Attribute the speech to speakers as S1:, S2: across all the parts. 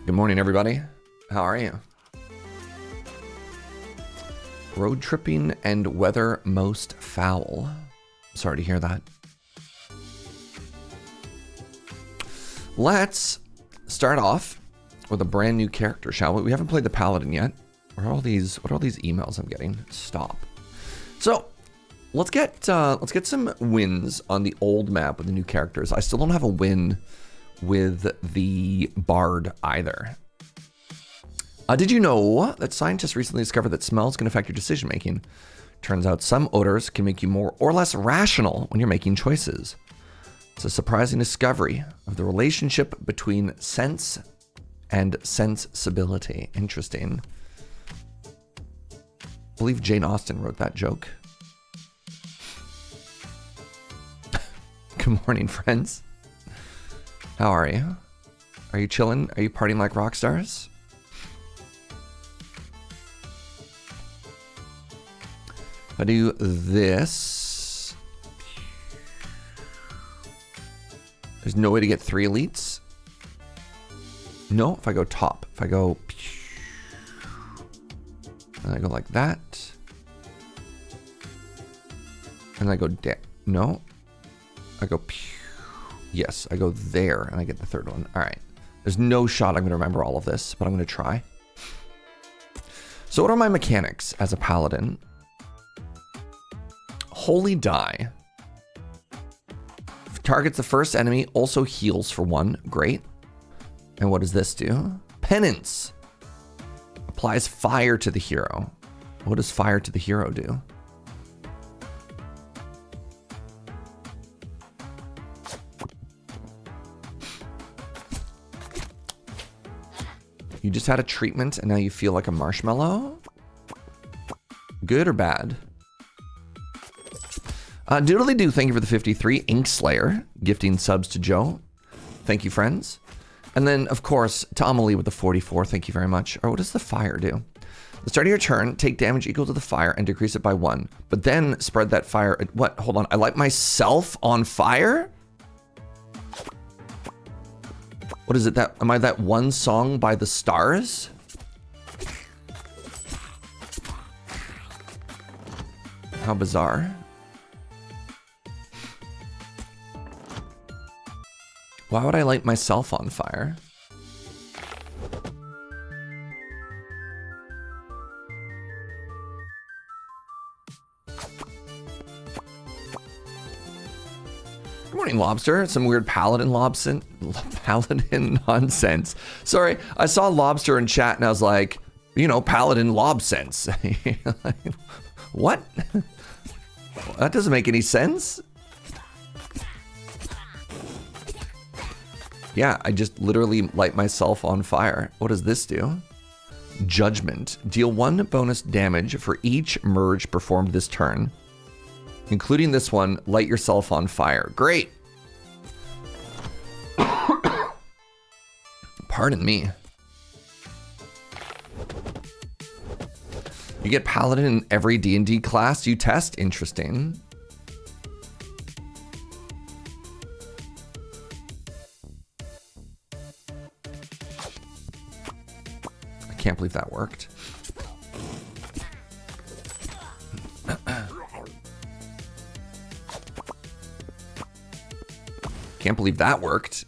S1: Good morning, everybody. How are you? Road tripping and weather most foul. Sorry to hear that. Let's start off with a brand new character, shall we? We haven't played the Paladin yet. What are all these emails I'm getting? Stop. So let's get some wins on the old map with the new characters. I still don't have a win with the Bard either. Did you know that scientists recently discovered that smells can affect your decision making? Turns out some odors can make you more or less rational when you're making choices. It's a surprising discovery of the relationship between sense and sensibility. Interesting. I believe Jane Austen wrote that joke. Good morning, friends. How are you? Are you chilling? Are you partying like rock stars? If I do this, there's no way to get 3 elites. No, if I go top, if I go, and I go like that, and I go down, no, I go, yes, I go there, and I get the 3rd one. All right, there's no shot I'm going to remember all of this, but I'm going to try. So what are my mechanics as a paladin? Holy Die. Targets the first enemy, also heals for 1. Great. And what does this do? Penance. Applies fire to the hero. What does fire to the hero do? You just had a treatment and now you feel like a marshmallow? Good or bad? Doodly do, thank you for the 53. Inkslayer, gifting subs to Joe. Thank you, friends. And then, of course, to Amelie with the 44, thank you very much. Or what does the fire do? At the start of your turn, take damage equal to the fire and decrease it by 1. But then spread that fire, what? Hold on, I light myself on fire? What is it that, am I that one song by the Stars? How bizarre. Why would I light myself on fire? Good morning, Lobster. Some weird paladin nonsense. Sorry, I saw Lobster in chat and I was like, you know, paladin lobsense. What? That doesn't make any sense. Yeah, I just literally light myself on fire. What does this do? Judgment. Deal 1 bonus damage for each merge performed this turn. Including this one, light yourself on fire. Great. Pardon me. You get Paladin in every D&D class you test? Interesting. Can't believe that worked. Can't believe that worked.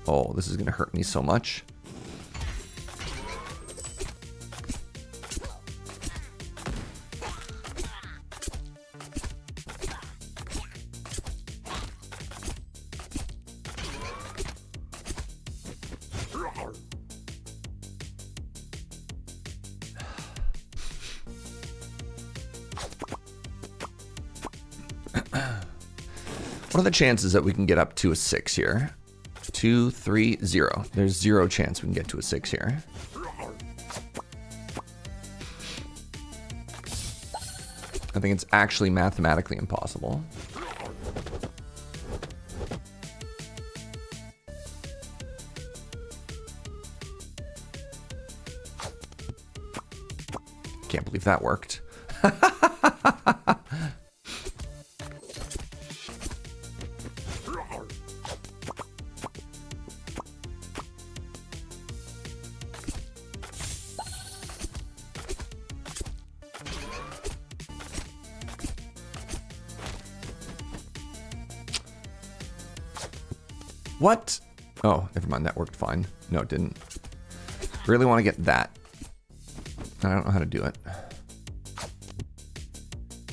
S1: Oh, this is gonna hurt me so much. What are the chances that we can get up to a 6 here? 2, 3, 0. There's 0 chance we can get to a 6 here. I think it's actually mathematically impossible. Can't believe that worked. What? Oh, never mind. That worked fine. No, it didn't. Really want to get that. I don't know how to do it.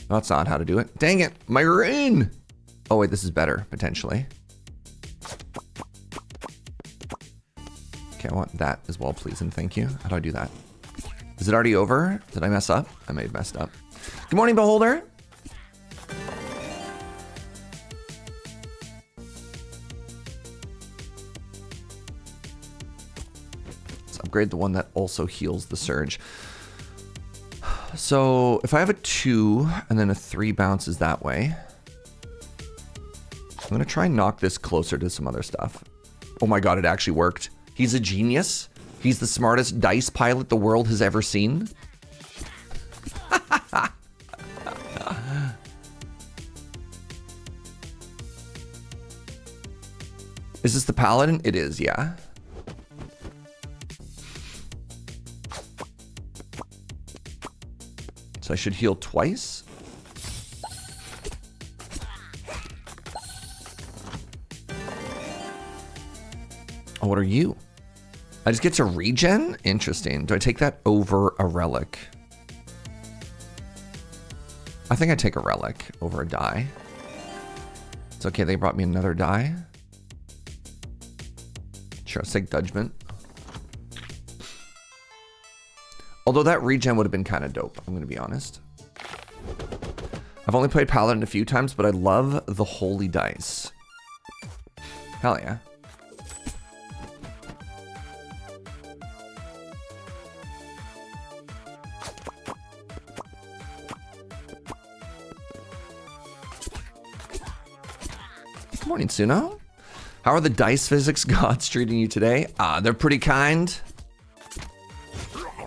S1: That's not how to do it. Dang it. My rune. Oh, wait. This is better, potentially. Okay, I want that as well, please, and thank you. How do I do that? Is it already over? Did I mess up? I may have messed up. Good morning, Beholder. Let's upgrade the one that also heals the surge. So if I have a 2 and then a 3 bounces that way, I'm gonna try and knock this closer to some other stuff. Oh my god, it actually worked. He's a genius. He's the smartest dice pilot the world has ever seen. Is this the paladin? It is, yeah. So I should heal twice. Oh, what are you? I just get to regen? Interesting. Do I take that over a relic? I think I take a relic over a die. It's okay, they brought me another die. Sure, let's take Judgment. Although that regen would have been kind of dope, I'm gonna be honest. I've only played Paladin a few times, but I love the Holy Dice. Hell yeah. Good morning, Suno. How are the dice physics gods treating you today? They're pretty kind.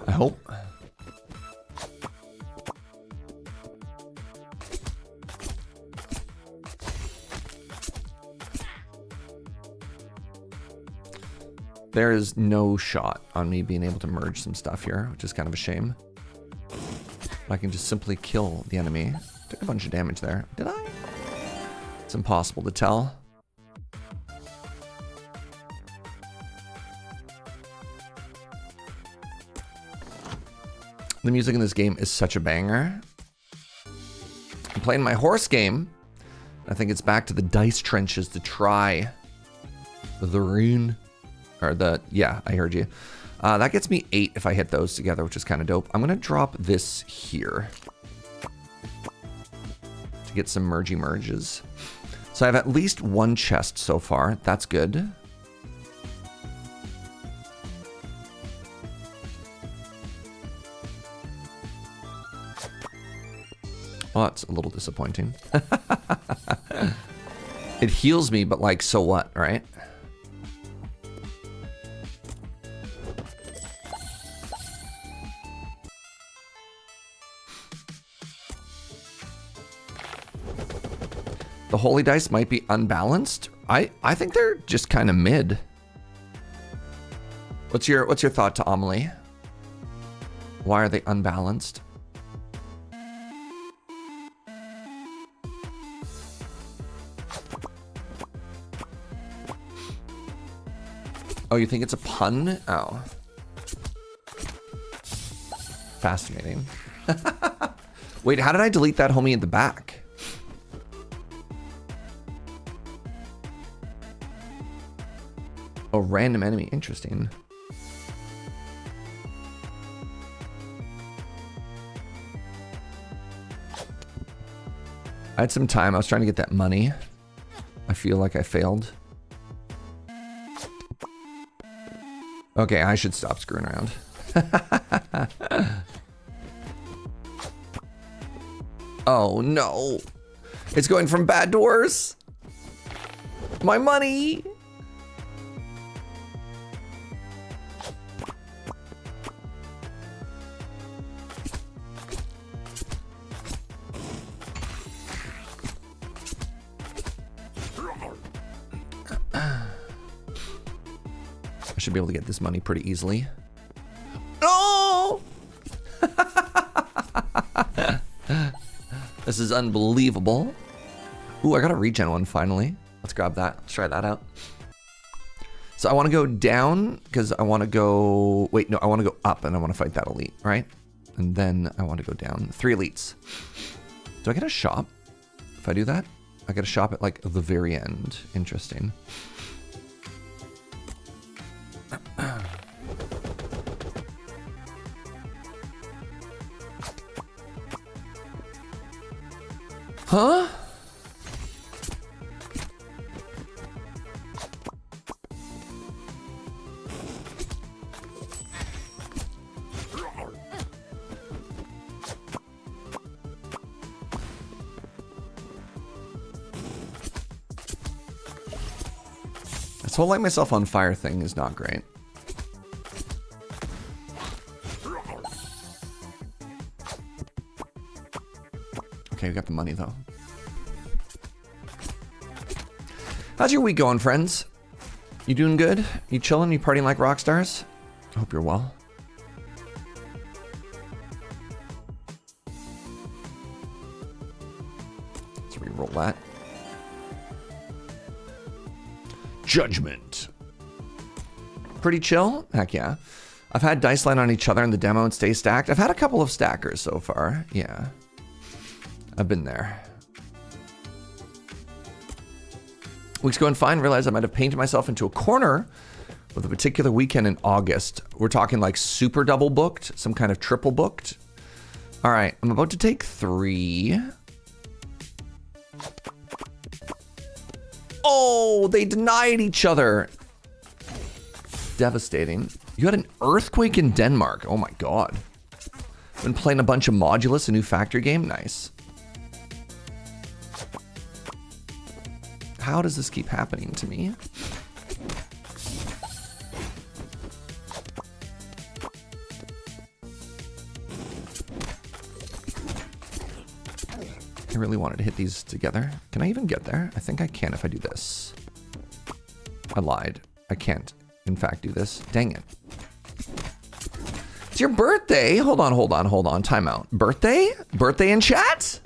S1: I hope. There is no shot on me being able to merge some stuff here, which is kind of a shame. I can just simply kill the enemy. Took a bunch of damage there. Did I? It's impossible to tell. The music in this game is such a banger. I'm playing my horse game. I think it's back to the dice trenches to try the rune. Or the, yeah, I heard you. That gets me 8 if I hit those together, which is kind of dope. I'm going to drop this here to get some mergy merges. So I have at least one chest so far. That's good. Well, that's a little disappointing. It heals me, but like, so what, right? The Holy Dice might be unbalanced. I think they're just kind of mid. What's your thought to Amelie? Why are they unbalanced? Oh, you think it's a pun? Oh. Fascinating. Wait, how did I delete that homie in the back? Oh, random enemy. Interesting. I had some time. I was trying to get that money. I feel like I failed. Okay, I should stop screwing around. Oh no. It's going from bad to worse. My money. I should be able to get this money pretty easily. Oh! This is unbelievable. Ooh, I got a regen one finally. Let's grab that. Let's try that out. So I want to go down because I want to go... Wait, no, I want to go up and I want to fight that elite, right? And then I want to go down. 3 elites. Do I get a shop if I do that? I get a shop at like the very end. Interesting. Huh? This whole light myself on fire thing is not great. Okay, we got the money though. How's your week going, friends? You doing good? You chilling? You partying like rock stars? I hope you're well. Let's re-roll that. Judgment. Pretty chill? Heck yeah. I've had dice land on each other in the demo and stay stacked. I've had a couple of stackers so far. Yeah. I've been there. Week's going fine. Realized I might have painted myself into a corner with a particular weekend in August. We're talking like super double booked, some kind of triple booked. All right, I'm about to take 3. Oh, they denied each other. Devastating. You had an earthquake in Denmark. Oh my God. Been playing a bunch of Modulus, a new factory game. Nice. How does this keep happening to me? I really wanted to hit these together. Can I even get there? I think I can if I do this. I lied. I can't, in fact, do this. Dang it. It's your birthday. Hold on. Time out. Birthday? Birthday in chat?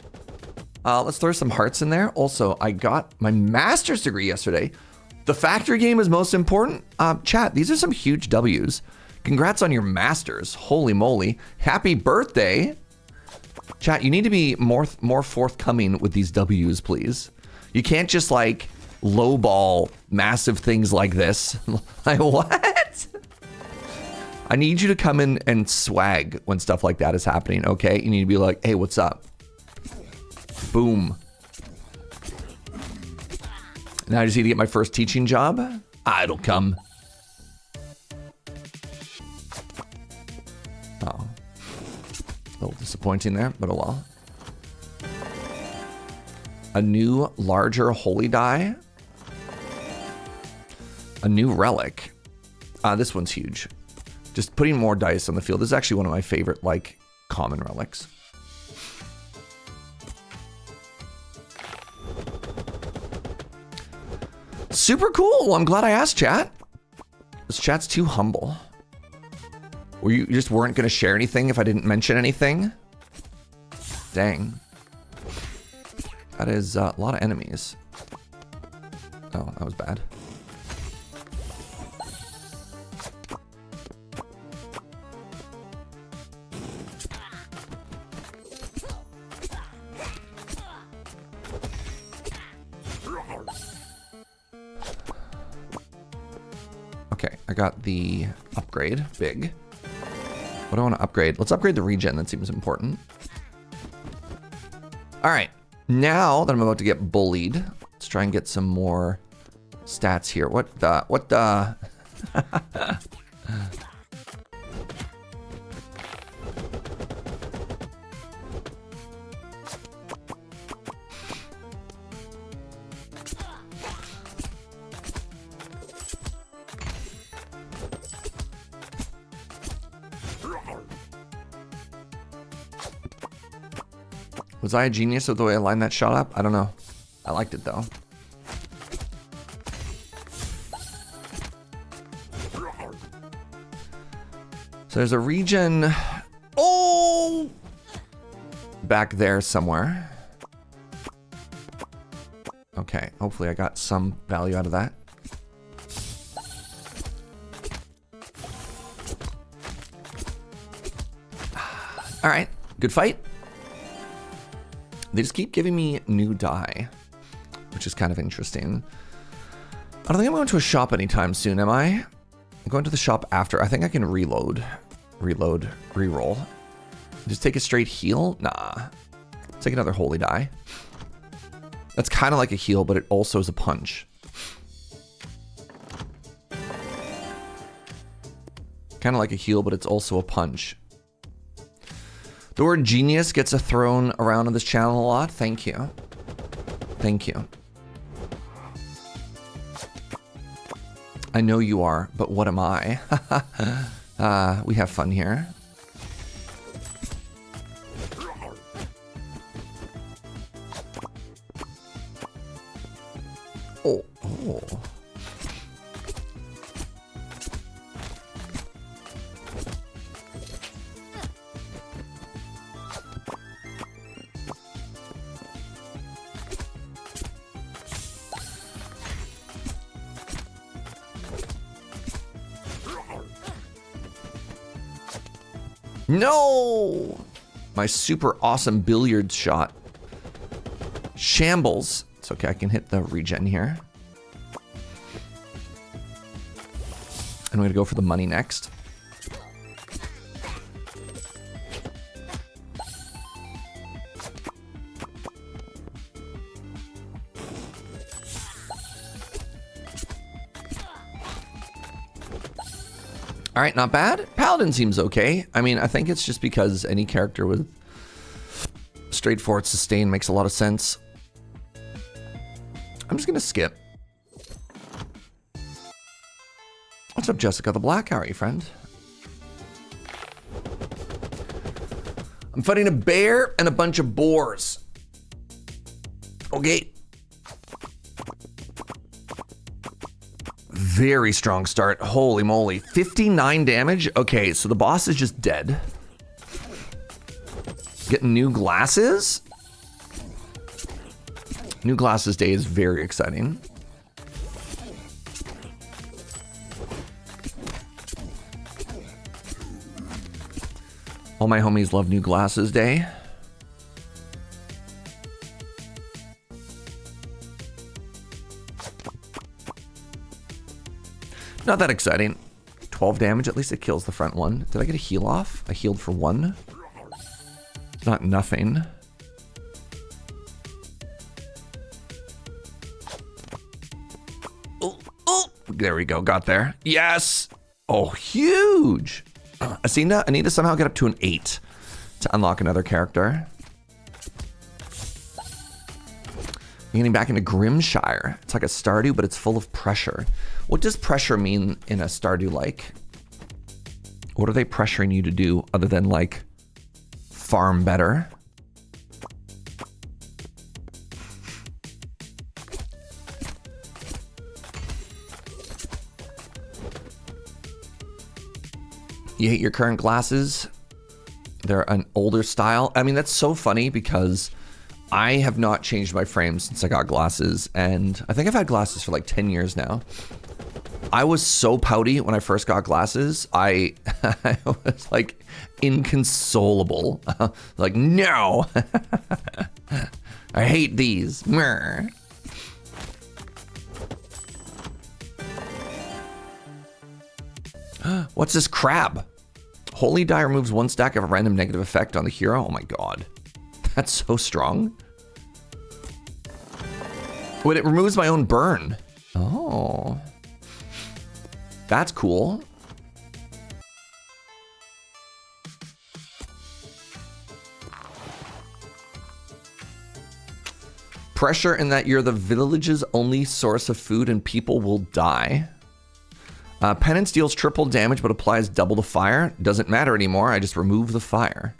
S1: Let's throw some hearts in there. Also, I got my master's degree yesterday. The factory game is most important. Chat, these are some huge W's. Congrats on your master's. Holy moly. Happy birthday. Chat, you need to be more forthcoming with these W's, please. You can't just like lowball massive things like this. Like what? I need you to come in and swag when stuff like that is happening, okay? You need to be like, hey, what's up? Boom. Now I just need to get my first teaching job. It'll come. Oh. A little disappointing there, but oh well. A new, larger holy die. A new relic. This one's huge. Just putting more dice on the field. This is actually one of my favorite, like, common relics. Super cool. Well, I'm glad I asked, chat. This chat's too humble. You just weren't going to share anything if I didn't mention anything? Dang. That is a lot of enemies. Oh, that was bad. Okay, I got the upgrade. Big. What do I want to upgrade? Let's upgrade the regen. That seems important. All right. Now that I'm about to get bullied, let's try and get some more stats here. What the? Was I a genius with the way I lined that shot up? I don't know. I liked it though. So there's a region. Oh! Back there somewhere. Okay, hopefully I got some value out of that. All right, good fight. They just keep giving me new die, which is kind of interesting. I don't think I'm going to a shop anytime soon, am I? I'm going to the shop after. I think I can reload, reroll. Just take a straight heal? Nah. Take another holy die. That's kind of like a heal, but it also is a punch. Kind of like a heal, but it's also a punch. The word genius gets thrown around on this channel a lot. Thank you. Thank you. I know you are, but what am I? We have fun here. Oh, oh. No! My super awesome billiards shot. Shambles. It's okay, I can hit the regen here. And I'm gonna go for the money next. All right, not bad. Paladin seems okay. I mean, I think it's just because any character with straightforward sustain makes a lot of sense. I'm just gonna skip. What's up, Jessica the Black? How are you, friend? I'm fighting a bear and a bunch of boars. Okay. Very strong start. Holy moly. 59 damage? Okay, so the boss is just dead. Getting new glasses? New glasses day is very exciting. All my homies love new glasses day. Not that exciting. 12 damage, at least it kills the front one. Did I get a heal off? I healed for 1. Not nothing. Oh, oh, there we go, got there. Yes! Oh, huge! I need to somehow get up to an 8 to unlock another character. Getting back into Grimshire. It's like a Stardew, but it's full of pressure. What does pressure mean in a Stardew like? What are they pressuring you to do other than like farm better? You hate your current glasses? They're an older style. I mean, that's so funny because I have not changed my frame since I got glasses, and I think I've had glasses for like 10 years now. I was so pouty when I first got glasses. I was like inconsolable. Like, no, I hate these. What's this crab? Holy die removes 1 stack of a random negative effect on the hero. Oh my god. That's so strong. Wait, it removes my own burn. Oh. That's cool. Pressure in that you're the village's only source of food and people will die. Penance deals triple damage but applies double the fire. Doesn't matter anymore, I just remove the fire.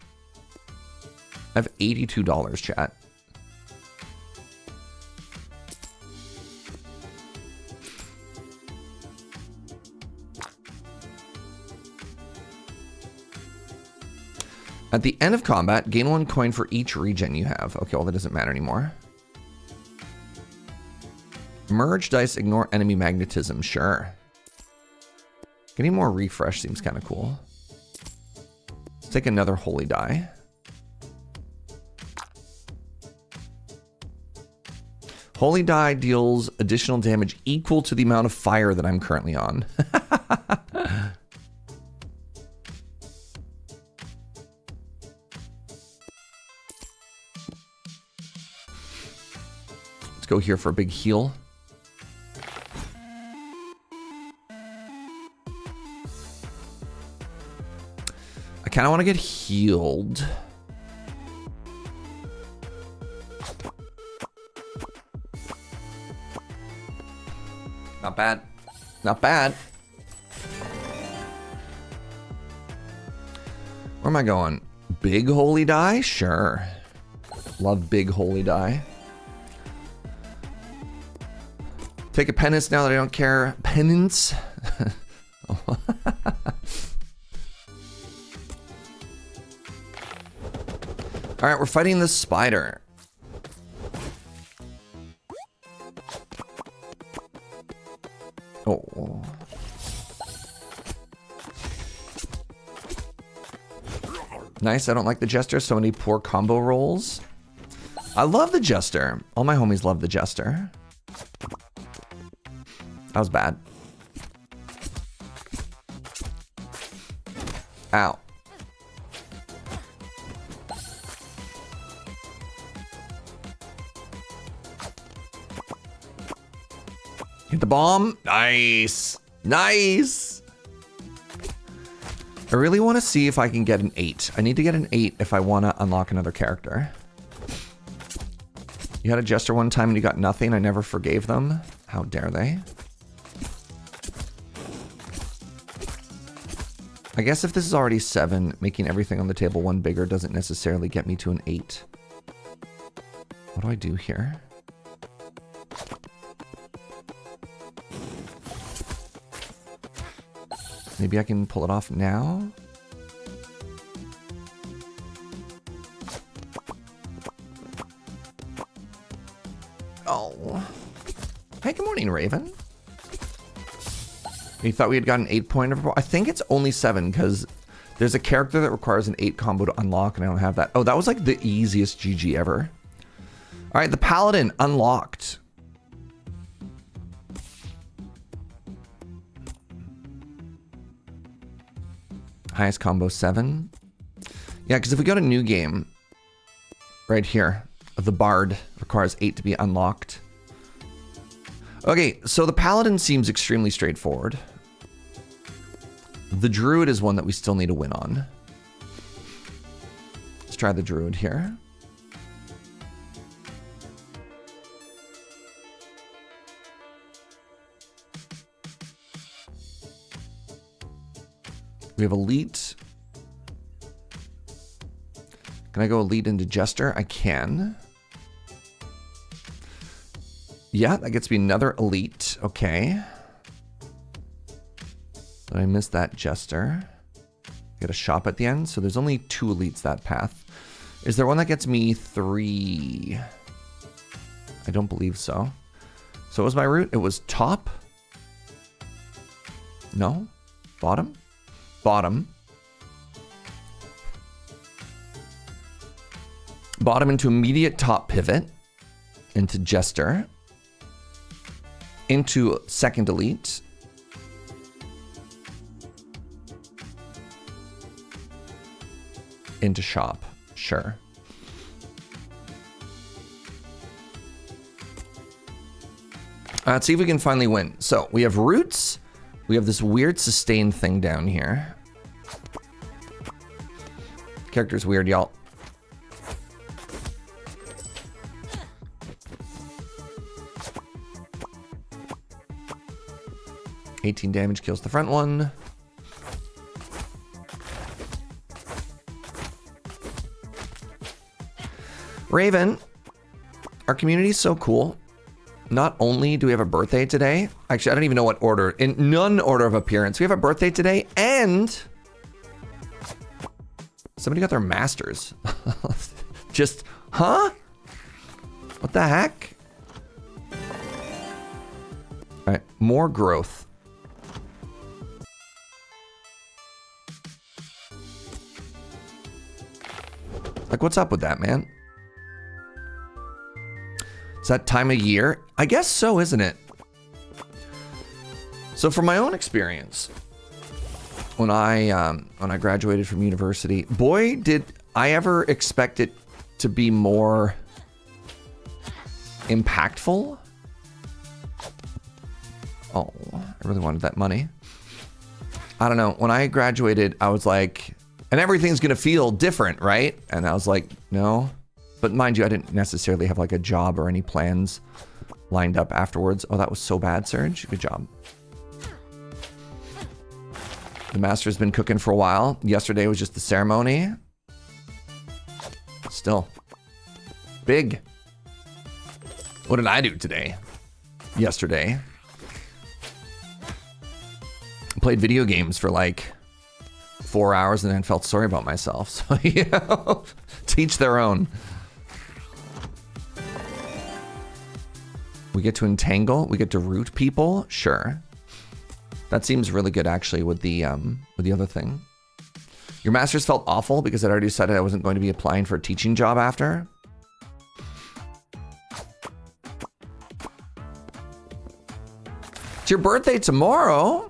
S1: I have $82, chat. At the end of combat, gain 1 coin for each regen you have. Okay, well that doesn't matter anymore. Merge dice, ignore enemy magnetism, sure. Getting more refresh seems kind of cool. take another holy die. Holy die deals additional damage equal to the amount of fire that I'm currently on. Let's go here for a big heal. I kind of want to get healed. Not bad. Not bad. Where am I going? Big holy die? Sure. Love big holy die. Take a penance now that I don't care. Penance? All right, we're fighting this spider. Oh. Nice, I don't like the Jester. So many poor combo rolls. I love the Jester. All my homies love the Jester. That was bad. Ow. Hit the bomb. Nice. Nice. I really want to see if I can get an 8. I need to get an 8 if I want to unlock another character. You had a Jester one time and you got nothing. I never forgave them. How dare they? I guess if this is already 7, making everything on the table 1 bigger doesn't necessarily get me to an 8. What do I do here? Maybe I can pull it off now? Oh. Hey, good morning, Raven. You thought we had gotten 8 point before? I think it's only 7 because there's a character that requires an 8 combo to unlock and I don't have that. Oh, that was like the easiest GG ever. All right, the Paladin unlocked. Highest combo 7. Yeah, because if we go to new game, right here, the Bard requires 8 to be unlocked. Okay, so the Paladin seems extremely straightforward. The Druid is one that we still need to win on. Let's try the Druid here. We have Elite. Can I go Elite into Jester? I can. Yeah, that gets me another Elite. Okay. But I missed that Jester. Get a shop at the end. So there's only 2 Elites that path. Is there one that gets me 3? I don't believe so. So what was my route? It was top? No? Bottom? Bottom. Bottom into immediate top pivot. Into Jester. Into second Elite. Into shop. Sure. Let's see if we can finally win. So we have roots. We have this weird sustain thing down here. Character's weird, y'all. $18 damage kills the front one. Raven, our community is so cool. Not only do we have a birthday today, actually, I don't even know what order, in none order of appearance. We have a birthday today, and somebody got their masters. Just, huh? What the heck? All right, more growth. Like, what's up with that, man? It's that time of year? I guess so, isn't it? So from my own experience, when I graduated from university, boy, did I ever expect it to be more impactful. Oh, I really wanted that money. I don't know. When I graduated, I was like, and everything's gonna feel different, right? And I was like, no. But mind you, I didn't necessarily have like a job or any plans lined up afterwards. Oh, that was so bad, Serge. Good job. The master's been cooking for a while. Yesterday was just the ceremony. Still. Big. What did I do today? Yesterday. Played video games for like 4 hours and then felt sorry about myself. So, you know, teach their own. We get to entangle. We get to root people. Sure. That seems really good, actually, with the other thing. Your master's felt awful because I'd already decided I wasn't going to be applying for a teaching job after. It's your birthday tomorrow.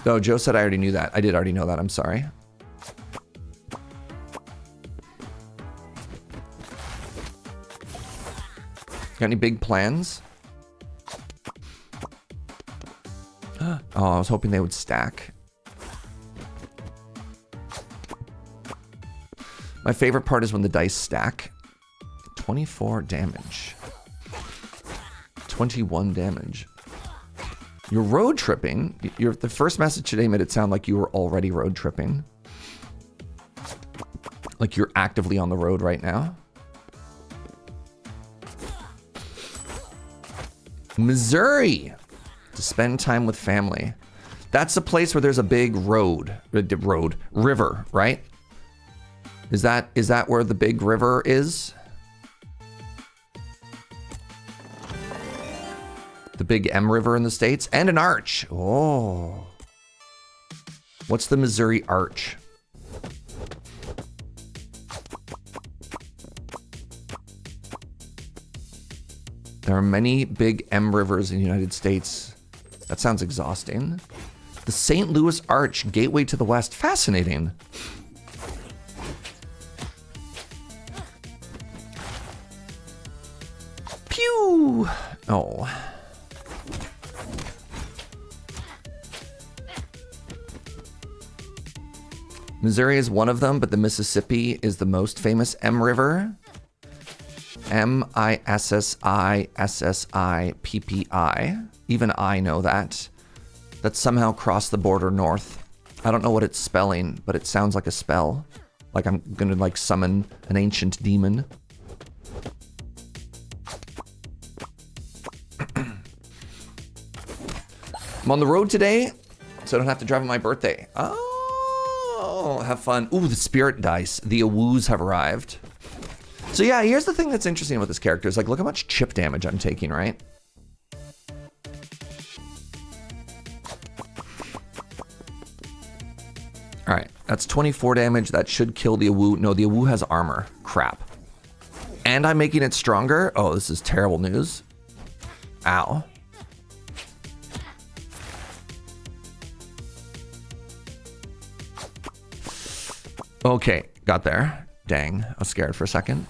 S1: Oh, Joe said I already knew that. I did already know that. I'm sorry. Got any big plans? Oh, I was hoping they would stack. My favorite part is when the dice stack. 24 damage. 21 damage. You're road tripping. The first message today made it sound like you were already road tripping. Like you're actively on the road right now. Missouri. To spend time with family. That's a place where there's a big river, right? Is that where the big river is? The big M River in the States? And an arch. Oh. What's the Missouri Arch? There are many big M rivers in the United States. That sounds exhausting. The St. Louis Arch, gateway to the West. Fascinating. Pew! Oh. Missouri is one of them, but the Mississippi is the most famous M River. Mississippi. Even I know that. That somehow crossed the border north. I don't know what it's spelling, but it sounds like a spell. Like I'm gonna like summon an ancient demon. I'm on the road today, so I don't have to drive on my birthday. Oh, have fun. Ooh, the spirit dice. The awoos have arrived. So yeah, here's the thing that's interesting about this character is like, look how much chip damage I'm taking, right? All right, that's 24 damage. That should kill the awoo. No, the awoo has armor. Crap. And I'm making it stronger. Oh, this is terrible news. Ow. Okay, got there. Dang, I was scared for a second.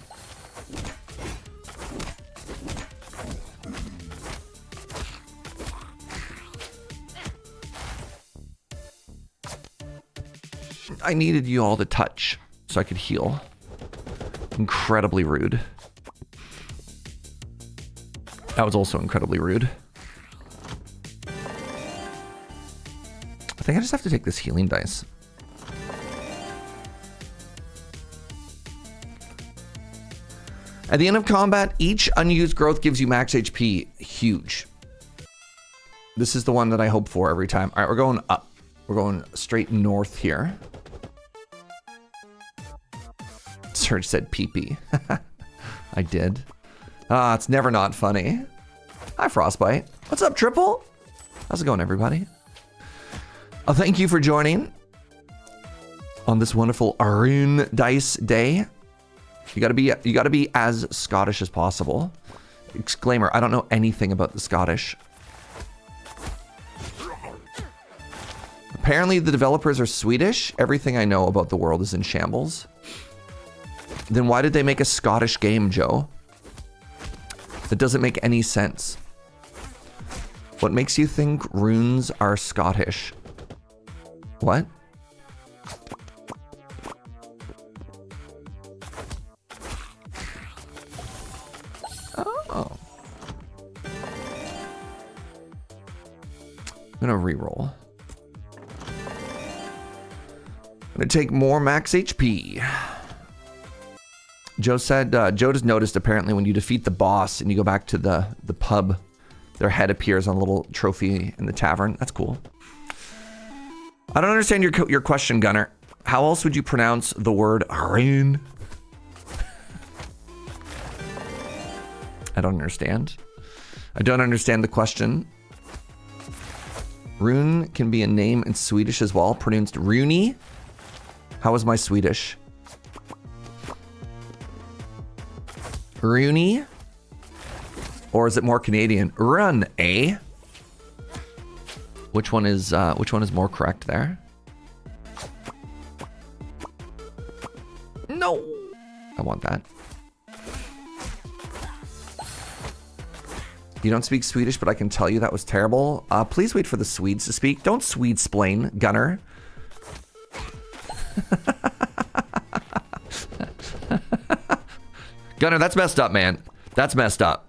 S1: I needed you all to touch so I could heal. Incredibly rude. That was also incredibly rude. I think I just have to take this healing dice. At the end of combat, each unused growth gives you max HP. Huge. This is the one that I hope for every time. All right, we're going up. We're going straight north here. Serge said pee-pee. I did. Ah, it's never not funny. Hi, Frostbite. What's up, Triple? How's it going, everybody? Oh, thank you for joining. on this wonderful Rune Dice day. You gotta be as Scottish as possible. Exclaimer, I don't know anything about the Scottish. Apparently the developers are Swedish. Everything I know about the world is in shambles. Then why did they make a Scottish game, Joe? That doesn't make any sense. What makes you think runes are Scottish? What? Oh. I'm gonna reroll. I'm gonna take more max HP. Joe said, Joe just noticed apparently when you defeat the boss and you go back to the pub, their head appears on a little trophy in the tavern. That's cool. I don't understand your question, Gunner. How else would you pronounce the word Rune? I don't understand. I don't understand the question. Rune can be a name in Swedish as well, pronounced Rune. How is my Swedish? Rune? Or is it more Canadian? Run, eh? Which one is more correct there? No. I want that. You don't speak Swedish, but I can tell you that was terrible. Please wait for the Swedes to speak. Don't Swede-splain, Gunner. Gunner, that's messed up, man. That's messed up.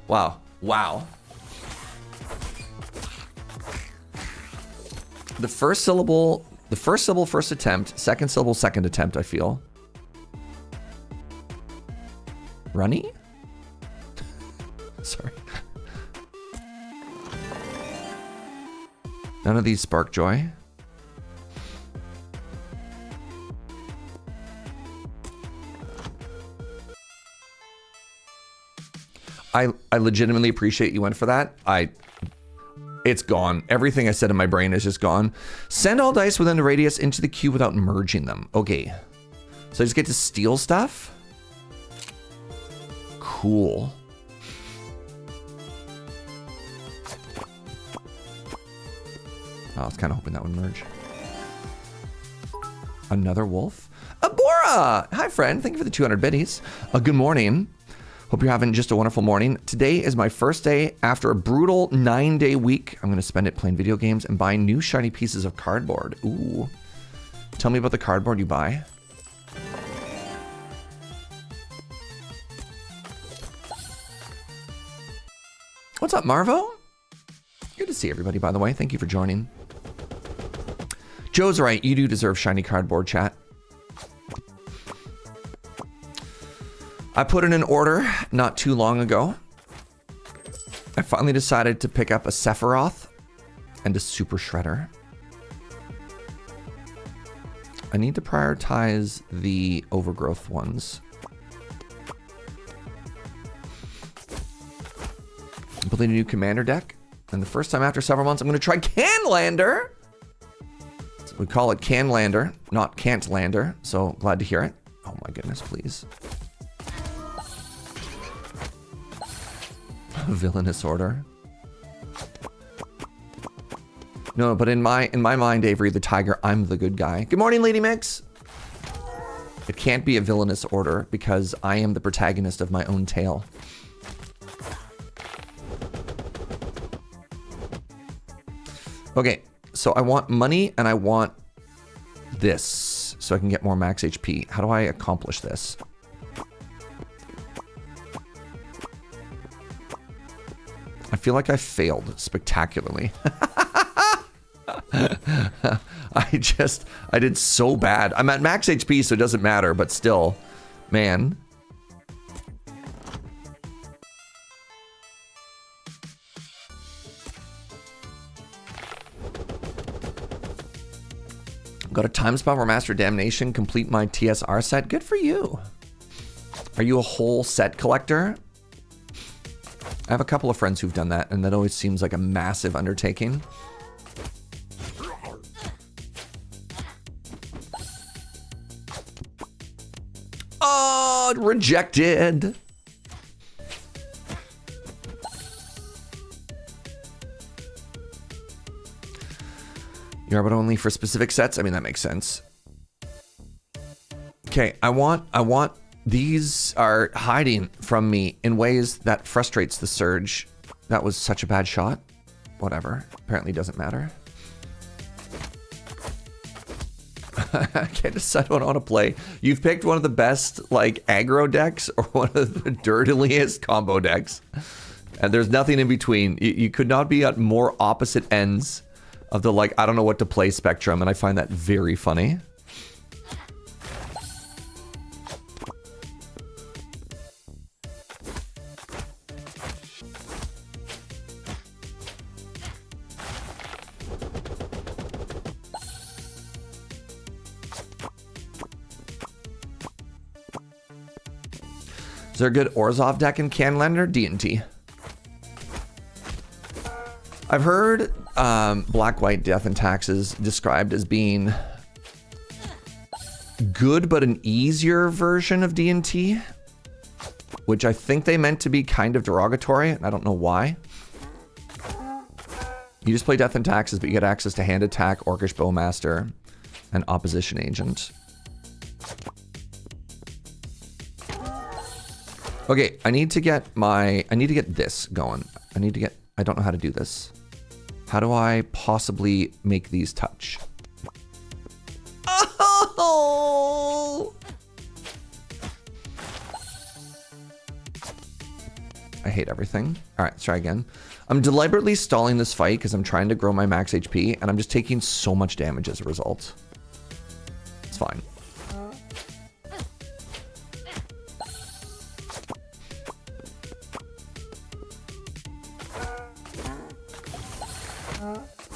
S1: Wow. Wow. The first syllable, first attempt. Second syllable, second attempt, I feel. Runny? Sorry. None of these spark joy. I legitimately appreciate you went for that. It's gone. Everything I said in my brain is just gone. Send all dice within the radius into the queue without merging them. Okay. So I just get to steal stuff? Cool. I was kind of hoping that would merge. Another wolf? Abora! Hi, friend. Thank you for the 200 biddies. Good morning. Hope you're having just a wonderful morning. Today is my first day after a brutal 9-day week. I'm going to spend it playing video games and buying new shiny pieces of cardboard. Ooh. Tell me about the cardboard you buy. What's up, Marvo? Good to see everybody, by the way. Thank you for joining. Joe's right. You do deserve shiny cardboard, chat. I put in an order not too long ago. I finally decided to pick up a Sephiroth and a Super Shredder. I need to prioritize the overgrowth ones. I'm building a new commander deck. And the first time after several months, I'm going to try Canlander. So we call it Canlander, not Cantlander. So glad to hear it. Oh my goodness, please. Villainous order. No, but in my mind, Avery the Tiger, I'm the good guy. Good morning, Lady Mix. It can't be a villainous order because I am the protagonist of my own tale. Okay, so I want money and I want this so I can get more max HP. How do I accomplish this? I feel like I failed spectacularly. I did so bad. I'm at max HP, so it doesn't matter, but still, man. Got a time spot for Master Damnation, complete my TSR set. Good for you. Are you a whole set collector? I have a couple of friends who've done that, and that always seems like a massive undertaking. Rejected. Yeah, but only for specific sets. I mean, that makes sense. Okay, I want. These are hiding from me in ways that frustrates the surge. That was such a bad shot. Whatever. Apparently doesn't matter. I can't decide what I want to play. You've picked one of the best, like, aggro decks or one of the dirtiest combo decks. And there's nothing in between. You could not be at more opposite ends of the, like, I don't know what to play spectrum. And I find that very funny. Is there a good Orzhov deck in Canlander? D&T. I've heard Black-White Death and Taxes described as being good but an easier version of D&T, which I think they meant to be kind of derogatory, and I don't know why. You just play Death and Taxes, but you get access to Hand Attack, Orcish Bowmaster, and Opposition Agent. Okay, I need to get this going. I don't know how to do this. How do I possibly make these touch? Oh! I hate everything. All right, let's try again. I'm deliberately stalling this fight because I'm trying to grow my max HP, and I'm just taking so much damage as a result. It's fine.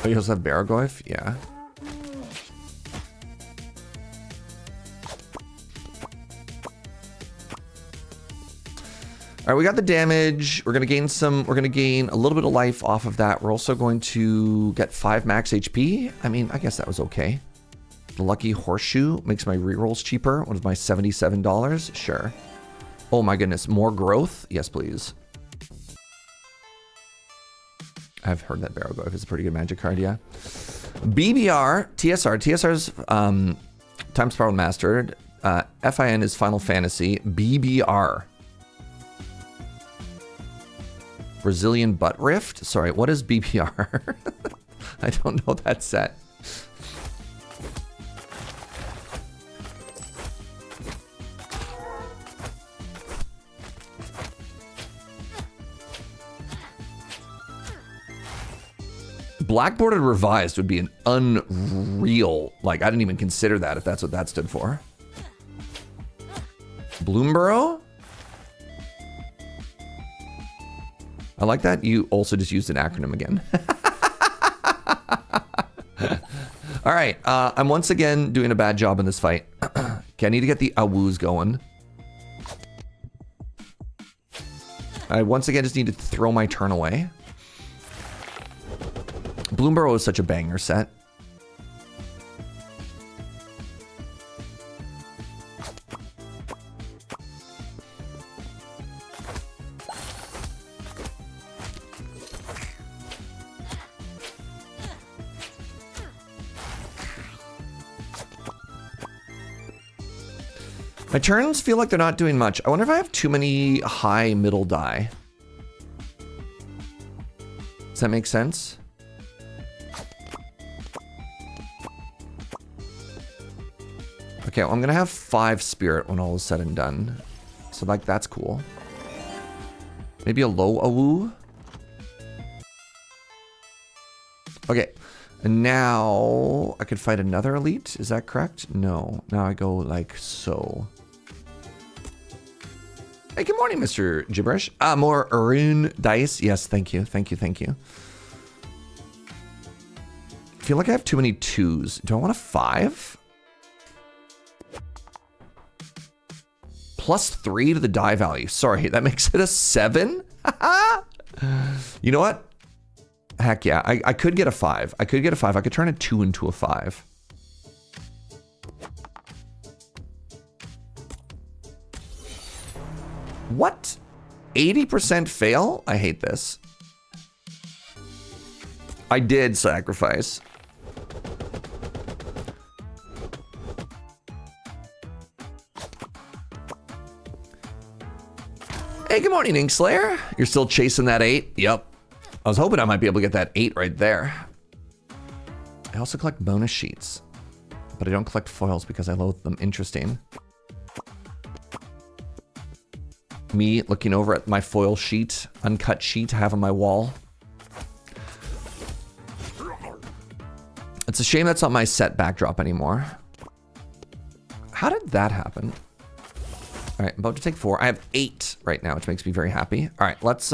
S1: Oh, you also have Baragoyf? Yeah. All right, we got the damage. We're gonna gain a little bit of life off of that. We're also going to get 5 max HP. I mean, I guess that was okay. The Lucky Horseshoe makes my rerolls cheaper. What is my $77? Sure. Oh my goodness, more growth? Yes, please. I've heard that Baragoyf is a pretty good magic card, yeah. BBR, TSR. TSR's Time Spiral Mastered. FIN is Final Fantasy. BBR. Brazilian Butt Rift? Sorry, what is BBR? I don't know that set. Blackboarded Revised would be an unreal, like, I didn't even consider that if that's what that stood for. Bloomborough? I like that you also just used an acronym again. All right, I'm once again doing a bad job in this fight. Okay, I need to get the awoos going. I once again just need to throw my turn away. Bloomborough is such a banger set. My turns feel like they're not doing much. I wonder if I have too many high middle die. Does that make sense? Okay, well, I'm gonna have 5 spirit when all is said and done. So, like, that's cool. Maybe a low awoo. Okay, and now I could fight another elite. Is that correct? No. Now I go like so. Hey, good morning, Mr. Gibberish. More Rune Dice. Yes, thank you, thank you, thank you. I feel like I have too many 2s. Do I want a 5? +3 to the die value. Sorry, that makes it a 7? You know what? Heck yeah, I could get a 5. I could get a 5. I could turn a 2 into a 5. What? 80% fail? I hate this. I did sacrifice. Hey, good morning, Inkslayer. You're still chasing that 8? Yep. I was hoping I might be able to get that 8 right there. I also collect bonus sheets, but I don't collect foils because I loathe them. Interesting. Me looking over at my foil sheet, uncut sheet I have on my wall. It's a shame that's not my set backdrop anymore. How did that happen? All right, I'm about to take 4. I have 8 right now, which makes me very happy. All right, let's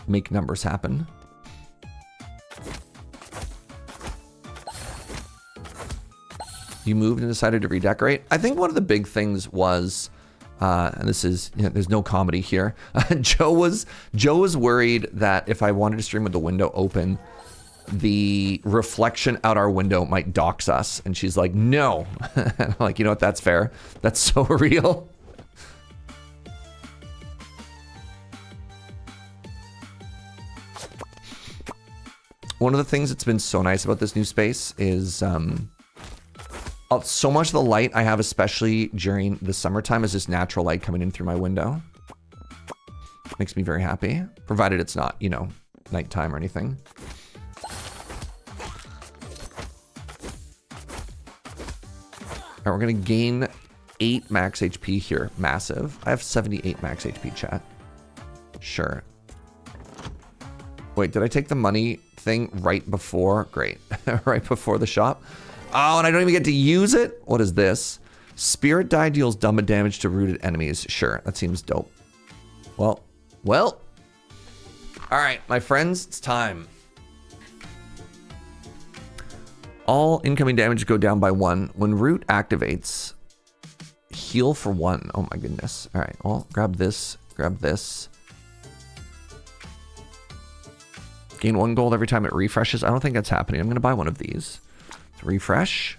S1: make numbers happen. You moved and decided to redecorate. I think one of the big things was, and this is, you know, there's no comedy here. Joe was worried that if I wanted to stream with the window open, the reflection out our window might dox us. And she's like, no. I'm like, you know what? That's fair. That's so real. One of the things that's been so nice about this new space is, so much of the light I have, especially during the summertime, is this natural light coming in through my window. Makes me very happy, provided it's not, you know, nighttime or anything. All right, we're gonna gain 8 max HP here. Massive. I have 78 max HP, chat. Sure. Wait, did I take the money thing right before? Great. Right before the shop. Oh, and I don't even get to use it? What is this? Spirit die deals dumb damage to rooted enemies. Sure, that seems dope. Well. All right, my friends, it's time. All incoming damage go down by 1. When root activates, heal for 1. Oh my goodness. All right, well, grab this, grab this. Gain 1 gold every time it refreshes. I don't think that's happening. I'm gonna buy one of these. Refresh.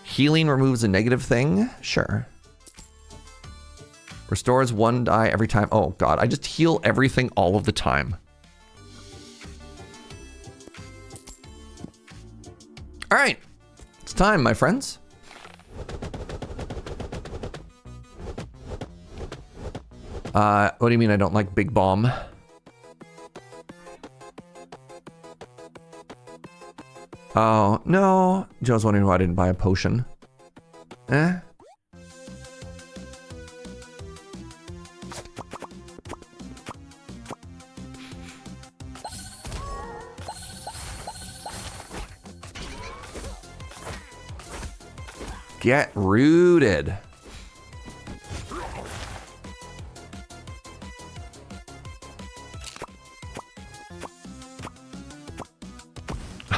S1: Healing removes a negative thing. Sure. Restores 1 die every time. Oh god, I just heal everything all of the time. All right, it's time, my friends. What do you mean I don't like Big Bomb? Oh, no. Joe's wondering why I didn't buy a potion. Get rooted.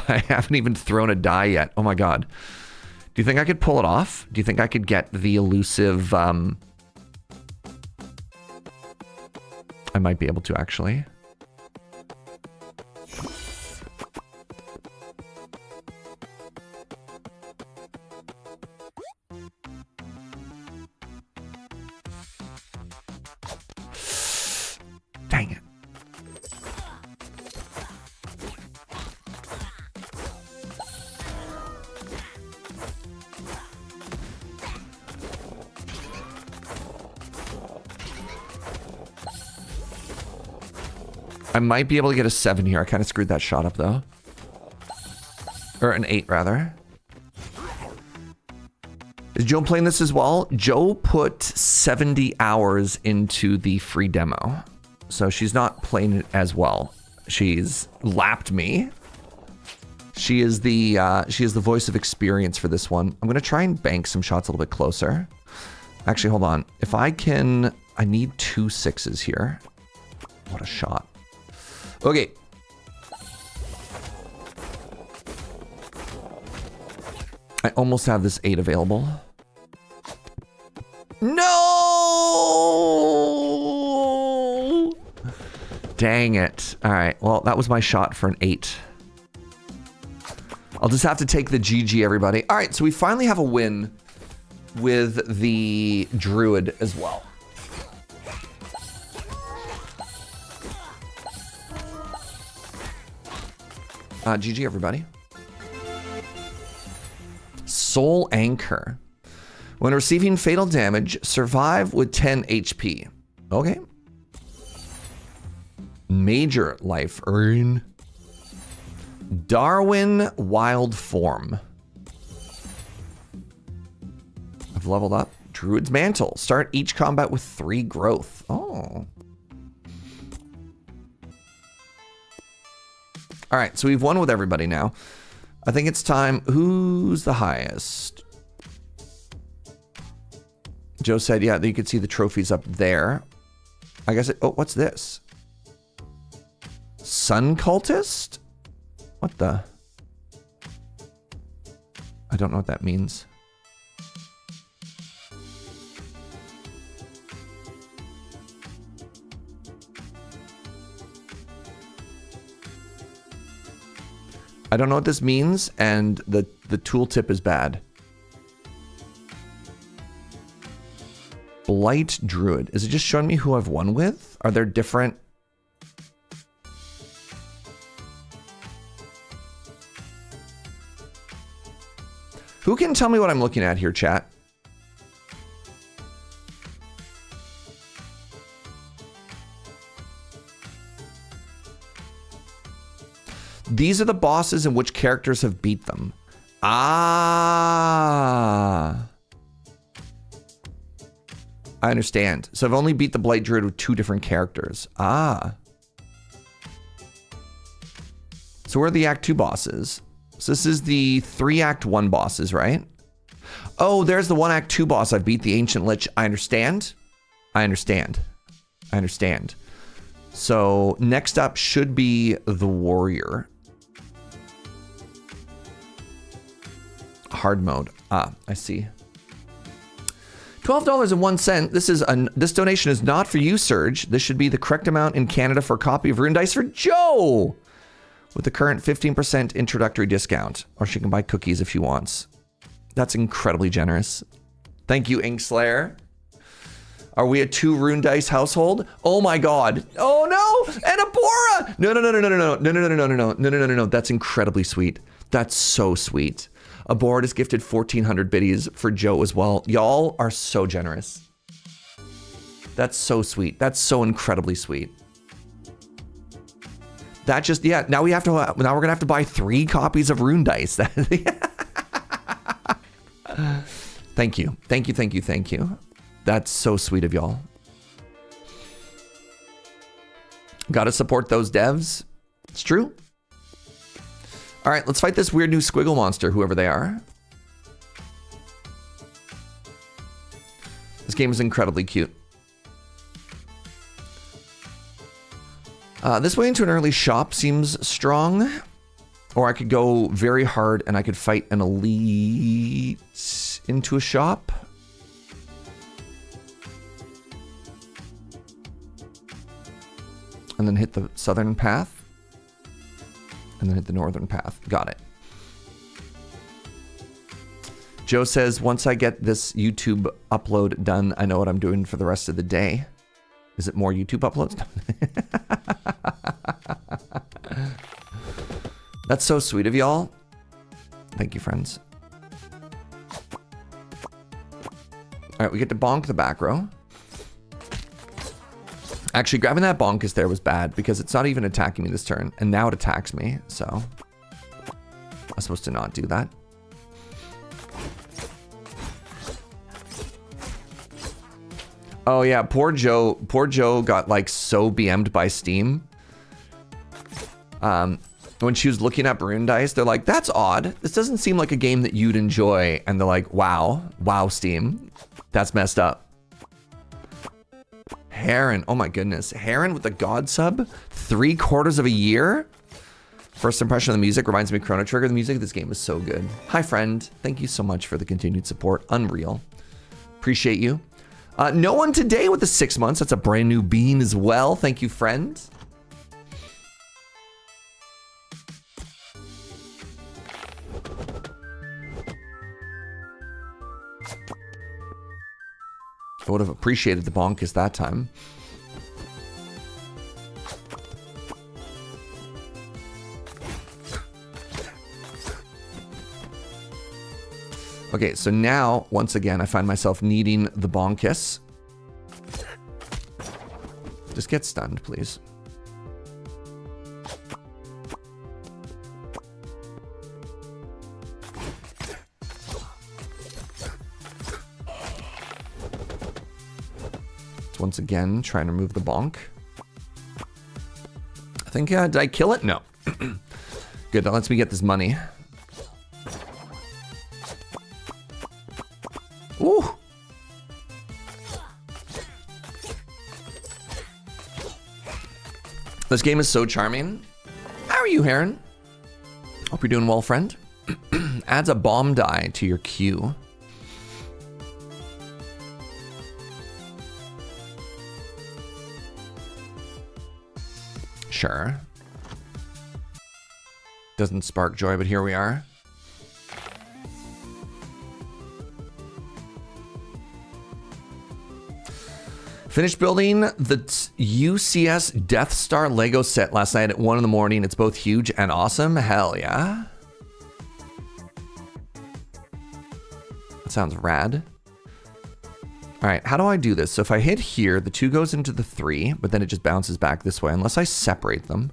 S1: I haven't even thrown a die yet. Oh my god. Do you think I could pull it off? Do you think I could get the elusive... I might be able to, actually. Dang it. I might be able to get a 7 here. I kind of screwed that shot up, though. Or an 8, rather. Is Joe playing this as well? Joe put 70 hours into the free demo. So she's not playing it as well. She's lapped me. She is the voice of experience for this one. I'm going to try and bank some shots a little bit closer. Actually, hold on. If I can... I need 2 6s here. What a shot. Okay. I almost have this 8 available. No! Dang it. All right. Well, that was my shot for an 8. I'll just have to take the GG, everybody. All right. So we finally have a win. with the druid as well. GG, everybody. Soul Anchor. When receiving fatal damage, survive with 10 HP. Okay. Major life earn. Darwin Wild Form. I've leveled up. Druid's Mantle. Start each combat with 3 growth. Oh. All right, so we've won with everybody now. I think it's time. Who's the highest? Joe said, yeah, you could see the trophies up there. I guess oh, what's this? Sun Cultist? What the? I don't know what that means. I don't know what this means, and the tooltip is bad. Blight Druid. Is it just showing me who I've won with? Are there different... Who can tell me what I'm looking at here, chat? These are the bosses and which characters have beat them. Ah. I understand. So I've only beat the Blight Druid with 2 different characters. Ah. So where are the Act 2 bosses? So this is the 3 Act 1 bosses, right? Oh, there's the 1 Act 2 boss. I've beat the Ancient Lich. I understand. I understand. I understand. So next up should be the Warrior. Hard mode. Ah, I see. $12.01. This donation is not for you, Serge. This should be the correct amount in Canada for a copy of Rune Dice for Joe, with the current 15% introductory discount. Or she can buy cookies if she wants. That's incredibly generous. Thank you, Inkslayer. Are we a 2 Rune Dice household? Oh my God. Oh no! And a Bora! No. That's incredibly sweet. That's so sweet. Abort is gifted 1,400 biddies for Joe as well. Y'all are so generous. That's so sweet. That's so incredibly sweet. That just, yeah, now we're gonna have to buy 3 copies of Rune Dice. Thank you. That's so sweet of y'all. Gotta support those devs. It's true. All right, let's fight this weird new squiggle monster, whoever they are. This game is incredibly cute. This way into an early shop seems strong. Or I could go very hard and I could fight an elite into a shop. And then hit the southern path. And then hit the northern path. Got it. Joe says, once I get this YouTube upload done, I know what I'm doing for the rest of the day. Is it more YouTube uploads? That's so sweet of y'all. Thank you, friends. All right, we get to bonk the back row. Actually, grabbing that bonkus there was bad because it's not even attacking me this turn. And now it attacks me, so I'm supposed to not do that. Oh yeah, poor Joe got like so BM'd by Steam. When she was looking up Rune Dice, they're like, that's odd. This doesn't seem like a game that you'd enjoy. And they're like, wow, Steam. That's messed up. Heron, oh my goodness. Heron with the God sub, 3/4 of a year. First impression of the music reminds me of Chrono Trigger. The music of this game is so good. Hi, friend. Thank you so much for the continued support. Unreal. Appreciate you. No one today with the 6 months. That's a brand new bean as well. Thank you, friend. would have appreciated the bonkus that time. Okay, so now, once again, I find myself needing the bonkus. Just get stunned, please. Once again, trying to remove the bonk. I think, did I kill it? No. Good, that lets me get this money. Ooh. This game is so charming. How are you, Heron? Hope you're doing well, friend. Adds a bomb die to your queue. Sure. Doesn't spark joy, but here we are. Finished building the UCS Death Star Lego set last night at 1 in the morning. It's both huge and awesome. Hell yeah. That sounds rad. All right, how do I do this? So if I hit here, the 2 goes into the 3, but then it just bounces back this way unless I separate them.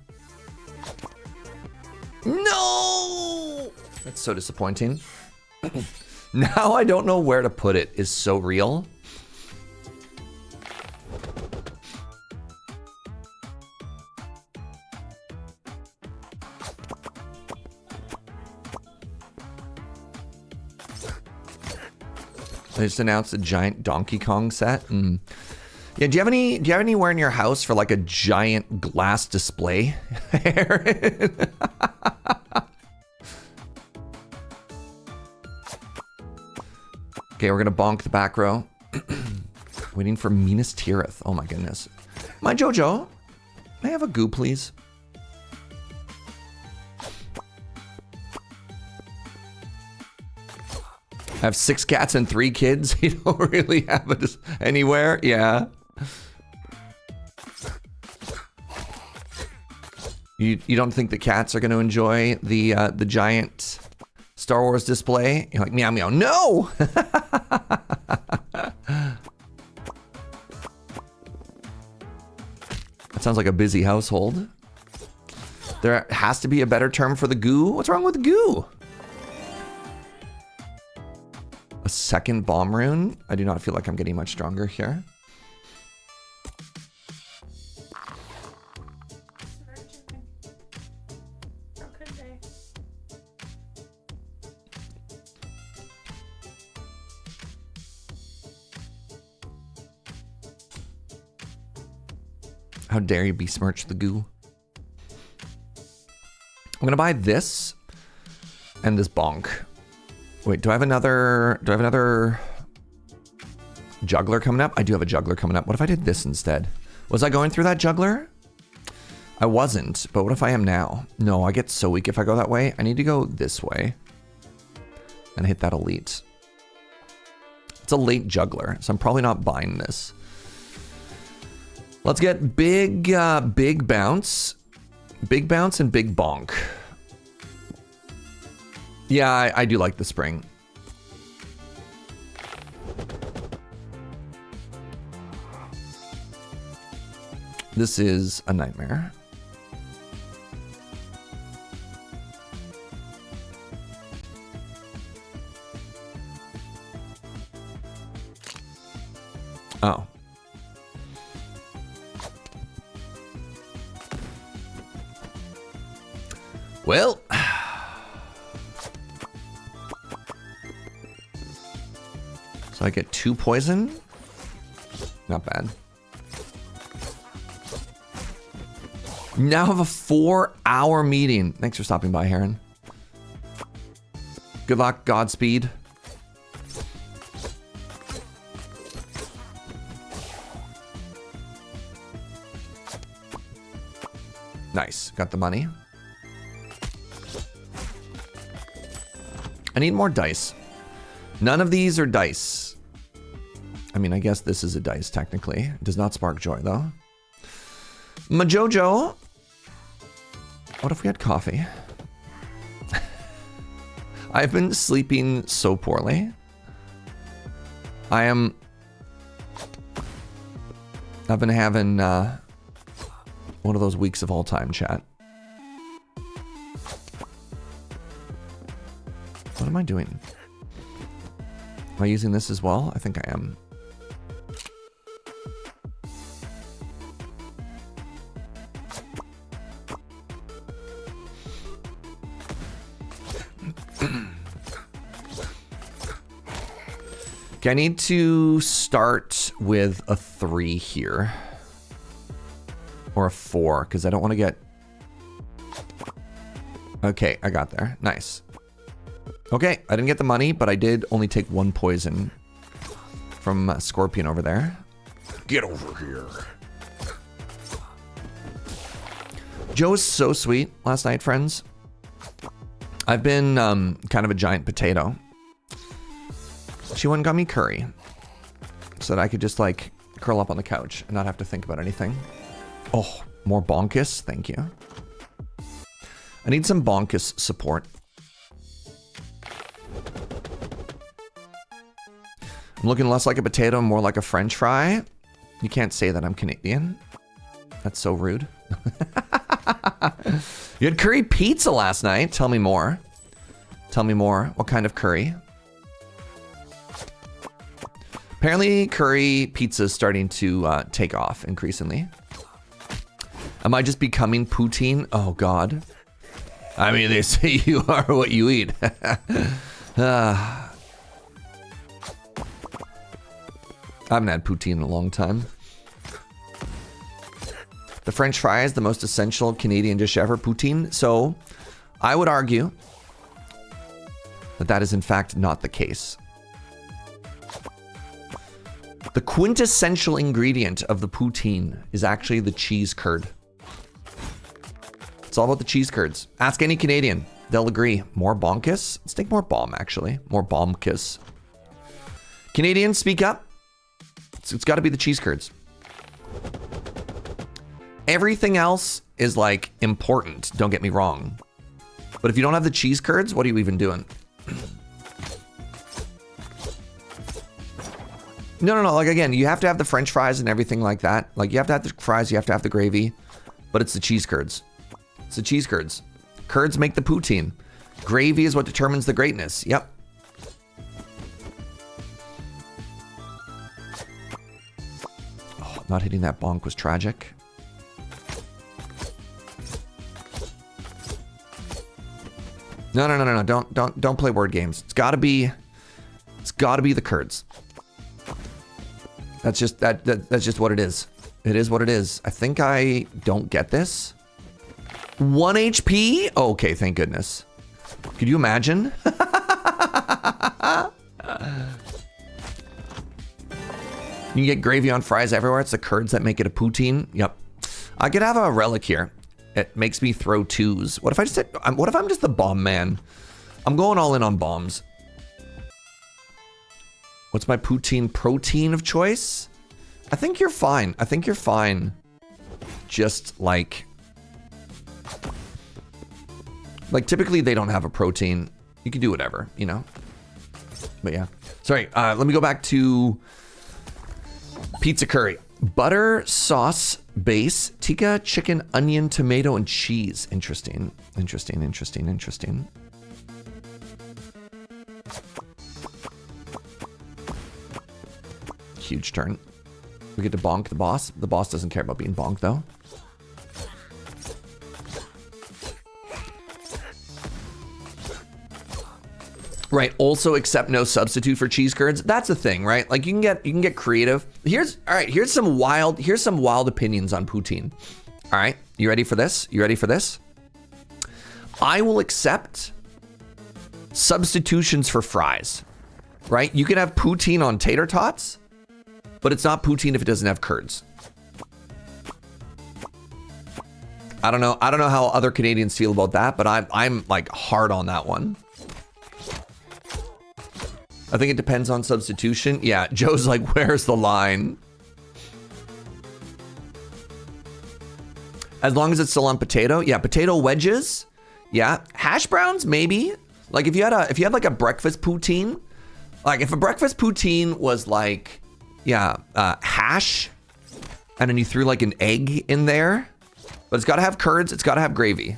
S1: No! That's so disappointing. Now I don't know where to put it is so real. They just announced a giant Donkey Kong set. Yeah, do you have anywhere in your house for like a giant glass display? Okay, we're gonna bonk the back row. Waiting for Minas Tirith. Oh my goodness. My Jojo, may I have a goo, please? I have 6 cats and 3 kids. You don't really have it anywhere. Yeah. You don't think the cats are going to enjoy the giant Star Wars display? You're like, meow meow. No. That sounds like a busy household. There has to be a better term for the goo. What's wrong with the goo? A second bomb rune? I do not feel like I'm getting much stronger here. How dare you besmirch the goo? I'm gonna buy this and this bonk. Wait, do I have another juggler coming up? I do have a juggler coming up. What if I did this instead? Was I going through that juggler? I wasn't, but what if I am now? No, I get so weak if I go that way. I need to go this way and hit that elite. It's a late juggler, so I'm probably not buying this. Let's get big bounce. Big bounce and big bonk. Yeah, I do like the spring. This is a nightmare. Oh. Well. So I get 2 poison. Not bad. Now have a 4-hour meeting. Thanks for stopping by, Heron. Good luck, Godspeed. Nice, got the money. I need more dice. None of these are dice. I mean, I guess this is a dice technically. It does not spark joy though. Majojo. What if we had coffee? I've been sleeping so poorly. I've been having one of those weeks of all time, chat. What am I doing? Am I using this as well? I think I am. Okay, I need to start with a 3 here. Or a 4, because I don't want to get... Okay, I got there. Nice. Okay, I didn't get the money, but I did only take 1 poison from Scorpion over there. Get over here. Joe was so sweet last night, friends. I've been kind of a giant potato. She went and got me curry so that I could just like curl up on the couch and not have to think about anything. Oh, more bonkus. Thank you. I need some bonkus support. I'm looking less like a potato, more like a French fry. You can't say that I'm Canadian. That's so rude. You had curry pizza last night. Tell me more. Tell me more. What kind of curry? Apparently, curry pizza is starting to take off increasingly. Am I just becoming Poutine? Oh, God. I mean, they say you are what you eat. I haven't had poutine in a long time. The French fry is the most essential Canadian dish ever, poutine. So I would argue that that is in fact not the case. The quintessential ingredient of the poutine is actually the cheese curd. It's all about the cheese curds. Ask any Canadian. They'll agree. More bonkus? Let's take more bomb, actually. More bombkus. Canadians, speak up. It's got to be the cheese curds. Everything else is, like, important. Don't get me wrong. But if you don't have the cheese curds, what are you even doing? No. Like, again, you have to have the French fries and everything like that. Like, you have to have the fries, you have to have the gravy. But it's the cheese curds. It's the cheese curds. Curds make the poutine. Gravy is what determines the greatness. Yep. Oh, not hitting that bonk was tragic. No. Don't play word games. It's gotta be the curds. That's just that's just what it is. It is what it is. I think I don't get this. 1 HP? Okay, thank goodness. Could you imagine? You can get gravy on fries everywhere. It's the curds that make it a poutine. Yep. I could have a relic here. It makes me throw 2s. What if I just said, what if I'm just the bomb man? I'm going all in on bombs. What's my poutine protein of choice? I think you're fine. I think you're fine. Just like typically they don't have a protein. You can do whatever, you know? But yeah. Sorry, let me go back to pizza curry. Butter, sauce, base, tikka, chicken, onion, tomato, and cheese. Interesting. Huge turn. We get to bonk the boss. The boss doesn't care about being bonked, though. Right. Also, accept no substitute for cheese curds. That's the thing, right? Like you can get creative. Here's some wild opinions on poutine. All right. You ready for this? I will accept substitutions for fries. Right? You can have poutine on tater tots, but it's not poutine if it doesn't have curds. I don't know how other Canadians feel about that, but I'm like hard on that one. I think it depends on substitution. Yeah, Joe's like, where's the line? As long as it's still on potato. Yeah, potato wedges. Yeah, hash browns maybe. Like if you had like a breakfast poutine, like if a breakfast poutine was like, yeah, hash, and then you threw like an egg in there, but it's got to have curds. It's got to have gravy.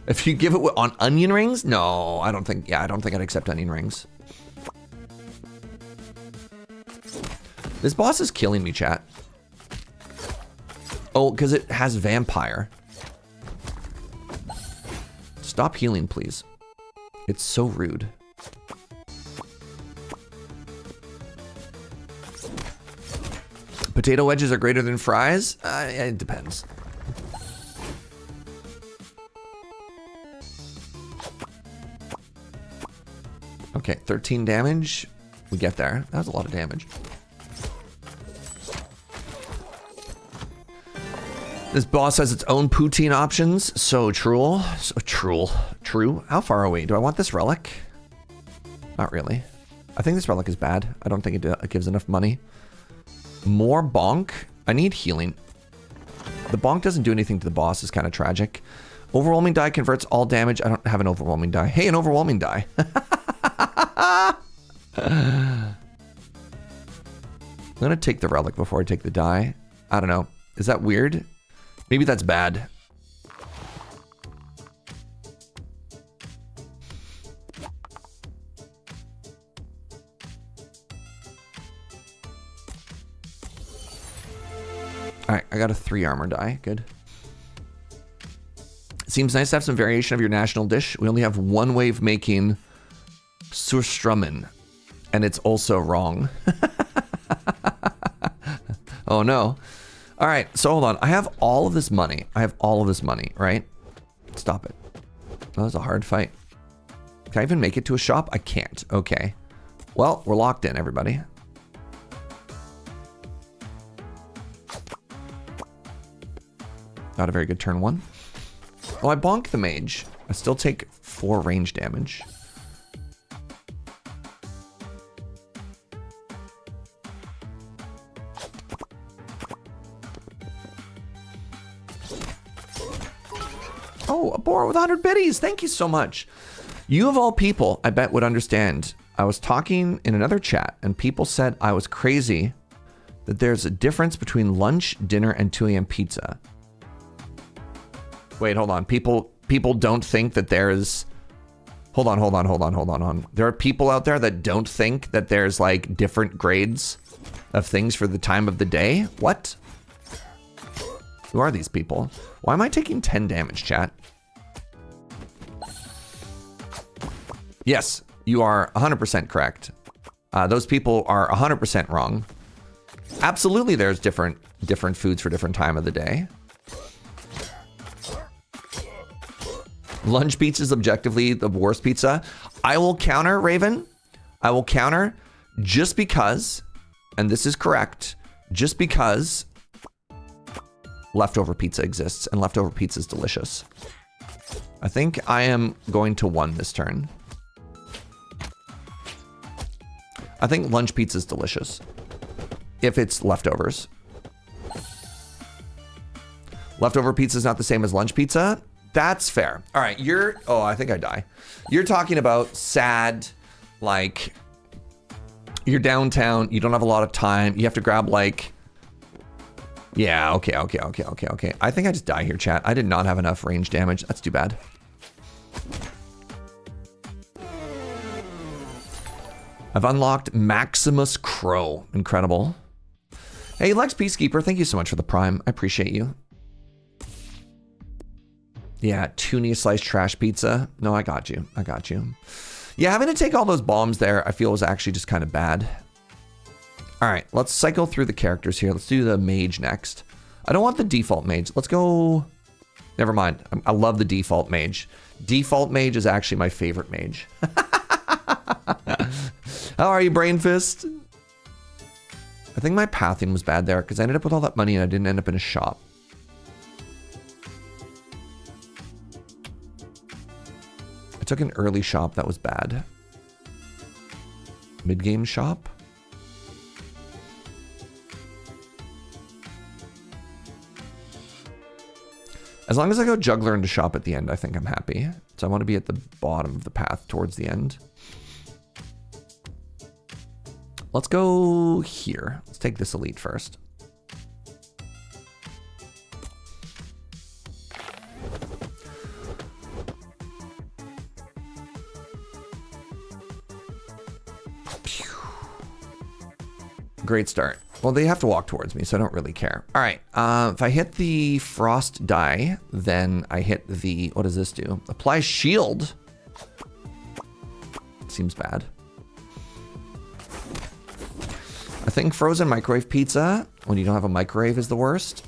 S1: If you give it on onion rings, no, I don't think I'd accept onion rings. This boss is killing me, chat. Oh, because it has vampire. Stop healing, please. It's so rude. Potato wedges are greater than fries? It depends. Okay, 13 damage. We get there. That was a lot of damage. This boss has its own poutine options. So true. So true. True. How far away? Do I want this relic? Not really. I think this relic is bad. I don't think it gives enough money. More bonk? I need healing. The bonk doesn't do anything to the boss. It's kind of tragic. Overwhelming die converts all damage. I don't have an overwhelming die. Hey, an overwhelming die. I'm gonna take the relic before I take the die. I don't know. Is that weird? Maybe that's bad. All right, I got a 3 armor die. Good. Seems nice to have some variation of your national dish. We only have one way of making surströmming, and it's also wrong. Oh no. All right, so hold on. I have all of this money. Right? Stop it. That was a hard fight. Can I even make it to a shop? I can't. Okay. Well, we're locked in, everybody. Not a very good turn 1. Oh, I bonked the mage. I still take 4 range damage. Oh, a boar with 100 biddies. Thank you so much. You of all people, I bet, would understand. I was talking in another chat and people said I was crazy that there's a difference between lunch, dinner, and 2 a.m. pizza. Wait, hold on. People don't think that there's... Hold on. There are people out there that don't think that there's like different grades of things for the time of the day? What? Who are these people? Why am I taking 10 damage, chat? Yes, you are 100% correct. Those people are 100% wrong. Absolutely, there's different foods for different time of the day. Lunch pizza is objectively the worst pizza. I will counter, Raven. I will counter just because, and this is correct, just because leftover pizza exists and leftover pizza is delicious. I think I am going to 1 this turn. I think lunch pizza is delicious if it's leftovers. Leftover pizza is not the same as lunch pizza. That's fair. All right, oh, I think I die. You're talking about sad, like, you're downtown, you don't have a lot of time, you have to grab like, yeah, okay. I think I just die here, chat. I did not have enough range damage. That's too bad. I've unlocked Maximus Crow. Incredible. Hey, Lex Peacekeeper, thank you so much for the Prime. I appreciate you. Yeah, toonie sliced trash pizza. No, I got you. Yeah, having to take all those bombs there, I feel was actually just kind of bad. All right, let's cycle through the characters here. Let's do the mage next. I don't want the default mage. Let's go... Never mind. I love the default mage. Default mage is actually my favorite mage. How are you, Brain Fist? I think my pathing was bad there because I ended up with all that money and I didn't end up in a shop. I took an early shop. That was bad. Mid-game shop. As long as I go juggler into shop at the end, I think I'm happy. So I want to be at the bottom of the path towards the end. Let's go here. Let's take this elite first. Great start. Well, they have to walk towards me, so I don't really care. All right, if I hit the frost die, then I hit the, what does this do? Apply shield. Seems bad. I think frozen microwave pizza, when you don't have a microwave, is the worst.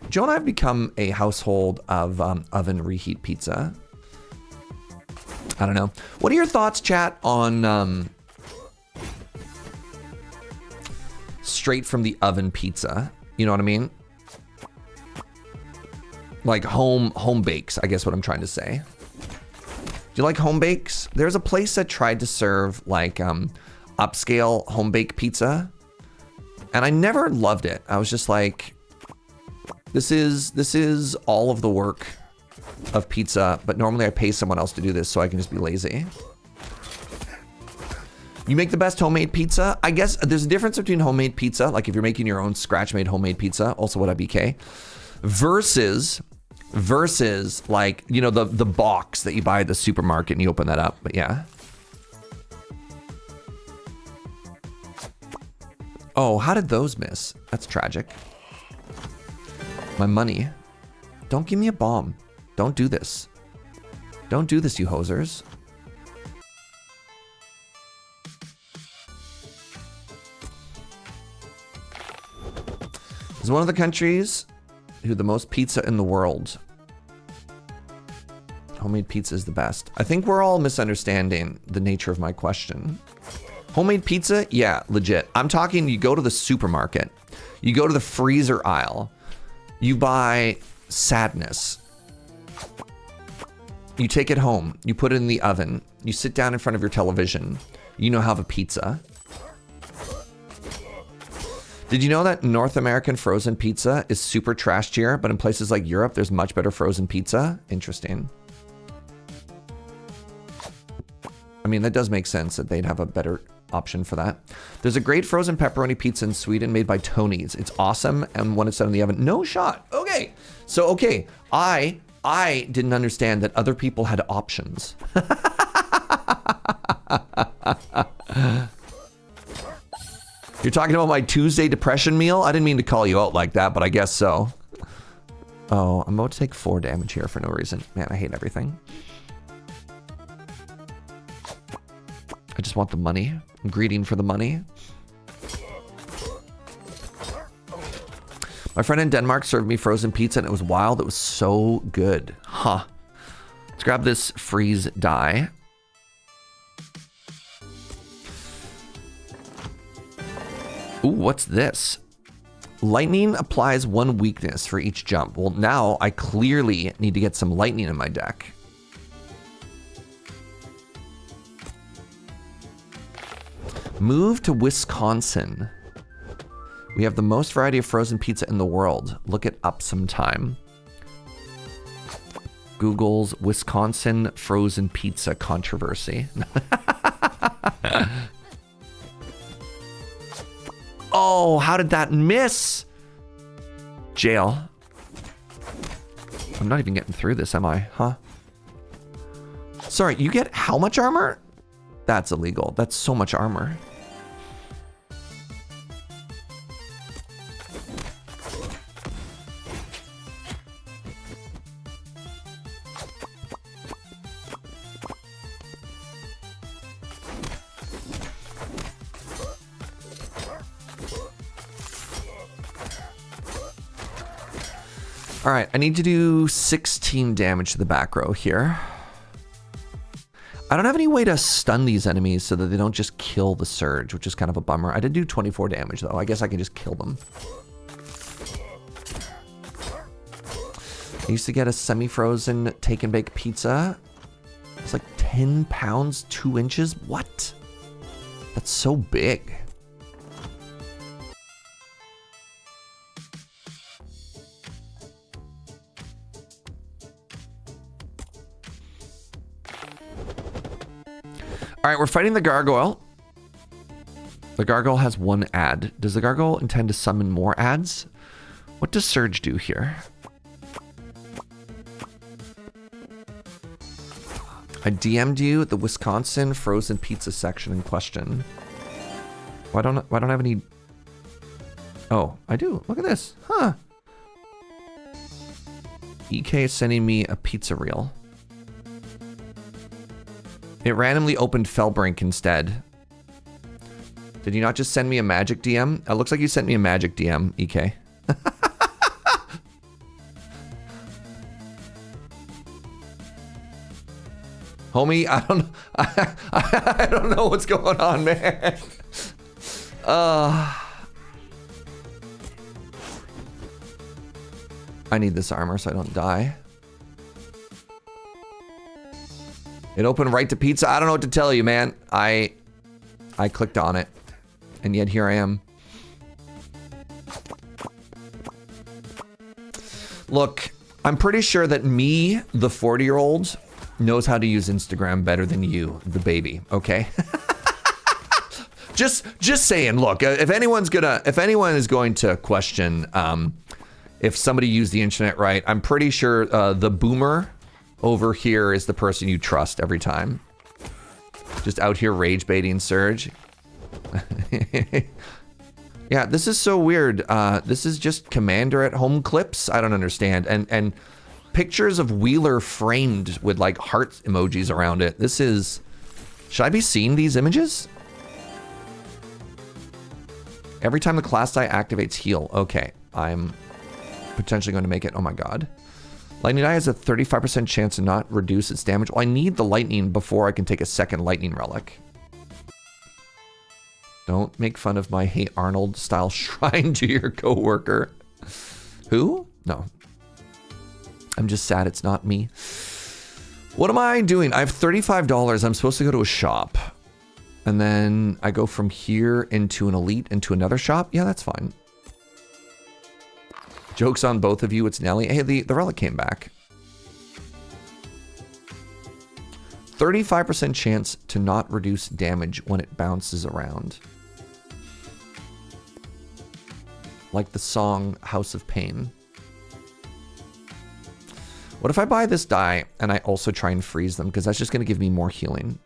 S1: Joe and I have become a household of oven reheat pizza. I don't know. What are your thoughts, chat, on straight from the oven pizza? You know what I mean? Like home bakes, I guess what I'm trying to say. Do you like home bakes? There's a place that tried to serve like upscale home baked pizza, and I never loved it. I was just like, this is all of the work of pizza, but normally I pay someone else to do this so I can just be lazy. You make the best homemade pizza? I guess there's a difference between homemade pizza, like if you're making your own scratch-made homemade pizza, also what IBK, versus like, you know, the box that you buy at the supermarket and you open that up. But yeah. Oh, how did those miss? That's tragic. My money. Don't give me a bomb. Don't do this. Don't do this, you hosers. Is one of the countries who the most pizza in the world. Homemade pizza is the best. I think we're all misunderstanding the nature of my question. Homemade pizza? Yeah, legit. I'm talking, you go to the supermarket, you go to the freezer aisle, you buy sadness. You take it home, you put it in the oven, you sit down in front of your television, you now have a pizza. Did you know that North American frozen pizza is super trash tier, but in places like Europe, there's much better frozen pizza? Interesting. I mean, that does make sense that they'd have a better option for that. There's a great frozen pepperoni pizza in Sweden made by Tony's. It's awesome, and when it's done in the oven, no shot. Okay, so okay, I didn't understand that other people had options. You're talking about my Tuesday depression meal? I didn't mean to call you out like that, but I guess so. Oh, I'm about to take 4 damage here for no reason. Man, I hate everything. I just want the money. I'm greeting for the money. My friend in Denmark served me frozen pizza and it was wild. It was so good. Huh. Let's grab this freeze die. Ooh, what's this? Lightning applies 1 weakness for each jump. Well, now I clearly need to get some lightning in my deck. Move to Wisconsin. We have the most variety of frozen pizza in the world. Look it up sometime. Google's Wisconsin frozen pizza controversy. Oh, how did that miss? Jail. I'm not even getting through this, am I? Huh? Sorry, you get how much armor? That's illegal. That's so much armor. All right, I need to do 16 damage to the back row here. I don't have any way to stun these enemies so that they don't just kill the surge, which is kind of a bummer. I did do 24 damage though. I guess I can just kill them. I used to get a semi-frozen take and bake pizza. It's like 10 pounds, 2 inches. What? That's so big. All right, we're fighting the gargoyle. The gargoyle has one ad. Does the gargoyle intend to summon more ads? What does Surge do here? I DM'd you the Wisconsin frozen pizza section in question. Why don't I have any? Oh, I do. Look at this. Huh. EK is sending me a pizza reel. It randomly opened Fellbrink instead. Did you not just send me a magic DM? It looks like you sent me a magic DM, EK. Homie, I don't know what's going on, man. I need this armor so I don't die. It opened right to pizza. I don't know what to tell you, man. I clicked on it, and yet here I am. Look, I'm pretty sure that me, the 40-year-old, knows how to use Instagram better than you, the baby. Okay. just saying. Look, if anyone is going to question if somebody used the internet right, I'm pretty sure the boomer over here is the person you trust every time. Just out here rage baiting Surge. Yeah, this is so weird. This is just Commander at home clips. I don't understand. And pictures of Wheeler framed with like heart emojis around it. This is... Should I be seeing these images? Every time the class die activates heal. Okay, I'm potentially going to make it. Oh my god. Lightning Die has a 35% chance to not reduce its damage. Well, I need the lightning before I can take a second lightning relic. Don't make fun of my Hey Arnold style shrine to your coworker. Who? No. I'm just sad it's not me. What am I doing? I have $35. I'm supposed to go to a shop. And then I go from here into an elite into another shop. Yeah, that's fine. Joke's on both of you. It's Nelly. Hey, the relic came back. 35% chance to not reduce damage when it bounces around. Like the song House of Pain. What if I buy this die and I also try and freeze them? Because that's just going to give me more healing.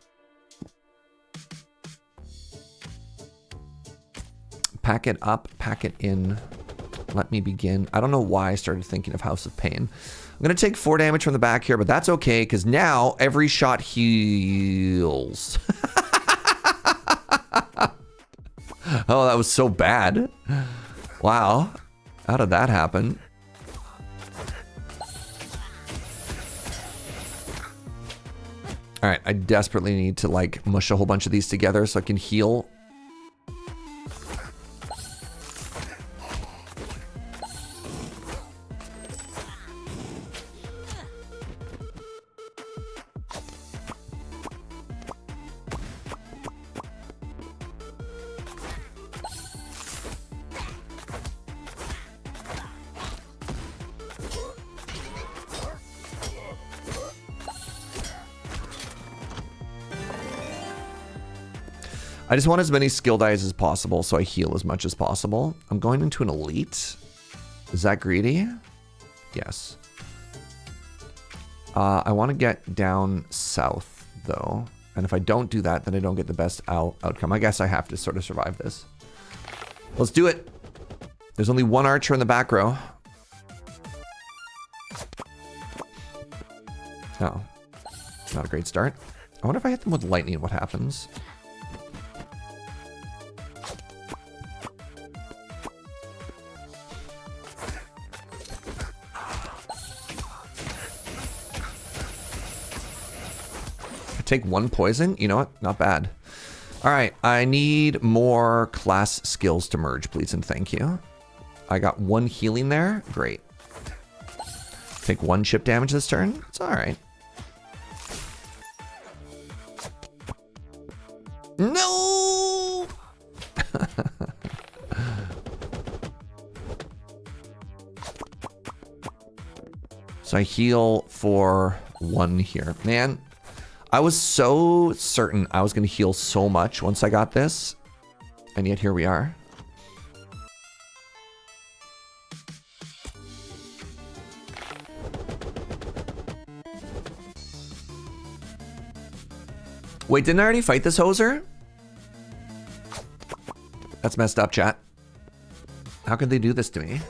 S1: Pack it up, pack it in. Let me begin. I don't know why I started thinking of House of Pain. I'm going to take 4 damage from the back here, but that's okay because now every shot heals. Oh, that was so bad. Wow. How did that happen? All right, I desperately need to like mush a whole bunch of these together so I can heal. I just want as many skill dice as possible so I heal as much as possible. I'm going into an elite. Is that greedy? Yes. I want to get down south though. And if I don't do that, then I don't get the best outcome. I guess I have to sort of survive this. Let's do it. There's only one archer in the back row. Oh, not a great start. I wonder if I hit them with lightning, what happens? Take 1 poison? You know what? Not bad. All right, I need more class skills to merge, please and thank you. I got 1 healing there. Great. Take 1 chip damage this turn. It's all right. No! So I heal for 1 here. Man, I was so certain I was going to heal so much once I got this. And yet here we are. Wait, didn't I already fight this hoser? That's messed up, chat. How could they do this to me?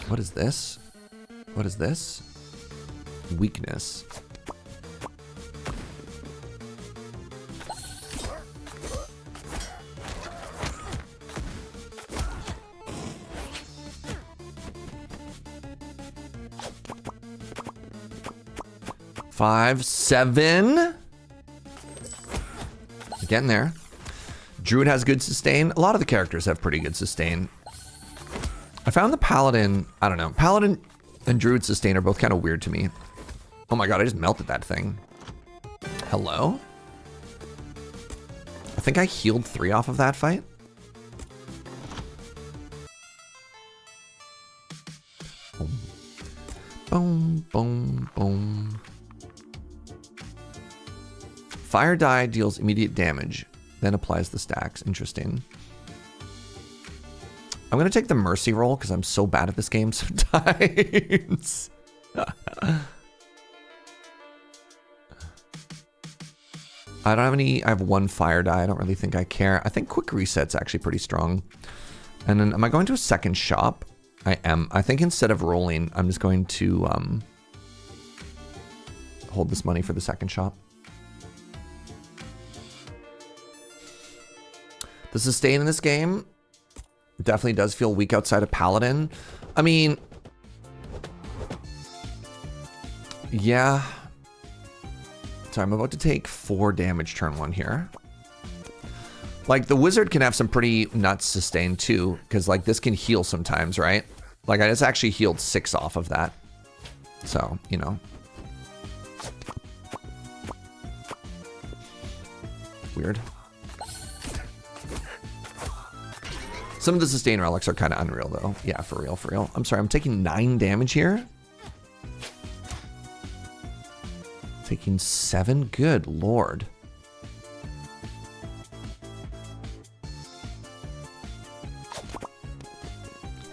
S1: What is this? What is this? Weakness. Five, 7. Getting there. Druid has good sustain. A lot of the characters have pretty good sustain. I found the Paladin, I don't know. Paladin and Druid sustain are both kind of weird to me. Oh my god, I just melted that thing. Hello? I think I healed 3 off of that fight. Boom. Boom, boom, boom. Fire die deals immediate damage, then applies the stacks. Interesting. I'm going to take the mercy roll because I'm so bad at this game sometimes. I don't have any, I have 1 fire die. I don't really think I care. I think quick reset's actually pretty strong. And then am I going to a second shop? I am. I think instead of rolling, I'm just going to hold this money for the second shop. The sustain in this game definitely does feel weak outside of Paladin. I mean, yeah. So I'm about to take 4 damage turn 1 here. Like, the wizard can have some pretty nuts sustain too, because like this can heal sometimes, right? Like I just actually healed 6 off of that. So, you know. Weird. Some of the sustain relics are kind of unreal though. Yeah, for real, for real. I'm sorry, I'm taking 9 damage here. Taking 7? Good lord.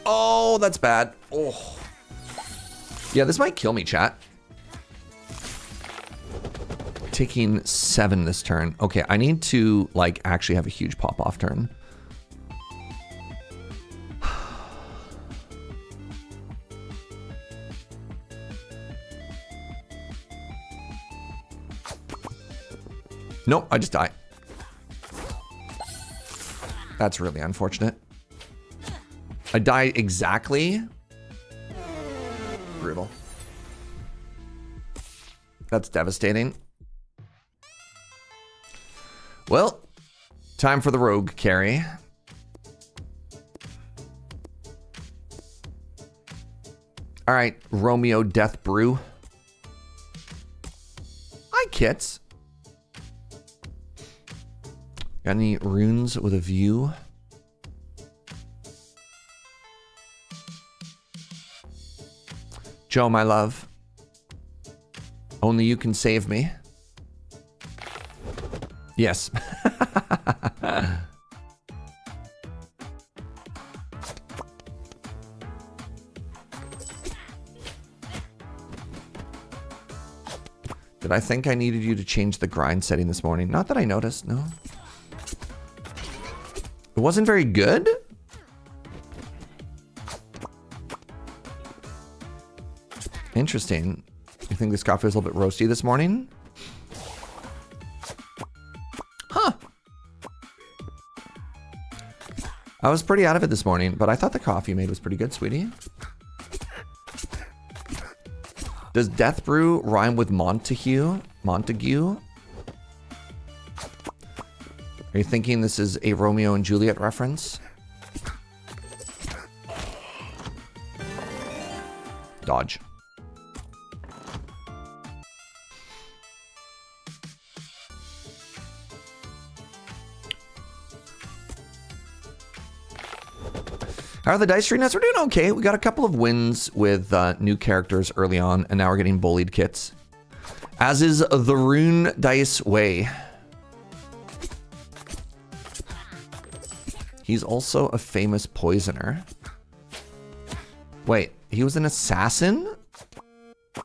S1: Oh, that's bad. Oh. Yeah, this might kill me, chat. Taking 7 this turn. Okay, I need to like actually have a huge pop-off turn. Nope, I just die. That's really unfortunate. I die exactly. Brutal. That's devastating. Well, time for the rogue carry. All right, Romeo Death Brew. Hi, kits. Got any runes with a view? Joe, my love. Only you can save me. Yes. Did I think I needed you to change the grind setting this morning? Not that I noticed, no. It wasn't very good? Interesting. You think this coffee was a little bit roasty this morning? Huh. I was pretty out of it this morning, but I thought the coffee you made was pretty good, sweetie. Does Death Brew rhyme with Montague? Montague? Are you thinking this is a Romeo and Juliet reference? Dodge. How are the dice street nets? We're doing okay. We got a couple of wins with new characters early on, and now we're getting bullied kits. As is the Rune Dice way. He's also a famous poisoner. Wait, he was an assassin? You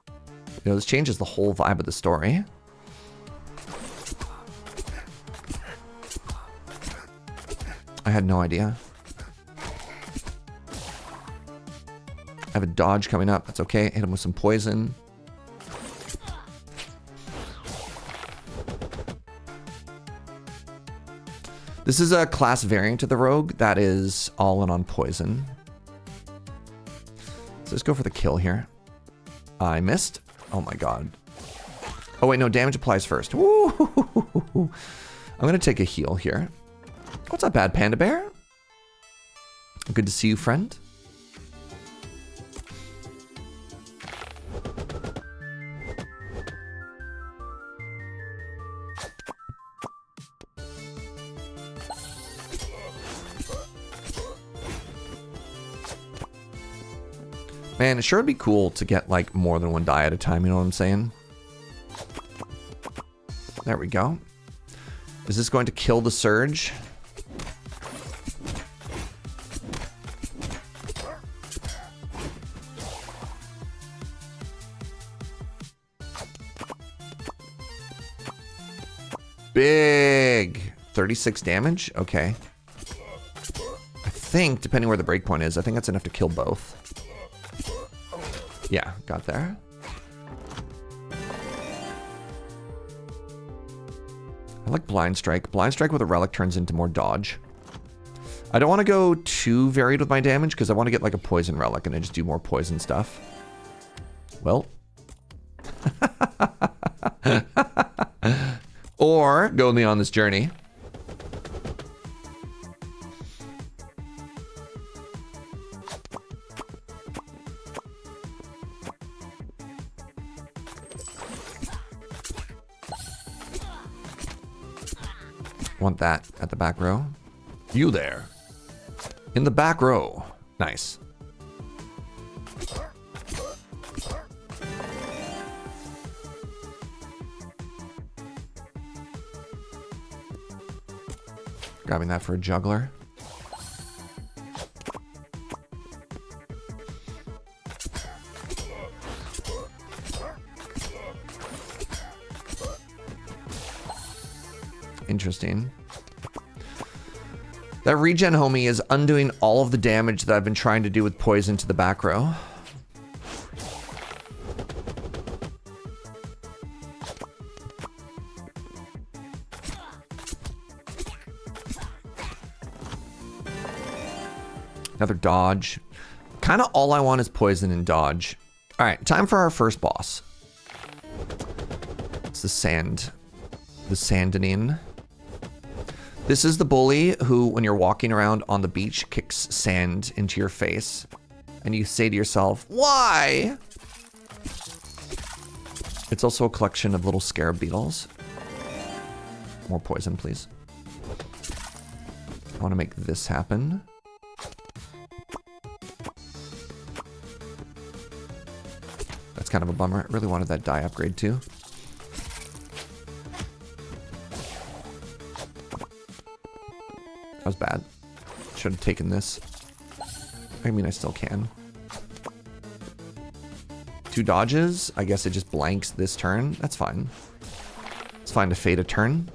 S1: know, this changes the whole vibe of the story. I had no idea. I have a dodge coming up. That's okay. Hit him with some poison. This is a class variant of the rogue that is all in on poison. So let's go for the kill here. I missed. Oh my god. Oh wait, no, damage applies first. Woo! I'm gonna take a heal here. What's up, Bad Panda Bear? Good to see you, friend. Man, it sure would be cool to get like more than one die at a time, you know what I'm saying? There we go. Is this going to kill the surge? Big 36 damage. Okay. I think, depending where the breakpoint is, I think that's enough to kill both. Yeah, got there. I like Blind Strike. Blind Strike with a relic turns into more dodge. I don't want to go too varied with my damage because I want to get like a poison relic and I just do more poison stuff. Well. Or go on this journey. Want that at the back row. You there. In the back row. Nice. Grabbing that for a juggler. Interesting. That regen homie is undoing all of the damage that I've been trying to do with poison to the back row. Another dodge. Kind of all I want is poison and dodge. All right, time for our first boss. It's the sand. The Sandanin. This is the bully who, when you're walking around on the beach, kicks sand into your face. And you say to yourself, why? It's also a collection of little scarab beetles. More poison, please. I want to make this happen. That's kind of a bummer. I really wanted that die upgrade too. That was bad. Should have taken this. I mean, I still can. 2 dodges. I guess it just blanks this turn. That's fine. It's fine to fade a turn.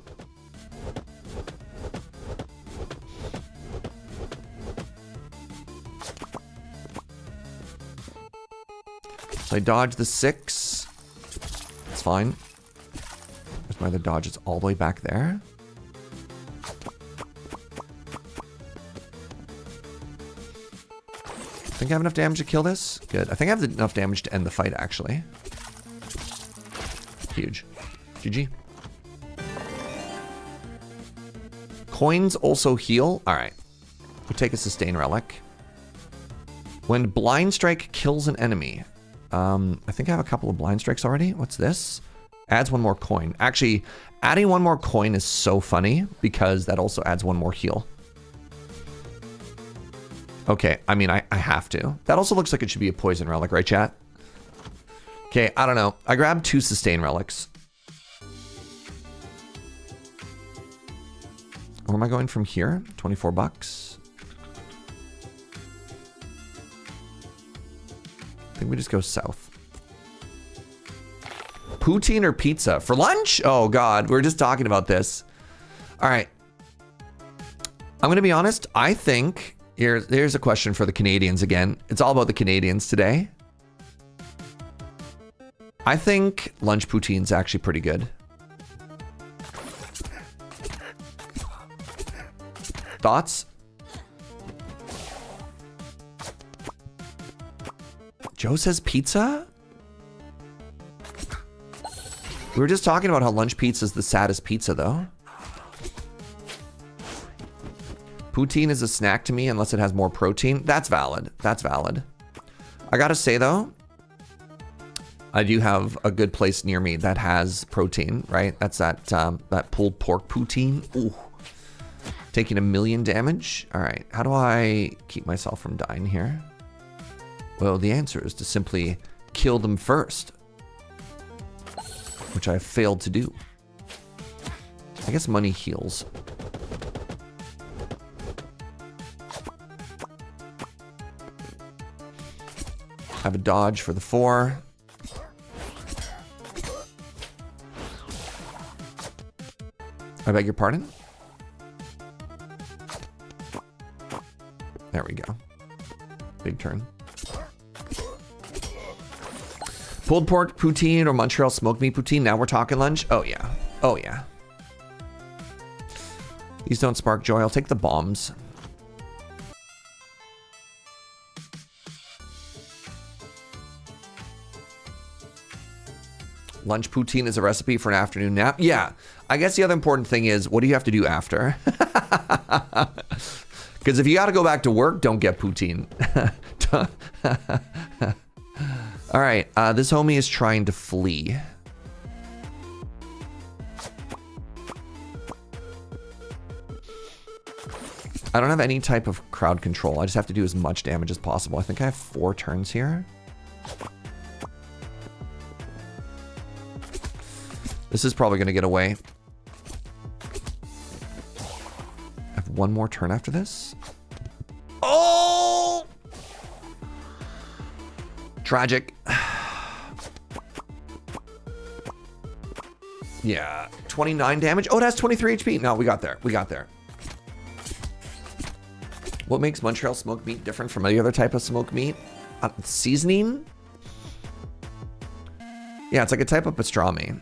S1: So I dodge the 6. It's fine. There's my other dodge. It's all the way back there. I think I have enough damage to kill this. Good. I think I have enough damage to end the fight, actually. Huge. GG. Coins also heal. All right. We take a sustain relic. When Blind Strike kills an enemy. I think I have a couple of Blind Strikes already. What's this? Adds 1 more coin. Actually, adding 1 more coin is so funny because that also adds 1 more heal. Okay, I mean, I have to. That also looks like it should be a poison relic, right, chat? Okay, I don't know. I grabbed 2 sustain relics. Where am I going from here? 24 bucks. I think we just go south. Poutine or pizza? For lunch? Oh, God. We were just talking about this. All right. I'm going to be honest. I think... Here's a question for the Canadians again. It's all about the Canadians today. I think lunch poutine's actually pretty good. Thoughts? Joe says pizza? We were just talking about how lunch pizza is the saddest pizza, though. Poutine is a snack to me unless it has more protein. That's valid. That's valid. I gotta say, though, I do have a good place near me that has protein, right? That's that pulled pork poutine. Ooh. Taking 1,000,000 damage. All right. How do I keep myself from dying here? Well, the answer is to simply kill them first, which I failed to do. I guess money heals. I have a dodge for the 4. I beg your pardon? There we go. Big turn. Pulled pork poutine or Montreal smoked meat poutine. Now we're talking lunch. Oh, yeah. Oh, yeah. These don't spark joy. I'll take the bombs. Lunch poutine is a recipe for an afternoon nap. Yeah. I guess the other important thing is, what do you have to do after? Because if you got to go back to work, don't get poutine. All right. This homie is trying to flee. I don't have any type of crowd control. I just have to do as much damage as possible. I think I have 4 turns here. This is probably going to get away. I have 1 more turn after this. Oh! Tragic. Yeah. 29 damage. Oh, it has 23 HP. No, we got there. We got there. What makes Montreal smoked meat different from any other type of smoked meat? Seasoning? Yeah, it's like a type of pastrami.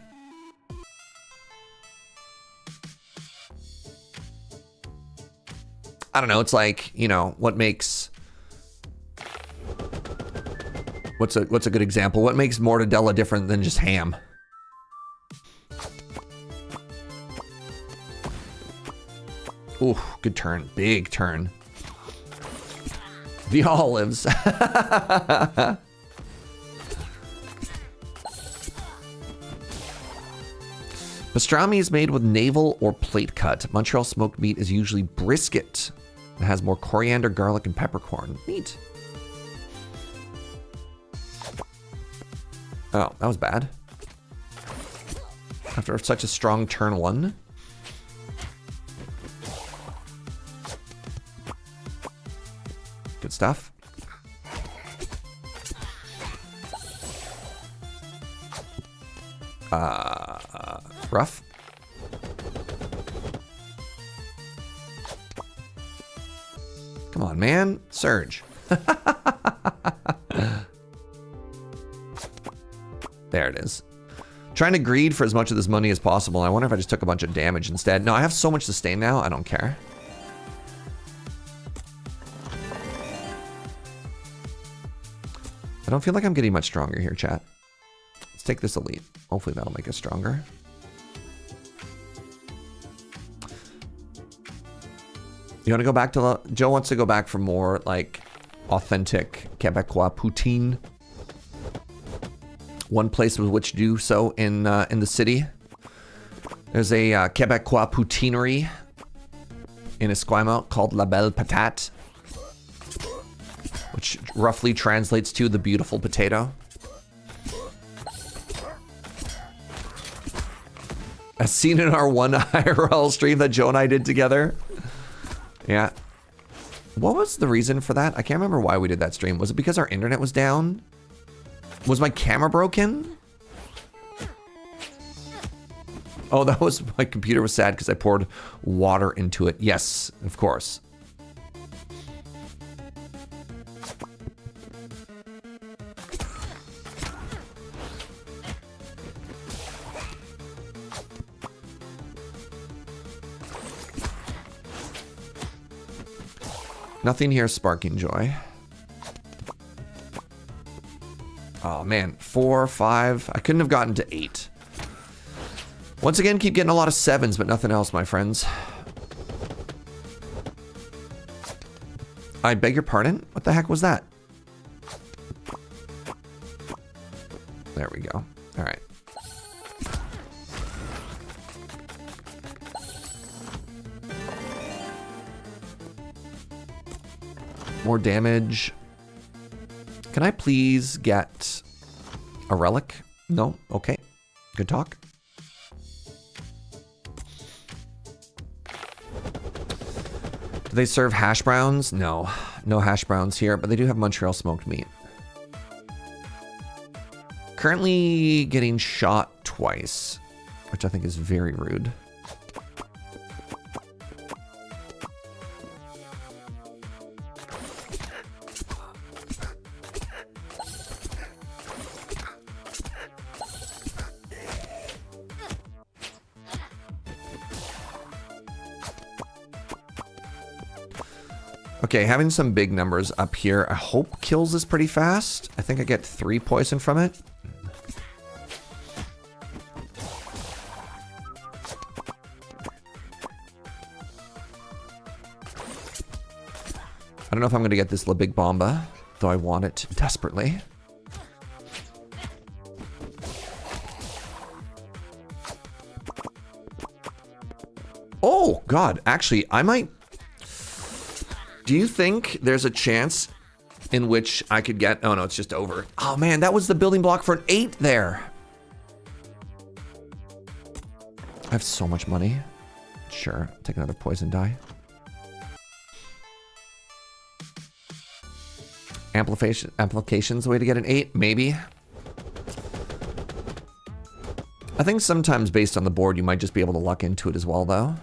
S1: I don't know. It's like, you know, what makes... What's a good example? What makes mortadella different than just ham? Ooh, good turn. Big turn. The olives. Pastrami is made with navel or plate cut. Montreal smoked meat is usually brisket. It has more coriander, garlic, and peppercorn. Neat. Oh, that was bad. After such a strong turn 1. Good stuff. Rough. Come on, man. Surge. There it is. Trying to greed for as much of this money as possible. I wonder if I just took a bunch of damage instead. No, I have so much sustain now. I don't care. I don't feel like I'm getting much stronger here, chat. Let's take this elite. Hopefully that'll make us stronger. You want to go back to... Joe wants to go back for more, like, authentic Quebecois poutine. One place with which to do so in the city. There's a Quebecois poutinerie in Esquimalt called La Belle Patate. roughly translates to the beautiful potato. As seen in our one IRL stream that Joe and I did together. Yeah. What was the reason for that? I can't remember why we did that stream. Was it because our internet was down? Was my camera broken? Oh, that was my computer was sad because I poured water into it. Yes, of course. Nothing here sparking joy. Oh man, 4, 5. I couldn't have gotten to 8. Once again, keep getting a lot of 7s, but nothing else, my friends. I beg your pardon? What the heck was that? There we go. All right. More damage. Can I please get a relic? No? Okay. Good talk. Do they serve hash browns? No. No hash browns here, but they do have Montreal smoked meat. Currently getting shot twice, which I think is very rude. Okay, having some big numbers up here. I hope kills this pretty fast. I think I get 3 poison from it. I don't know if I'm going to get this La Big Bomba, though I want it desperately. Oh, God. Actually, I might... Do you think there's a chance in which I could get... Oh, no, it's just over. Oh, man, that was the building block for an 8 there. I have so much money. Sure, take another poison die. Amplification's the way to get an 8, maybe. I think sometimes based on the board, you might just be able to luck into it as well, though.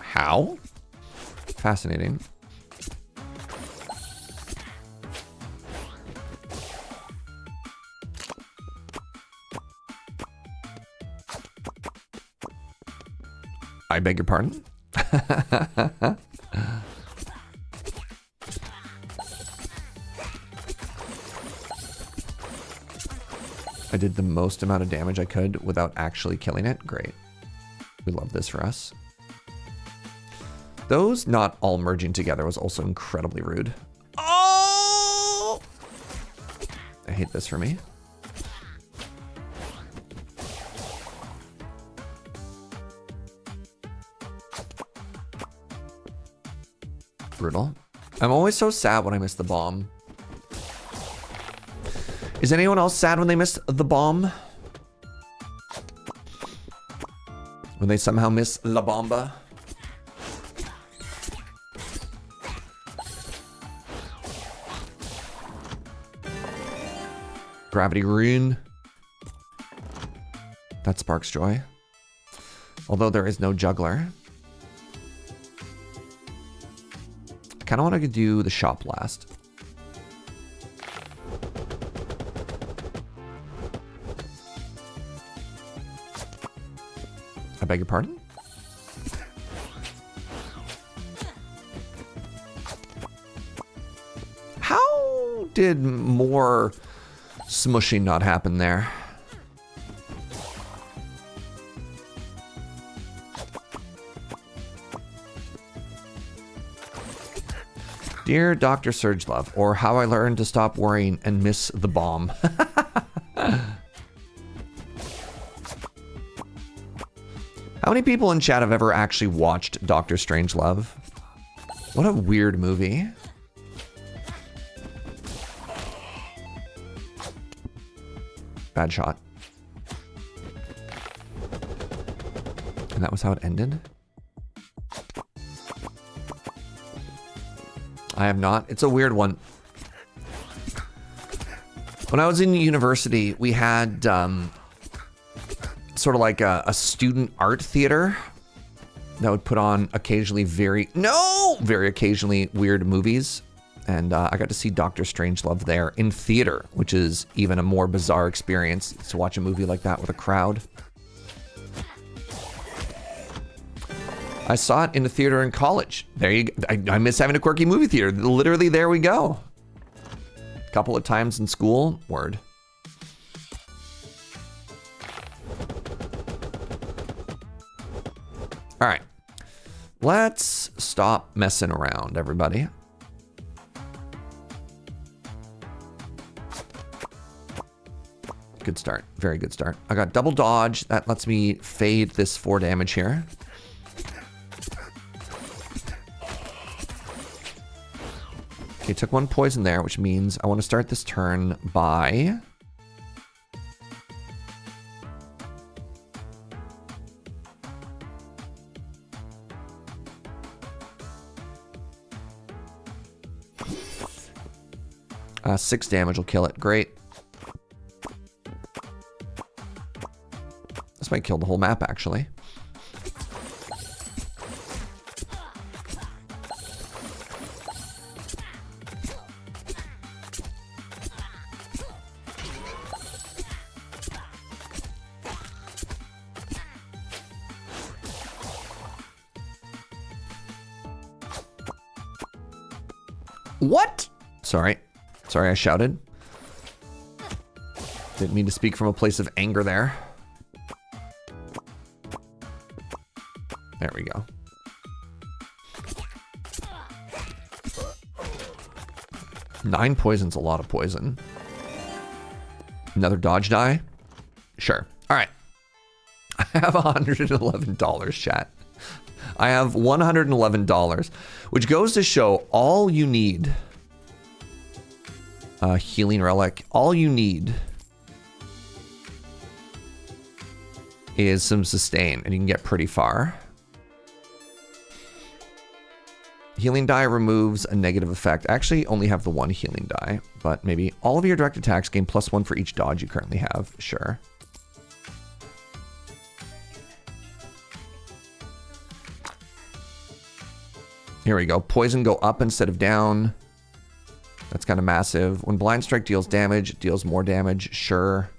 S1: How? Fascinating. I beg your pardon? I did the most amount of damage I could without actually killing it. Great. We love this for us. Those not all merging together was also incredibly rude. Oh! I hate this for me. Brutal. I'm always so sad when I miss the bomb. Is anyone else sad when they miss the bomb? When they somehow miss La Bomba? Gravity Rune. That sparks joy. Although there is no juggler. I kind of want to do the shot blast. I beg your pardon? How did more smushing not happen there? Dear Dr. Surgelove, or How I Learned to Stop Worrying and Miss the Bomb. How many people in chat have ever actually watched Dr. Strangelove? What a weird movie. Bad shot. And that was how it ended? I have not. It's a weird one. When I was in university, we had sort of like a student art theater that would put on occasionally very occasionally weird movies. And I got to see Doctor Strangelove there in theater, which is even a more bizarre experience to watch a movie like that with a crowd. I saw it in the theater in college. There you go. I miss having a quirky movie theater. Literally, there we go. A couple of times in school. Word. All right. Let's stop messing around, everybody. Good start. Very good start. I got double dodge. That lets me fade this 4 damage here. Okay, took 1 poison there, which means I want to start this turn by... Uh, 6 damage will kill it. Great. This might kill the whole map, actually. What? Sorry. Sorry, I shouted. Didn't mean to speak from a place of anger there. There we go. Nine poison's a lot of poison. Another dodge die? Sure. All right. I have $111, chat. I have $111, which goes to show all you need. Healing relic. All you need is some sustain, and you can get pretty far. Healing die removes a negative effect. I actually only have the 1 healing die, but maybe all of your direct attacks gain +1 for each dodge you currently have. Sure. Here we go. Poison go up instead of down. That's kind of massive. When Blind Strike deals damage, it deals more damage. Sure.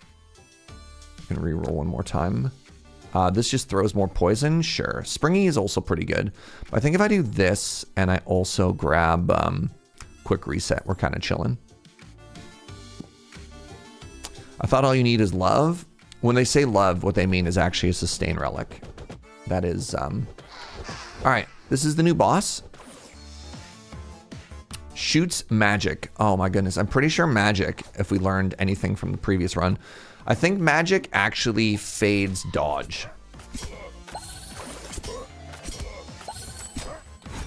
S1: I'm gonna reroll 1 more time. This just throws more poison. Sure. Springy is also pretty good. But I think if I do this and I also grab Quick Reset, we're kind of chilling. I thought all you need is love. When they say love, what they mean is actually a sustain relic. That is... All right. This is the new boss. Shoots magic. Oh my goodness. I'm pretty sure magic, if we learned anything from the previous run, I think magic actually fades dodge.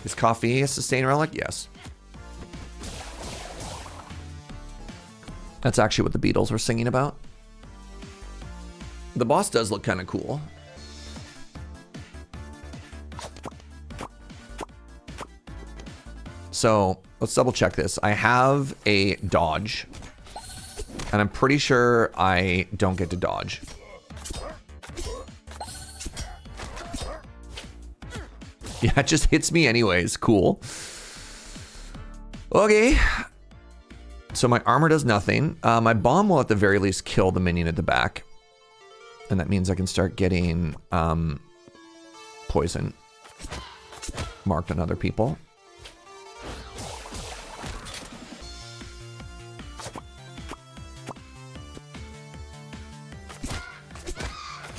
S1: Is coffee a sustain relic? Yes. That's actually what the Beatles were singing about. The boss does look kind of cool. So let's double check this. I have a dodge, and I'm pretty sure I don't get to dodge. Yeah, it just hits me anyways. Cool. Okay. So my armor does nothing. My bomb will at the very least kill the minion at the back. And that means I can start getting poison marked on other people.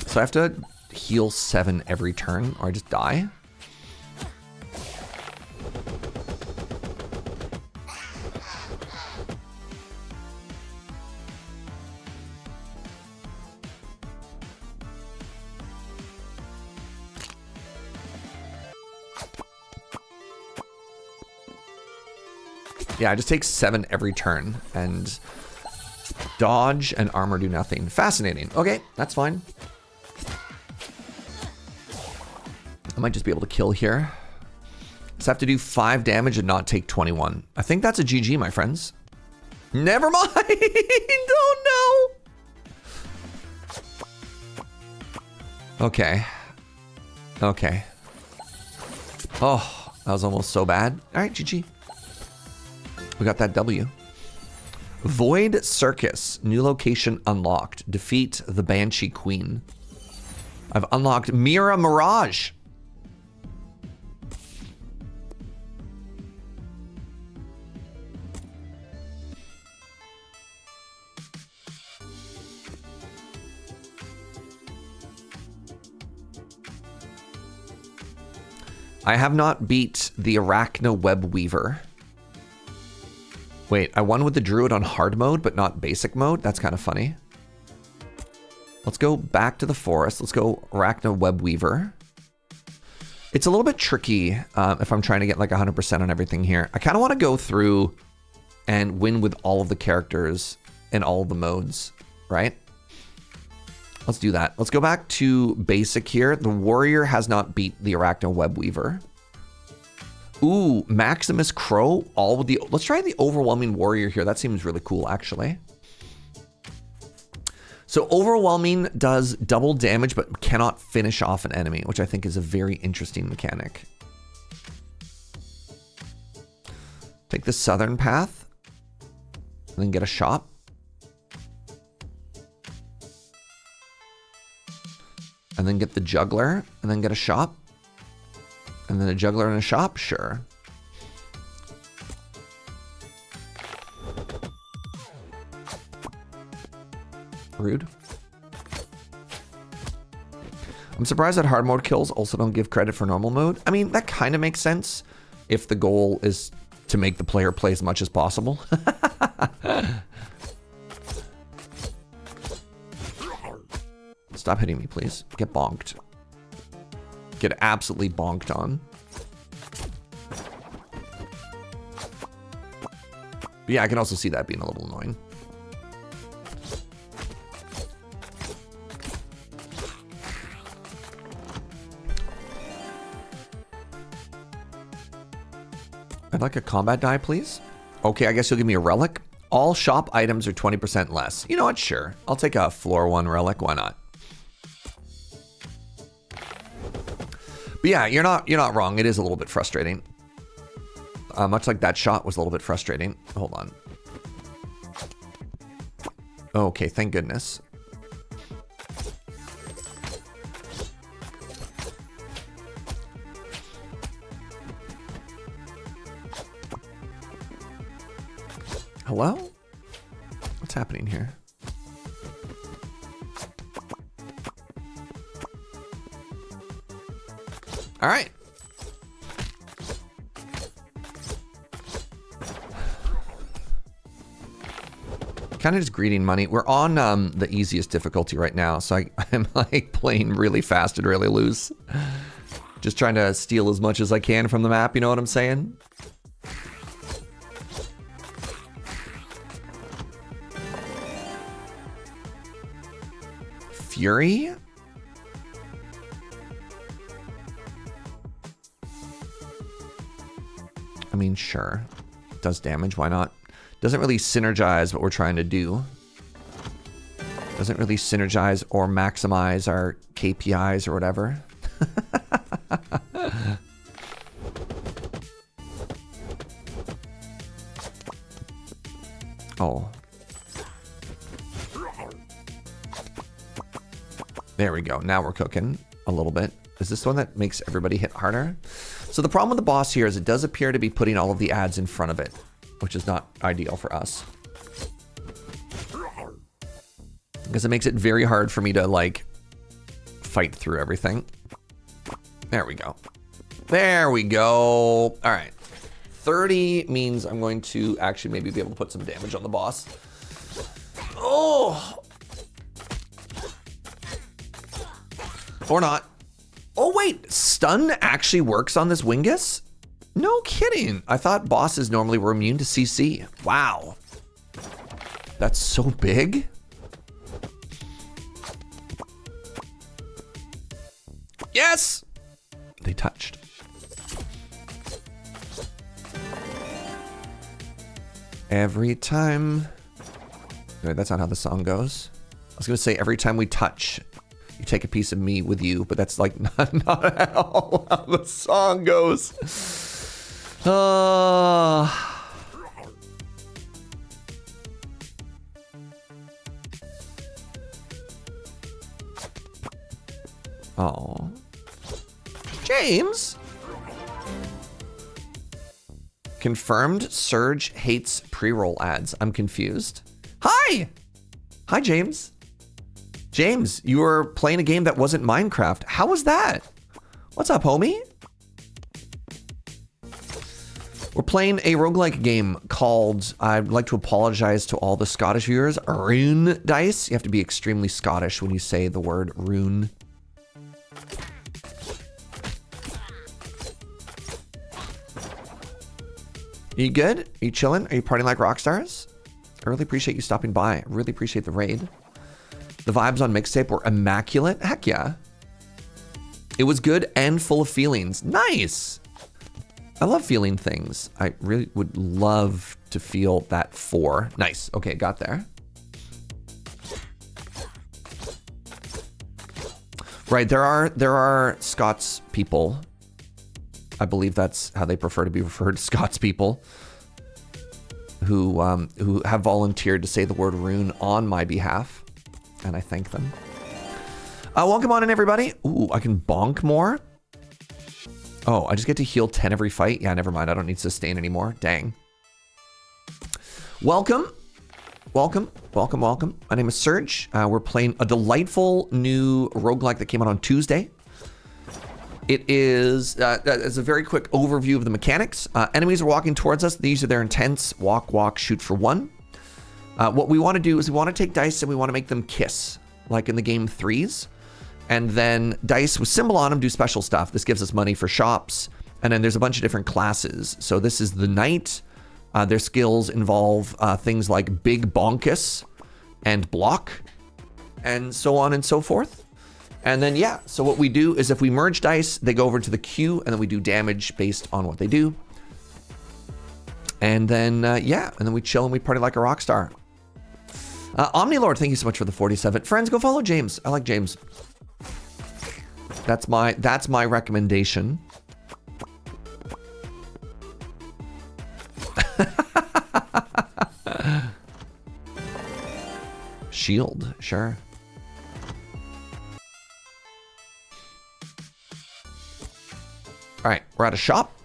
S1: So I have to heal 7 every turn or I just die. Yeah, I just take 7 every turn, and dodge and armor do nothing. Fascinating. Okay, that's fine. I might just be able to kill here. Just have to do 5 damage and not take 21. I think that's a GG, my friends. Never mind. Oh no. Okay. Okay. Oh, that was almost so bad. All right, GG. We got that W. Void Circus. New location unlocked. Defeat the Banshee Queen. I've unlocked Mira Mirage. I have not beat the Arachno Web Weaver. Wait, I won with the Druid on hard mode, but not basic mode? That's kind of funny. Let's go back to the forest. Let's go Arachno Web Weaver. It's a little bit tricky if I'm trying to get like 100% on everything here. I kind of want to go through and win with all of the characters in all of the modes, right? Let's do that. Let's go back to basic here. The warrior has not beat the Arachno Web Weaver. Ooh, Maximus Crow, all with the... Let's try the overwhelming warrior here. That seems really cool, actually. So overwhelming does double damage, but cannot finish off an enemy, which I think is a very interesting mechanic. Take the southern path, and then get a shop. And then get the juggler, and then get a shop. And then a juggler and a shop, sure. Rude. I'm surprised that hard mode kills also don't give credit for normal mode. I mean, that kind of makes sense if the goal is to make the player play as much as possible. Stop hitting me, please. Get bonked. Get absolutely bonked on. But yeah, I can also see that being a little annoying. I'd like a combat die, please. Okay, I guess you'll give me a relic. All shop items are 20% less. You know what? Sure. I'll take a floor 1 relic. Why not? But yeah, you're not wrong. It is a little bit frustrating. Much like that shot was a little bit frustrating. Hold on. Okay, thank goodness. Hello? What's happening here? All right. Kind of just greeting money. We're on the easiest difficulty right now, so I'm like playing really fast and really loose. Just trying to steal as much as I can from the map, you know what I'm saying? Fury? I mean, sure. Does damage, why not? Doesn't really synergize what we're trying to do. Doesn't really synergize or maximize our KPIs or whatever. Oh. There we go. Now we're cooking a little bit. Is this one that makes everybody hit harder? So the problem with the boss here is it does appear to be putting all of the ads in front of it, which is not ideal for us. Because it makes it very hard for me to, like, fight through everything. There we go. There we go. All right. 30 means I'm going to actually maybe be able to put some damage on the boss. Oh! Or not. Oh, wait. Stun actually works on this Wingus? No kidding. I thought bosses normally were immune to CC. Wow. That's so big. Yes! They touched. Every time... Wait, that's not how the song goes. I was gonna say every time we touch, you take a piece of me with you, but that's like not how the song goes. Oh. James? Confirmed Surge hates pre-roll ads. I'm confused. Hi! Hi, James. James, you were playing a game that wasn't Minecraft. How was that? What's up, homie? We're playing a roguelike game called, I'd like to apologize to all the Scottish viewers, Rune Dice. You have to be extremely Scottish when you say the word rune. Are you good? Are you chilling? Are you partying like rock stars? I really appreciate you stopping by. I really appreciate the raid. The vibes on mixtape were immaculate. Heck yeah. It was good and full of feelings. Nice. I love feeling things. I really would love to feel that for. Nice. Okay, got there. Right, there are Scots people. I believe that's how they prefer to be referred, Scots people, who have volunteered to say the word rune on my behalf, and I thank them. Welcome on in, everybody. Ooh, I can bonk more. Oh, I just get to heal 10 every fight? Yeah, never mind. I don't need sustain anymore. Dang. Welcome. Welcome. Welcome, welcome. My name is Serge. We're playing a delightful new roguelike that came out on Tuesday. It is, as a very quick overview of the mechanics. Enemies are walking towards us. These are their intents. Walk, walk, shoot for one. What we want to do is we want to take dice and we want to make them kiss, like in the game Threes. And then dice with symbol on them do special stuff. This gives us money for shops. And then there's a bunch of different classes. So this is the knight. Their skills involve things like big bonkus and block and so on and so forth. And then, yeah, so what we do is if we merge dice, they go over to the queue and then we do damage based on what they do. And then, yeah, and then we chill and we party like a rock star. Omnilord, thank you so much for the 47. Friends, go follow James. I like James. That's my recommendation. Shield, sure. All right, we're at a shop.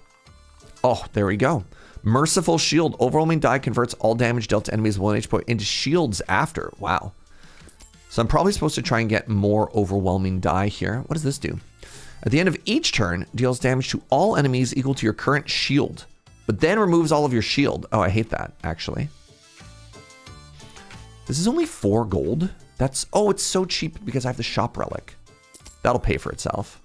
S1: Oh, there we go. Merciful Shield. Overwhelming die converts all damage dealt to enemies 1 HP into shields after. Wow. So I'm probably supposed to try and get more overwhelming die here. What does this do? At the end of each turn, deals damage to all enemies equal to your current shield, but then removes all of your shield. Oh, I hate that, actually. This is only 4 gold. That's, oh, it's so cheap because I have the shop relic. That'll pay for itself.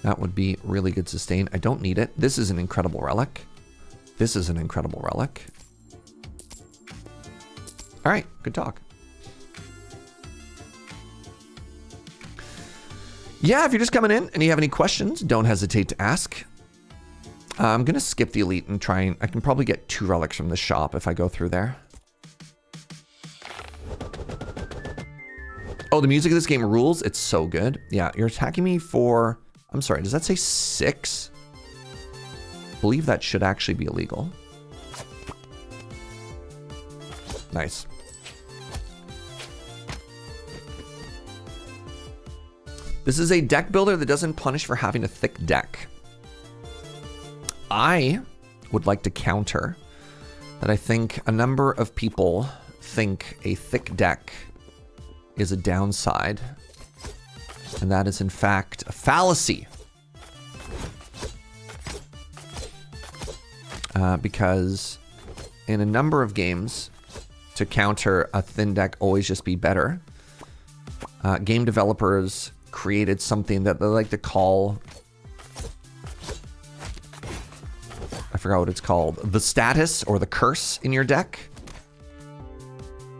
S1: That would be really good sustain. I don't need it. This is an incredible relic. This is an incredible relic. All right, good talk. Yeah, if you're just coming in and you have any questions, don't hesitate to ask. I'm gonna skip the elite and try and, I can probably get 2 relics from the shop if I go through there. Oh, the music of this game rules. It's so good. Yeah, you're attacking me for, I'm sorry, does that say 6? I believe that should actually be illegal. Nice. This is a deck builder that doesn't punish for having a thick deck. I would like to counter that I think a number of people think a thick deck is a downside, and that is in fact a fallacy. Because in a number of games, to counter a thin deck always just be better. Game developers created something that they like to call, I forgot what it's called, the status or the curse in your deck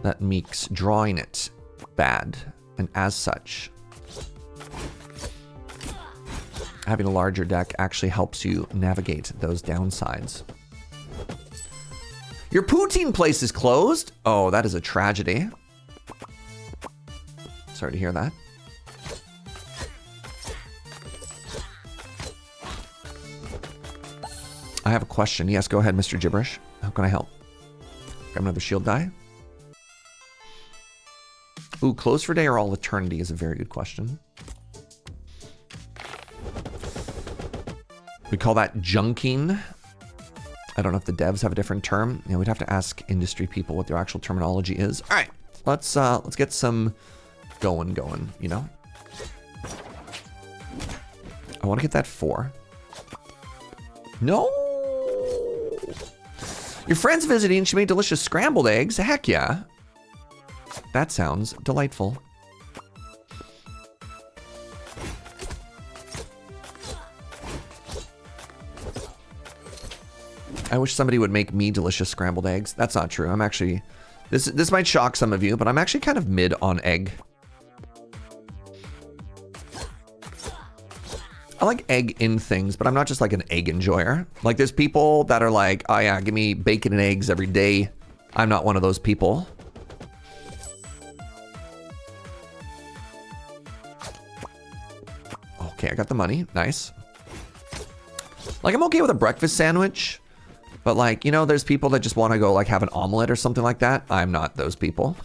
S1: that makes drawing it bad, and as such having a larger deck actually helps you navigate those downsides. Your Poutine place is closed. Oh, that is a tragedy. Sorry to hear that. I have a question. Yes, go ahead, Mr. Gibberish. How can I help? Grab another shield die. Ooh, closed for day or all eternity is a very good question. We call that junking. I don't know if the devs have a different term. You know, we'd have to ask industry people what their actual terminology is. All right, let's get some going, you know? I want to get that 4. No! Your friend's visiting. She made delicious scrambled eggs. Heck yeah. That sounds delightful. I wish somebody would make me delicious scrambled eggs. That's not true. I'm actually... This might shock some of you, but I'm actually kind of mid on egg. I like egg in things, but I'm not just like an egg enjoyer. Like there's people that are like, oh yeah, give me bacon and eggs every day. I'm not one of those people. Okay, I got the money. Nice. Like I'm okay with a breakfast sandwich. But like, you know, there's people that just want to go like have an omelet or something like that. I'm not those people.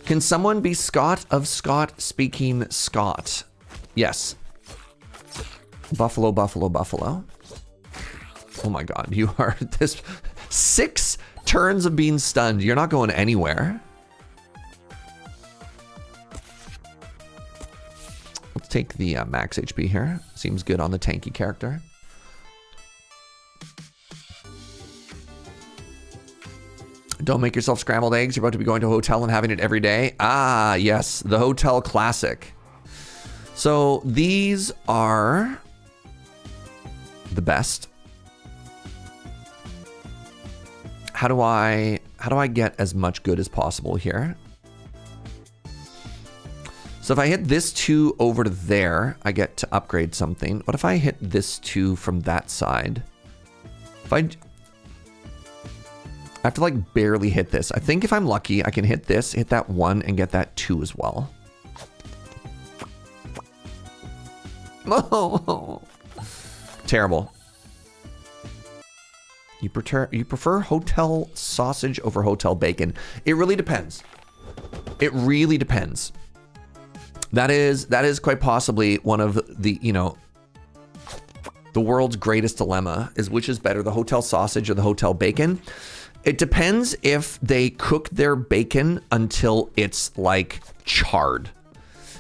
S1: Can someone be Scott of Scott speaking Scott? Yes. Buffalo, buffalo, buffalo. Oh my God, you are this 6 turns of being stunned. You're not going anywhere. Let's take the max HP here. Seems good on the tanky character. Don't make yourself scrambled eggs. You're about to be going to a hotel and having it every day. Ah, yes, the hotel classic. So these are the best. How do I get as much good as possible here? So if I hit this 2 over to there, I get to upgrade something. What if I hit this 2 from that side? If I have to like barely hit this. I think if I'm lucky, I can hit this, hit that 1, and get that 2 as well. Oh, terrible. You prefer hotel sausage over hotel bacon? It really depends. It really depends. That is quite possibly one of the, you know, the world's greatest dilemma is which is better, the hotel sausage or the hotel bacon. It depends if they cook their bacon until it's like charred.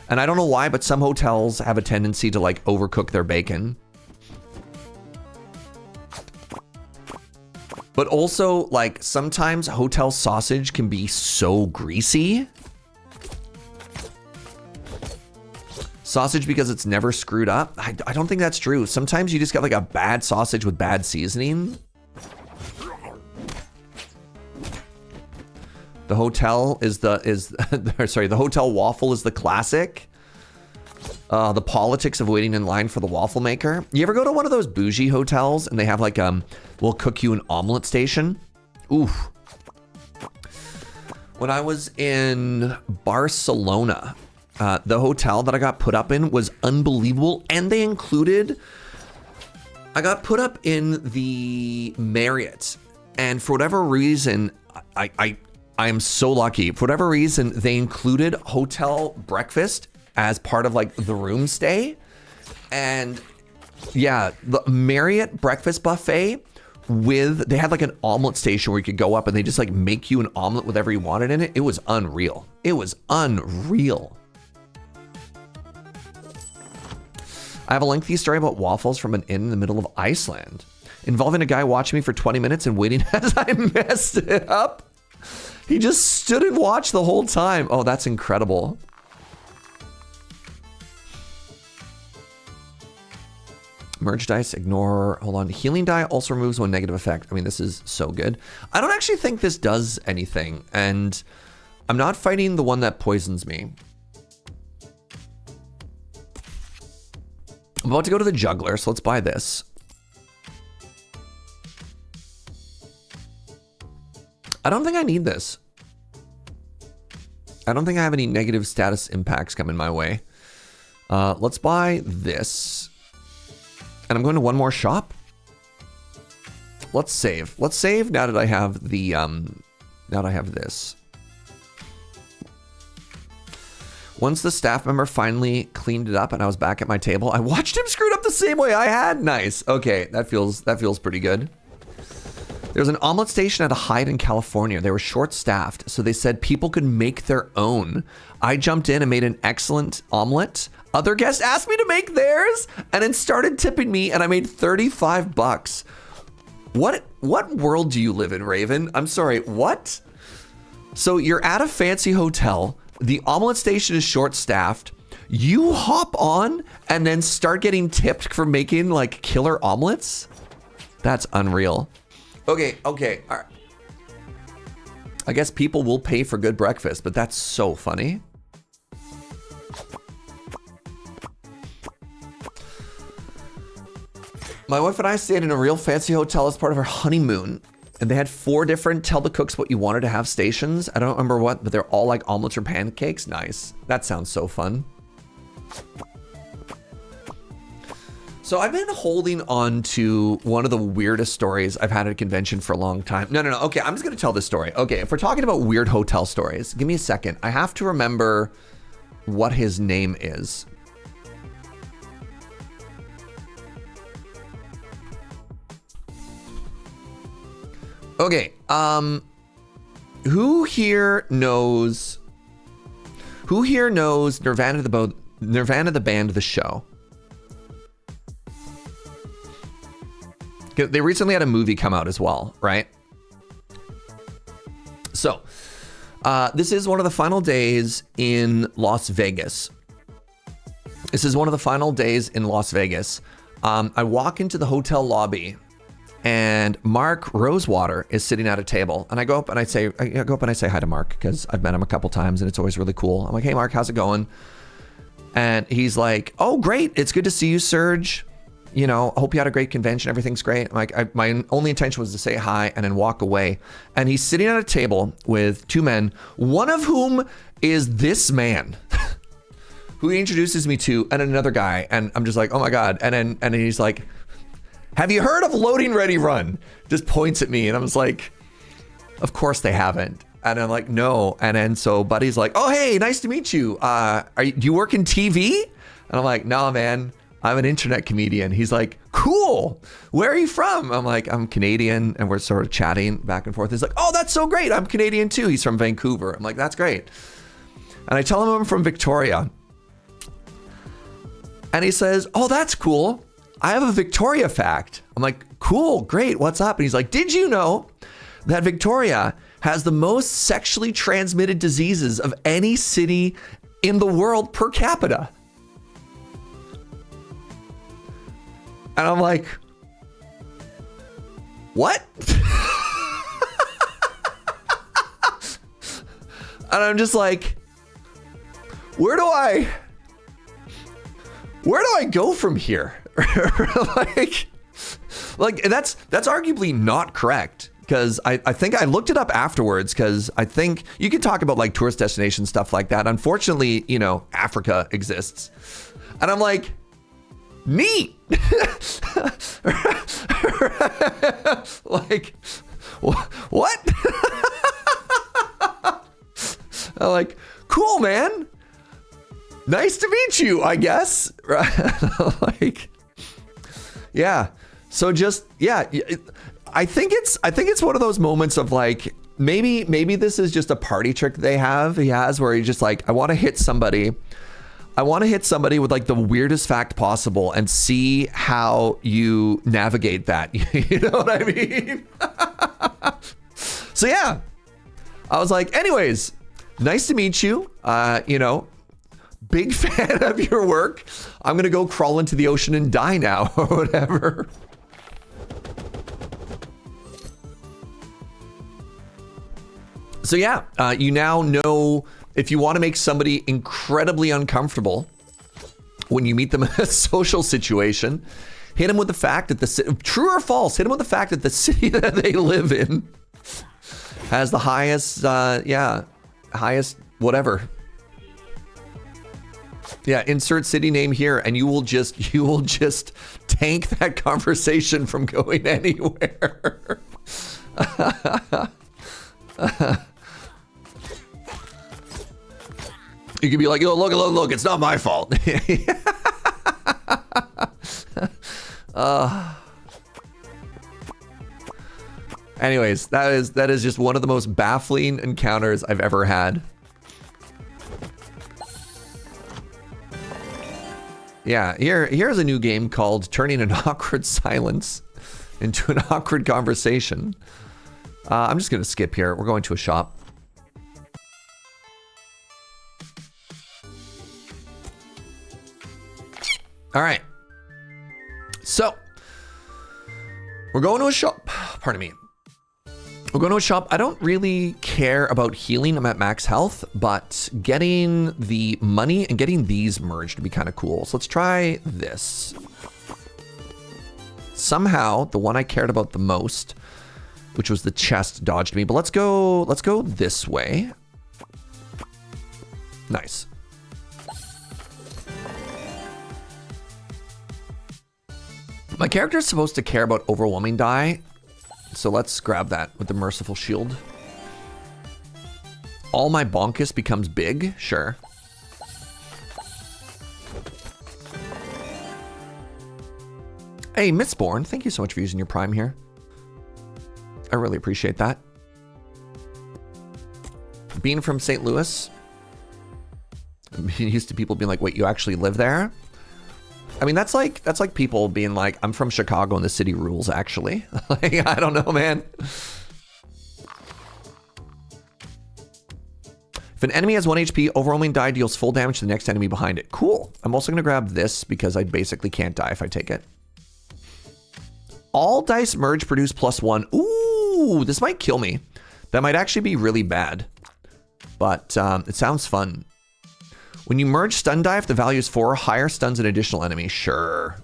S1: And I don't know why, but some hotels have a tendency to like overcook their bacon. But also like sometimes hotel sausage can be so greasy. Sausage because it's never screwed up. I don't think that's true. Sometimes you just get like a bad sausage with bad seasoning. The hotel is sorry, the hotel waffle is the classic. The politics of waiting in line for the waffle maker. You ever go to one of those bougie hotels and they have like we'll cook you an omelet station? Oof. When I was in Barcelona, the hotel that I got put up in was unbelievable, and they included, I got put up in the Marriott, and for whatever reason, I am so lucky. For whatever reason, they included hotel breakfast as part of like the room stay. And yeah, the Marriott breakfast buffet they had like an omelet station where you could go up and they just like make you an omelet with whatever you wanted in it. It was unreal. It was unreal. I have a lengthy story about waffles from an inn in the middle of Iceland. involving a guy watching me for 20 minutes and waiting as I messed it up. He just stood and watched the whole time. Oh, that's incredible. Merge dice, ignore, hold on. Healing die also removes one negative effect. I mean, this is so good. I don't actually think this does anything, and I'm not fighting the one that poisons me. I'm about to go to the juggler, so let's buy this. I don't think I need this. I don't think I have any negative status impacts coming my way. Let's buy this. And I'm going to one more shop. Let's save. Let's save now that I have the now that I have this. Once the staff member finally cleaned it up and I was back at my table, I watched him screw it up the same way I had. Nice. Okay, that feels pretty good. There's an omelet station at a Hyde in California. They were short-staffed, so they said people could make their own. I jumped in and made an excellent omelet. Other guests asked me to make theirs and then started tipping me, and I made 35 bucks. What world do you live in, Raven? I'm sorry, what? So you're at a fancy hotel. The omelet station is short-staffed. You hop on and then start getting tipped for making like killer omelets? That's unreal. Okay. All right. I guess people will pay for good breakfast, but that's so funny. My wife and I stayed in a real fancy hotel as part of our honeymoon, and they had 4 different tell the cooks what you wanted to have stations. I don't remember what, but they're all like omelets or pancakes. Nice. That sounds so fun. So I've been holding on to one of the weirdest stories I've had at a convention for a long time. No. Okay, I'm just going to tell this story. Okay, if we're talking about weird hotel stories, give me a second. I have to remember what his name is. Okay, who here knows Nirvana the band, the show? They recently had a movie come out as well, right? So, this is one of the final days in Las Vegas. I walk into the hotel lobby, and Mark Rosewater is sitting at a table, and I go up and I say hi to Mark because I've met him a couple times and it's always really cool. I'm like, hey Mark, how's it going? And he's like, oh great, it's good to see you, Serge. You know, I hope you had a great convention. Everything's great. I'm like, my only intention was to say hi and then walk away. And he's sitting at a table with 2 men, one of whom is this man, who he introduces me to, and another guy. And I'm just like, oh my God. And then he's like, have you heard of Loading Ready Run? Just points at me. And I was like, of course they haven't. And I'm like, no. And then so Buddy's like, oh, hey, nice to meet you. Do you work in TV? And I'm like, no, man. I'm an internet comedian. He's like, cool. Where are you from? I'm like, I'm Canadian. And we're sort of chatting back and forth. He's like, oh, that's so great. I'm Canadian too. He's from Vancouver. I'm like, that's great. And I tell him I'm from Victoria. And he says, oh, that's cool. I have a Victoria fact. I'm like, cool, great. What's up? And he's like, did you know that Victoria has the most sexually transmitted diseases of any city in the world per capita? And I'm like, what? And I'm just like, where do I go from here? like that's arguably not correct, because I think I looked it up afterwards, because I think you can talk about like tourist destination stuff like that. Unfortunately, you know, Africa exists. And I'm like, neat. Like, what? I'm like, cool, man. Nice to meet you, I guess. Like, yeah. So just, yeah. I think it's one of those moments of like, maybe this is just a party trick he has, where he's just like, I want to hit somebody. I want to hit somebody with like the weirdest fact possible and see how you navigate that. You know what I mean? So yeah, I was like, anyways, nice to meet you. You know, big fan of your work. I'm going to go crawl into the ocean and die now or whatever. So yeah, you now know if you want to make somebody incredibly uncomfortable when you meet them in a social situation, hit them with the fact that true or false, hit them with the fact that the city that they live in has the highest, highest whatever. Yeah, insert city name here, and you will just tank that conversation from going anywhere. You could be like, "Yo, look, it's not my fault." Anyways, that is just one of the most baffling encounters I've ever had. Yeah, here's a new game called Turning an Awkward Silence into an Awkward Conversation. I'm just gonna skip here. We're going to a shop. All right, so we're going to a shop. Pardon me. We're going to a shop. I don't really care about healing. I'm at max health, but getting the money and getting these merged would be kind of cool. So let's try this. Somehow, the one I cared about the most, which was the chest, dodged me. But let's go this way. Nice. My character is supposed to care about overwhelming die, so let's grab that with the merciful shield. All my bonkus becomes big, sure. Hey, Mistborn, thank you so much for using your Prime here. I really appreciate that. Being from St. Louis, I'm used to people being like, wait, you actually live there? I mean, that's like people being like, I'm from Chicago and the city rules, actually. Like, I don't know, man. If an enemy has 1 HP, overwhelming die deals full damage to the next enemy behind it. Cool. I'm also going to grab this because I basically can't die if I take it. All dice merge produce +1. Ooh, this might kill me. That might actually be really bad. But it sounds fun. When you merge stun die, if the value is 4, higher stuns an additional enemy. Sure.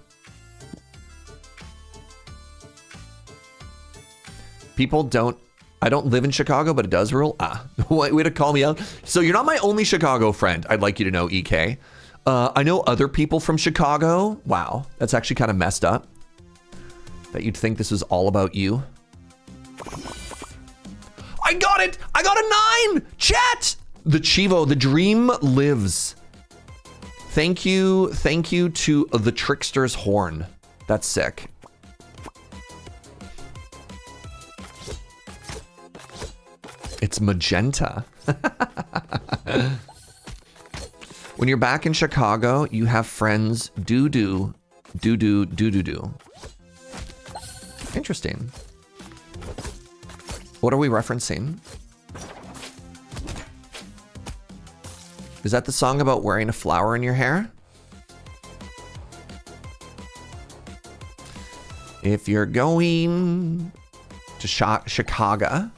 S1: People don't... I don't live in Chicago, but it does rule. Ah, way to call me out. So you're not my only Chicago friend, I'd like you to know, EK. I know other people from Chicago. Wow, that's actually kind of messed up. That you'd think this was all about you. I got it! I got a 9! Chat! The Chivo, the dream lives. Thank you to the Trickster's Horn. That's sick. It's magenta. When you're back in Chicago, you have friends do. Interesting. What are we referencing? Is that the song about wearing a flower in your hair? If you're going to Chicago.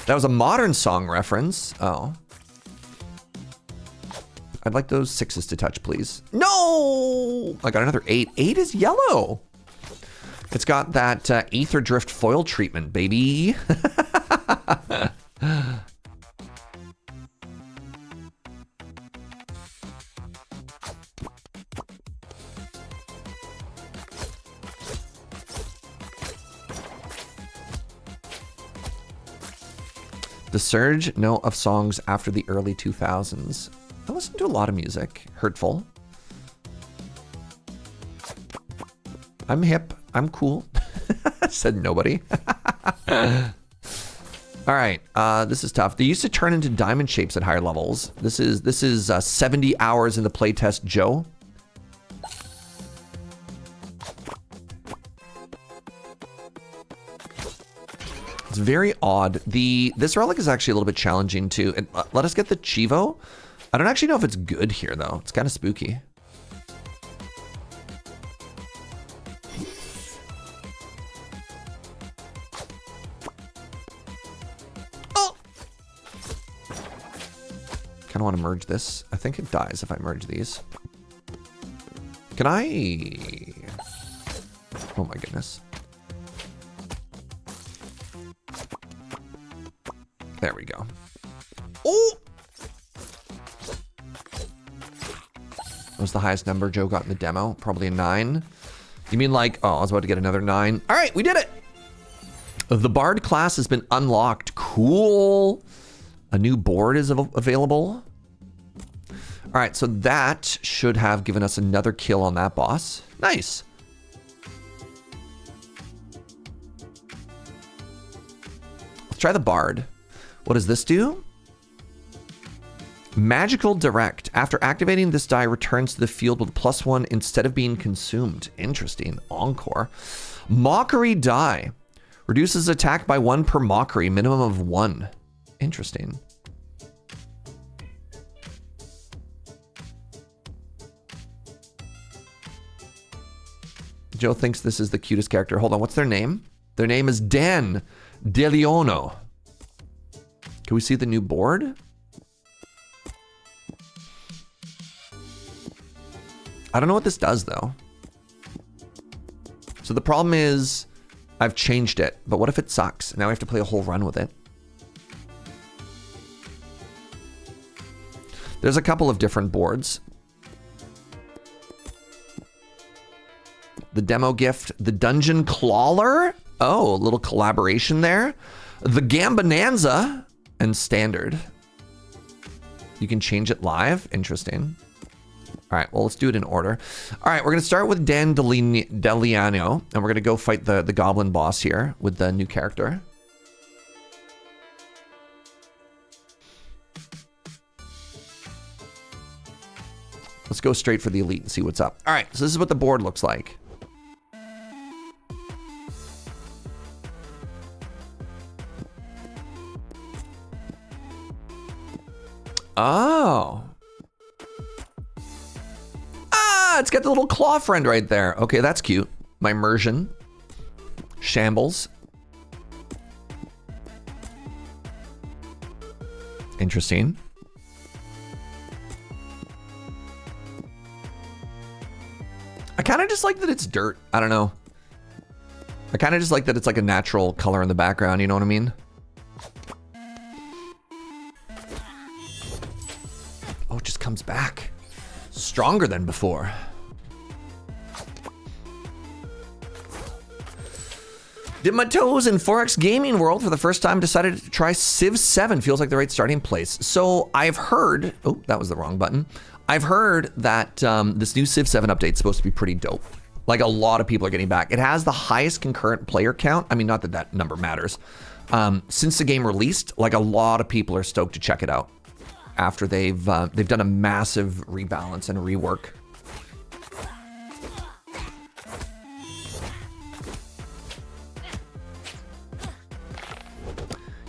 S1: That was a modern song reference. Oh. I'd like those 6s to touch, please. No! I got another 8. 8 is yellow. It's got that Aether Drift foil treatment, baby. The Surge, know of songs after the early 2000s. I listened to a lot of music. Hurtful. I'm hip. I'm cool. Said nobody. All right, this is tough. They used to turn into diamond shapes at higher levels. This is 70 hours in the playtest, Joe. It's very odd. This relic is actually a little bit challenging too. And, let us get the Chivo. I don't actually know if it's good here though. It's kind of spooky. Oh! Kind of want to merge this. I think it dies if I merge these. Can I? Oh my goodness. There we go. Oh! What was the highest number Joe got in the demo? Probably a 9. You mean like, oh, I was about to get another 9. All right, we did it. The Bard class has been unlocked. Cool. A new board is available. All right, so that should have given us another kill on that boss. Nice. Let's try the Bard. What does this do? Magical Direct. After activating, this die returns to the field with +1 instead of being consumed. Interesting. Encore. Mockery Die. Reduces attack by 1 per mockery, minimum of 1. Interesting. Joe thinks this is the cutest character. Hold on, what's their name? Their name is Dan DeLeono. Can we see the new board? I don't know what this does though. So the problem is I've changed it, but what if it sucks? Now I have to play a whole run with it. There's a couple of different boards. The demo gift, the Dungeon Clawler. Oh, a little collaboration there. The Gambonanza and Standard. You can change it live. Interesting. All right, well, let's do it in order. All right, we're gonna start with Dan Deliano, and we're gonna go fight the goblin boss here with the new character. Let's go straight for the elite and see what's up. All right, so this is what the board looks like. Oh. Ah, it's got the little claw friend right there. Okay, that's cute. My immersion. Shambles. Interesting. I kind of just like that it's dirt. I don't know. I kind of just like that it's like a natural color in the background. You know what I mean? Oh, it just comes back. Stronger than before. Dip my toes in Forex gaming world for the first time. Decided to try Civ 7. Feels like the right starting place. So I've heard, oh, that was the wrong button. I've heard that this new Civ 7 update is supposed to be pretty dope. Like a lot of people are getting back. It has the highest concurrent player count. I mean, not that that number matters. Since the game released, like a lot of people are stoked to check it out after they've done a massive rebalance and rework.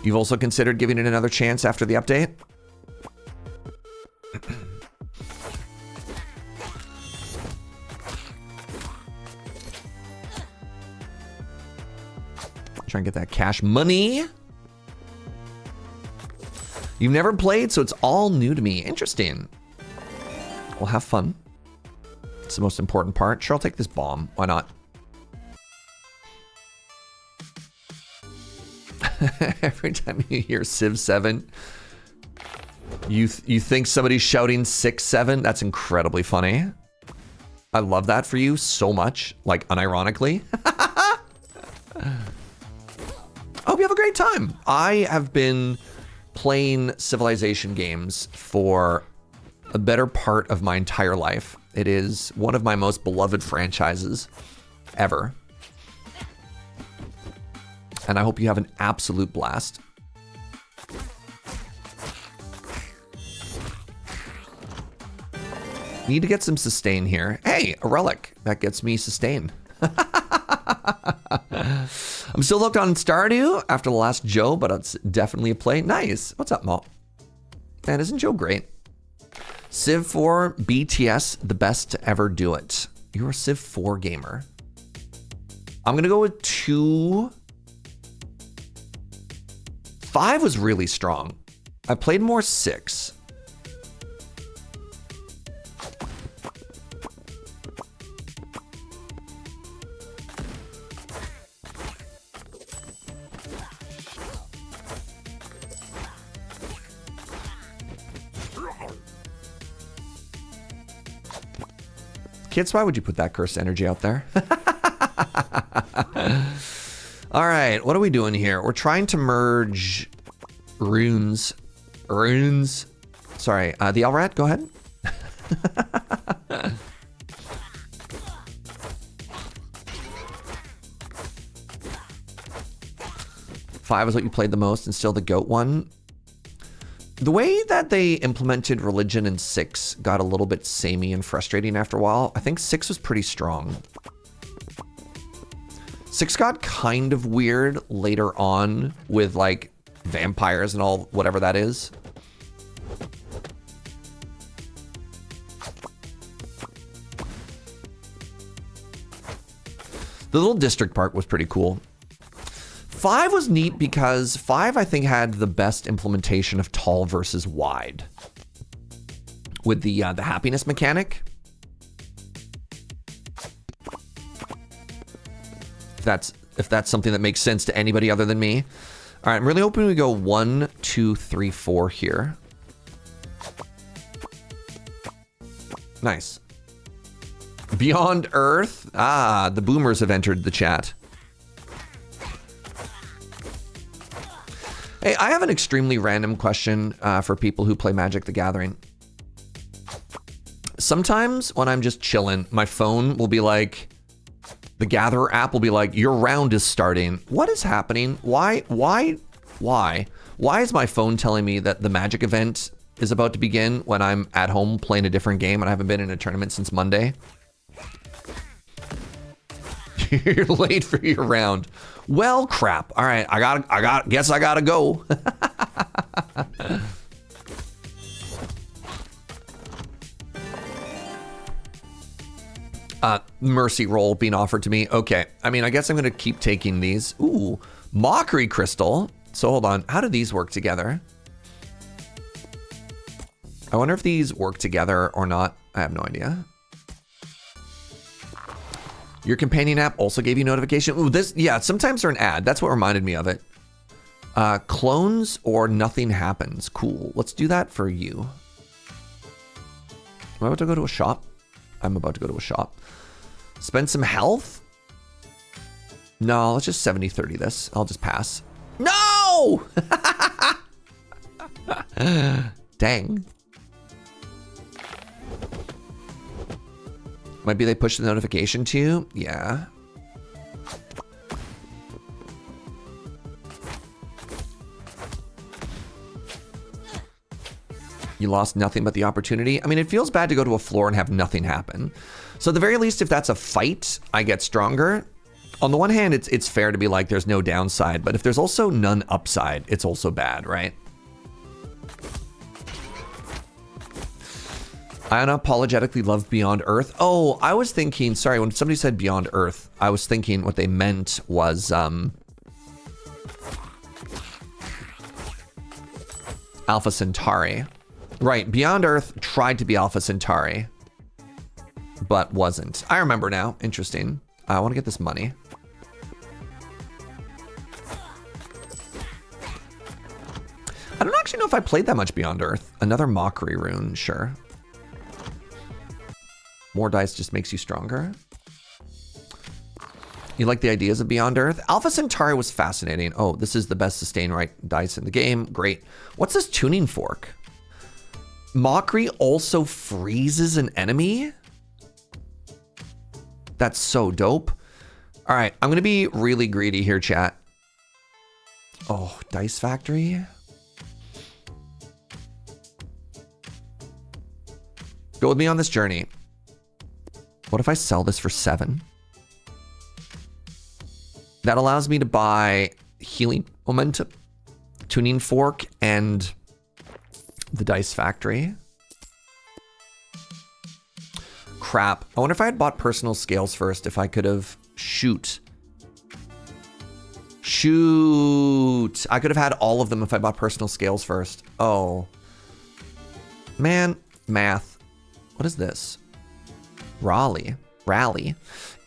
S1: You've also considered giving it another chance after the update? Try and get that cash money. You've never played, so it's all new to me. Interesting. We'll have fun. It's the most important part. Sure, I'll take this bomb. Why not? Every time you hear Civ 7, you think somebody's shouting 6-7. That's incredibly funny. I love that for you so much, like unironically. I hope you have a great time. I have been playing Civilization games for a better part of my entire life. It is one of my most beloved franchises ever. And I hope you have an absolute blast. Need to get some sustain here. Hey, a relic. That gets me sustain. I'm still hooked on Stardew after the last Joe, but it's definitely a play. Nice. What's up, Mo? Man, isn't Joe great? Civ 4 BTS, the best to ever do it. You're a Civ 4 gamer. I'm gonna go with 2. 5 was really strong. I played more 6. Kids, why would you put that cursed energy out there? All right, what are we doing here? We're trying to merge runes. Sorry, the Elrat, go ahead. 5 is what you played the most and still the GOAT one. The way that they implemented religion in 6 got a little bit samey and frustrating after a while. I think 6 was pretty strong. 6 got kind of weird later on with like vampires and all, whatever that is. The little district park was pretty cool. 5 was neat because 5, I think, had the best implementation of tall versus wide with the happiness mechanic. If that's something that makes sense to anybody other than me. All right, I'm really hoping we go 1, 2, 3, 4 here. Nice. Beyond Earth. Ah, the boomers have entered the chat. Hey, I have an extremely random question for people who play Magic the Gathering. Sometimes when I'm just chilling, my phone will be like, the Gatherer app will be like, your round is starting. What is happening? Why is my phone telling me that the Magic event is about to begin when I'm at home playing a different game and I haven't been in a tournament since Monday? You're late for your round. Well, crap. All right, guess I gotta go. Mercy roll being offered to me. Okay, I mean, I guess I'm gonna keep taking these. Ooh, mockery crystal. So hold on, how do these work together? I wonder if these work together or not. I have no idea. Your companion app also gave you notification. Ooh, yeah, sometimes they're an ad. That's what reminded me of it. Clones or nothing happens. Cool. Let's do that for you. Am I about to go to a shop? I'm about to go to a shop. Spend some health? No, let's just 70-30 this. I'll just pass. No! Dang. Might be they push the notification to you? Yeah. You lost nothing but the opportunity. I mean, it feels bad to go to a floor and have nothing happen. So at the very least, if that's a fight, I get stronger. On the one hand, it's fair to be like, there's no downside, but if there's also none upside, it's also bad, right? I unapologetically love Beyond Earth. Oh, I was thinking, sorry, when somebody said Beyond Earth, I was thinking what they meant was Alpha Centauri. Right, Beyond Earth tried to be Alpha Centauri, but wasn't. I remember now. Interesting. I want to get this money. I don't actually know if I played that much Beyond Earth. Another mockery rune, sure. More dice just makes you stronger. You like the ideas of Beyond Earth? Alpha Centauri was fascinating. Oh, this is the best sustain right dice in the game. Great. What's this tuning fork? Mockery also freezes an enemy? That's so dope. All right, I'm gonna be really greedy here, chat. Oh, Dice Factory? Go with me on this journey. What if I sell this for 7? That allows me to buy healing momentum, tuning fork, and the dice factory. Crap. I wonder if I had bought personal scales first, if I could have... Shoot. I could have had all of them if I bought personal scales first. Oh. Man. Math. What is this? Rally.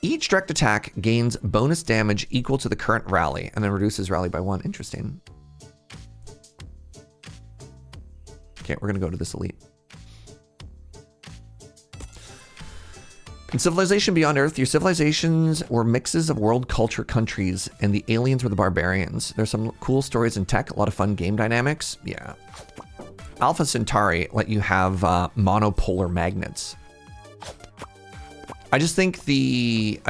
S1: Each direct attack gains bonus damage equal to the current rally and then reduces rally by 1. Interesting. Okay, we're gonna go to this elite. In Civilization Beyond Earth, your civilizations were mixes of world culture countries, and the aliens were the barbarians. There's some cool stories and tech, a lot of fun game dynamics. Yeah. Alpha Centauri let you have monopolar magnets. I just think the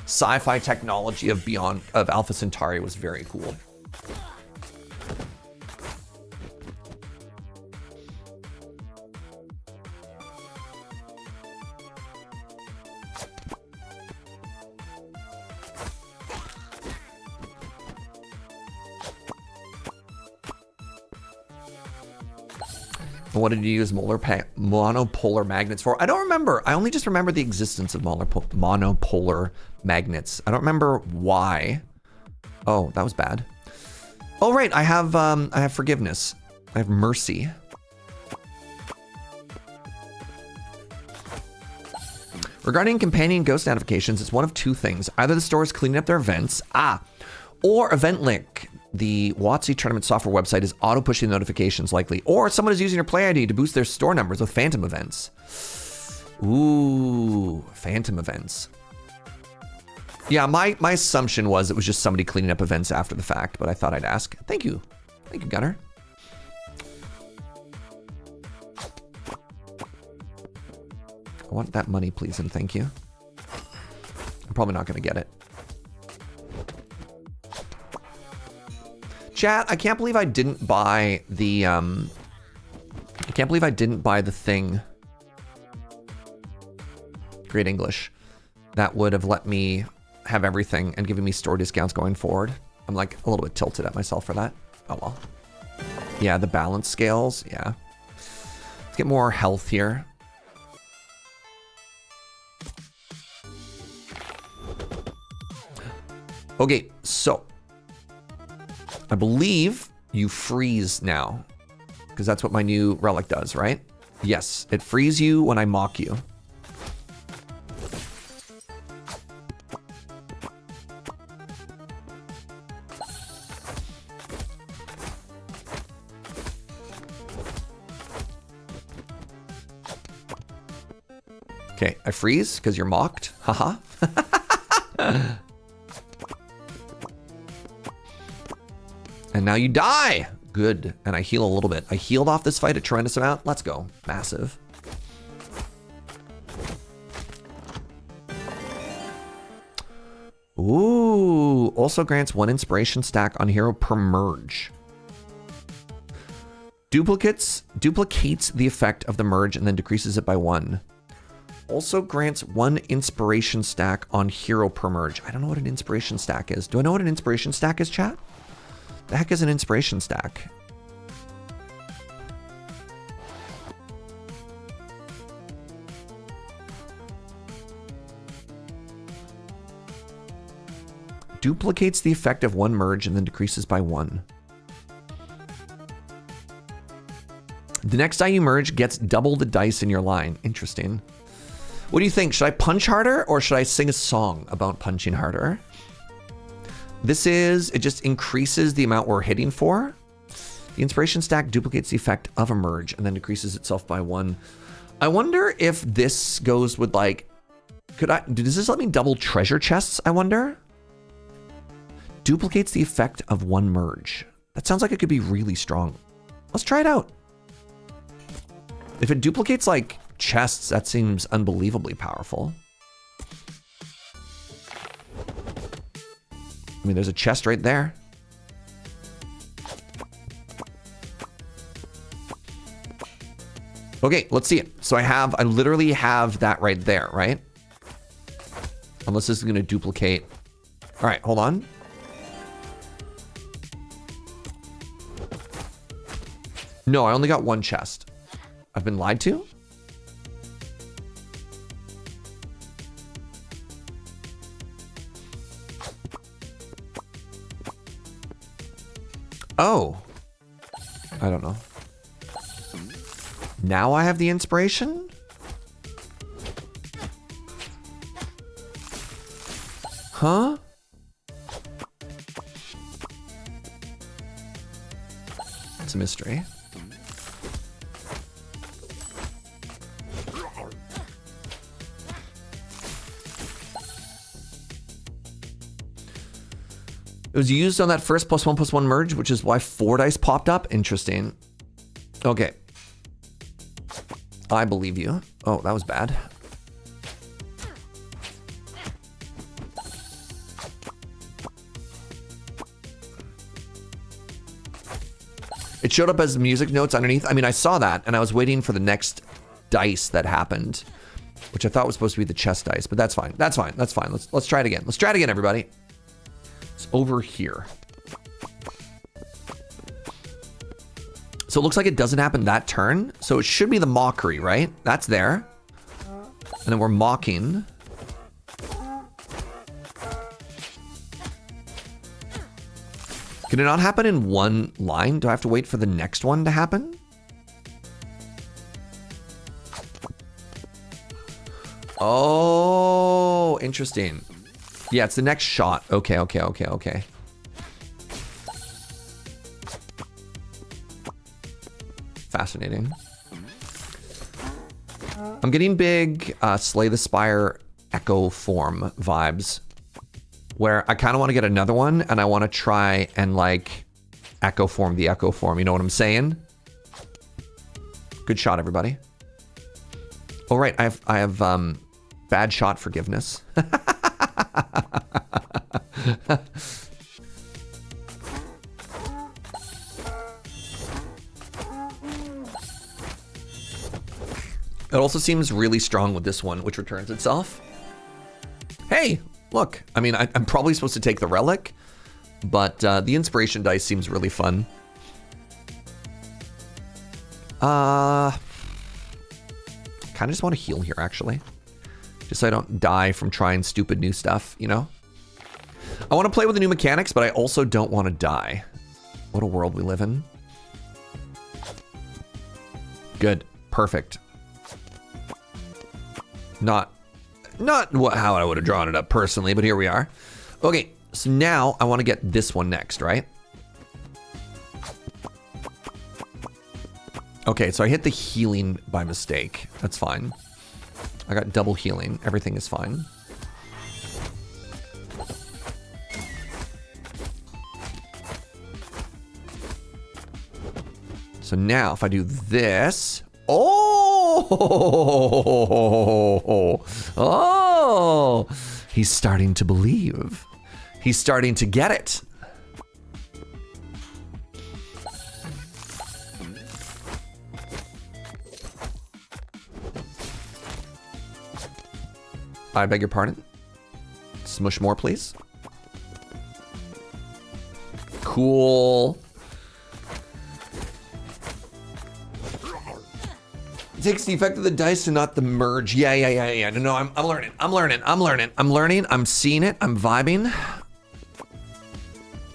S1: sci-fi technology of Alpha Centauri was very cool. What did you use monopolar magnets for? I don't remember. I only just remember the existence of monopolar magnets. I don't remember why. Oh, that was bad. Oh, right. I have forgiveness. I have mercy. Regarding companion ghost notifications, it's one of 2 things. Either the store is cleaning up their events, or Event Link. The WotC tournament software website is auto-pushing notifications likely, or someone is using your play ID to boost their store numbers with phantom events. Ooh, phantom events. Yeah, my assumption was it was just somebody cleaning up events after the fact, but I thought I'd ask. Thank you, Gunnar. I want that money, please, and thank you. I'm probably not gonna get it. Chat, I can't believe I didn't buy the thing. Great English. That would have let me have everything and given me store discounts going forward. I'm like a little bit tilted at myself for that. Oh well. Yeah, the balance scales, yeah. Let's get more health here. Okay, so I believe you freeze now, because that's what my new relic does, right? Yes, it frees you when I mock you. Okay, I freeze because you're mocked. Haha. And now you die. Good. And I heal a little bit. I healed off this fight a tremendous amount. Let's go. Massive. Ooh. Also grants 1 inspiration stack on hero per merge. Duplicates the effect of the merge and then decreases it by 1. Also grants 1 inspiration stack on hero per merge. I don't know what an inspiration stack is. Do I know what an inspiration stack is, chat? The heck is an inspiration stack? Duplicates the effect of 1 merge and then decreases by 1. The next die you merge gets double the dice in your line. Interesting. What do you think? Should I punch harder or should I sing a song about punching harder? It just increases the amount we're hitting for. The inspiration stack duplicates the effect of a merge and then decreases itself by 1. I wonder if this goes with like, does this let me double treasure chests, I wonder? Duplicates the effect of 1 merge. That sounds like it could be really strong. Let's try it out. If it duplicates like chests, that seems unbelievably powerful. I mean, there's a chest right there. Okay, let's see it. So I literally have that right there, right? Unless this is gonna duplicate. All right, hold on. No, I only got one chest. I've been lied to? Oh. I don't know. Now I have the inspiration? Huh? It's a mystery. It was used on that first +1/+1 merge, which is why 4 dice popped up. Interesting. Okay. I believe you. Oh, that was bad. It showed up as music notes underneath. I mean, I saw that, and I was waiting for the next dice that happened, which I thought was supposed to be the chest dice, but that's fine. That's fine. That's fine. Let's try it again. Let's try it again, everybody. It's over here. So it looks like it doesn't happen that turn. So it should be the mockery, right? That's there. And then we're mocking. Can it not happen in one line? Do I have to wait for the next one to happen? Oh, interesting. Yeah, it's the next shot. Okay. Fascinating. I'm getting big Slay the Spire echo form vibes, where I kind of want to get another one and I want to try and like echo form the echo form. You know what I'm saying? Good shot, everybody. Oh, right. I have bad shot forgiveness. It also seems really strong with this one, which returns itself. Hey, look. I mean, I'm probably supposed to take the relic, but the inspiration dice seems really fun. Kind of just want to heal here, actually. Just so I don't die from trying stupid new stuff, you know? I want to play with the new mechanics, but I also don't want to die. What a world we live in. Good. Perfect. Not how I would have drawn it up personally, but here we are. Okay, so now I want to get this one next, right? Okay, so I hit the healing by mistake. That's fine. I got double healing. Everything is fine. So now if I do this, oh, he's starting to believe. He's starting to get it. I beg your pardon. Smush more, please. Cool. It takes the effect of the dice and not the merge. Yeah. No, I'm learning. I'm seeing it. I'm vibing.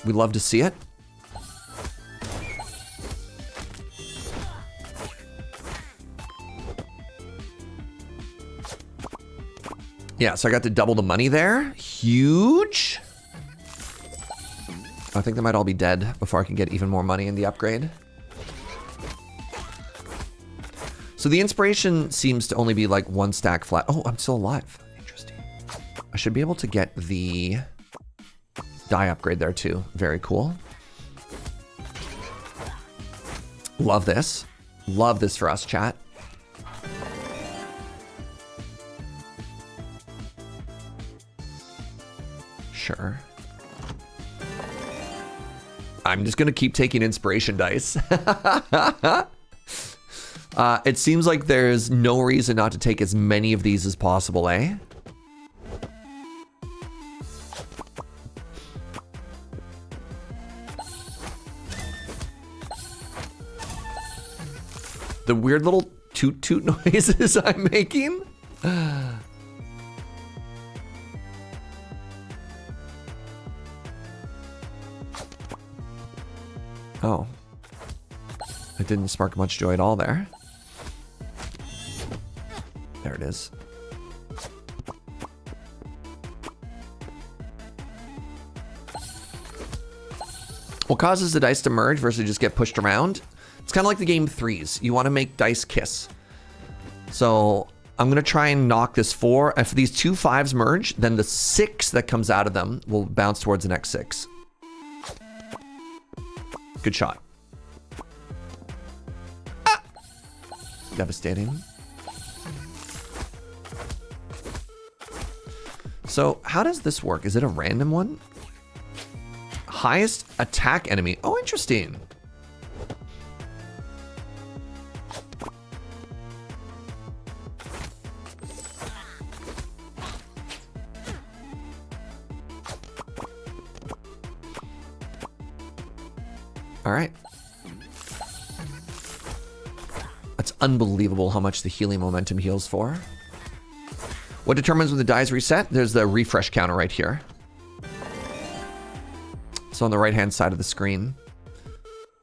S1: We love to see it. Yeah, so I got to double the money there. Huge. I think they might all be dead before I can get even more money in the upgrade. So the inspiration seems to only be like 1 stack flat. Oh, I'm still alive. Interesting. I should be able to get the die upgrade there too. Very cool. Love this. Love this for us, chat. Sure. I'm just gonna keep taking inspiration dice. It seems like there's no reason not to take as many of these as possible, eh? The weird little toot toot noises I'm making. Oh. It didn't spark much joy at all there. There it is. What causes the dice to merge versus just get pushed around? It's kind of like the game threes. You want to make dice kiss. So I'm going to try and knock this 4. If these 2 5s merge, then the 6 that comes out of them will bounce towards the next 6. Good shot. Ah! Devastating. So how does this work? Is it a random one? Highest attack enemy. Oh, interesting. All right. That's unbelievable how much the healing momentum heals for. What determines when the dies reset? There's the refresh counter right here. So on the right-hand side of the screen.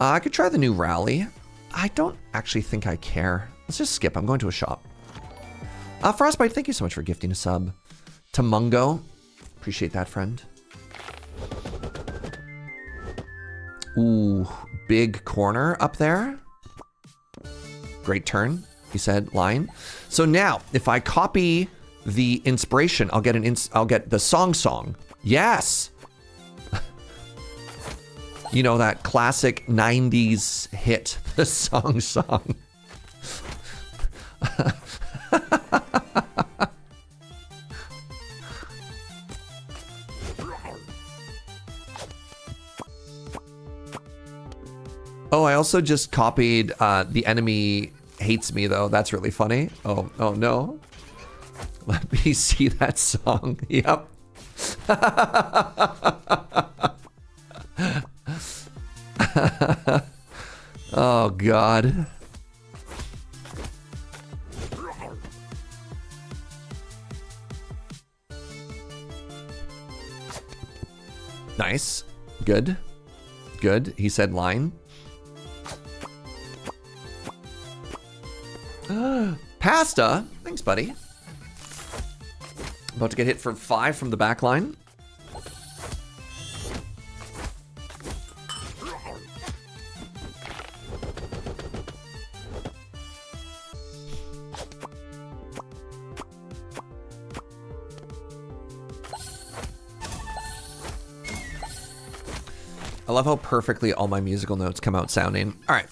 S1: I could try the new rally. I don't actually think I care. Let's just skip. I'm going to a shop. Frostbite, thank you so much for gifting a sub. Tamungo, appreciate that, friend. Ooh, big corner up there. Great turn, he said, line. So now, if I copy the inspiration, I'll get the song. Yes. You know, that classic 90s hit, the song. Oh, I also just copied the enemy hates me though. That's really funny. Oh no. Let me see that song. Yep. Oh God. Nice. Good. He said line. Pasta. Thanks, buddy. About to get hit for 5 from the back line. I love how perfectly all my musical notes come out sounding. All right.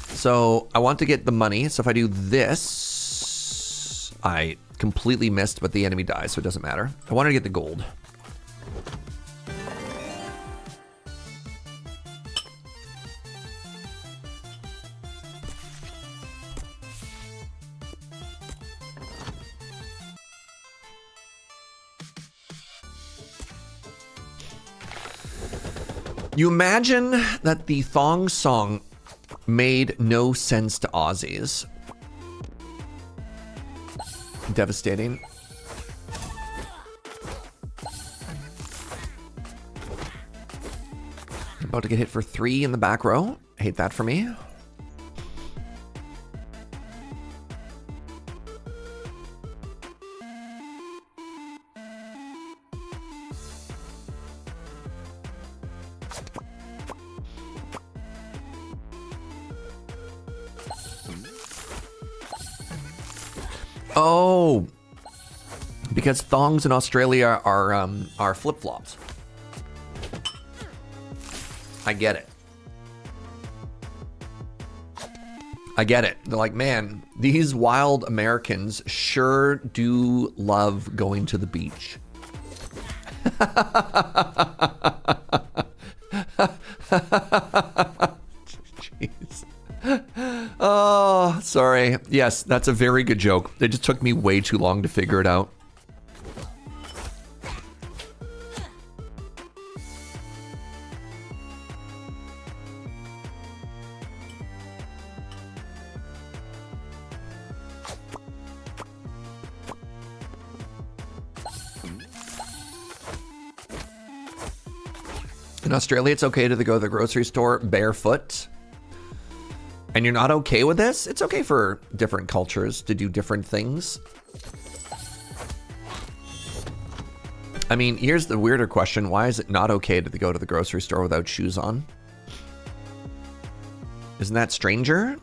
S1: So I want to get the money. So if I do this, I completely missed, but the enemy dies, so it doesn't matter. I wanted to get the gold. You imagine that the thong song made no sense to Aussies. Devastating. About to get hit for 3 in the back row. Hate that for me. Oh, because thongs in Australia are flip-flops. I get it. They're like, man, these wild Americans sure do love going to the beach. Jeez. Oh, sorry. Yes, that's a very good joke. It just took me way too long to figure it out. In Australia, it's okay to go to the grocery store barefoot. And you're not okay with this? It's okay for different cultures to do different things. I mean, here's the weirder question. Why is it not okay to go to the grocery store without shoes on? Isn't that stranger?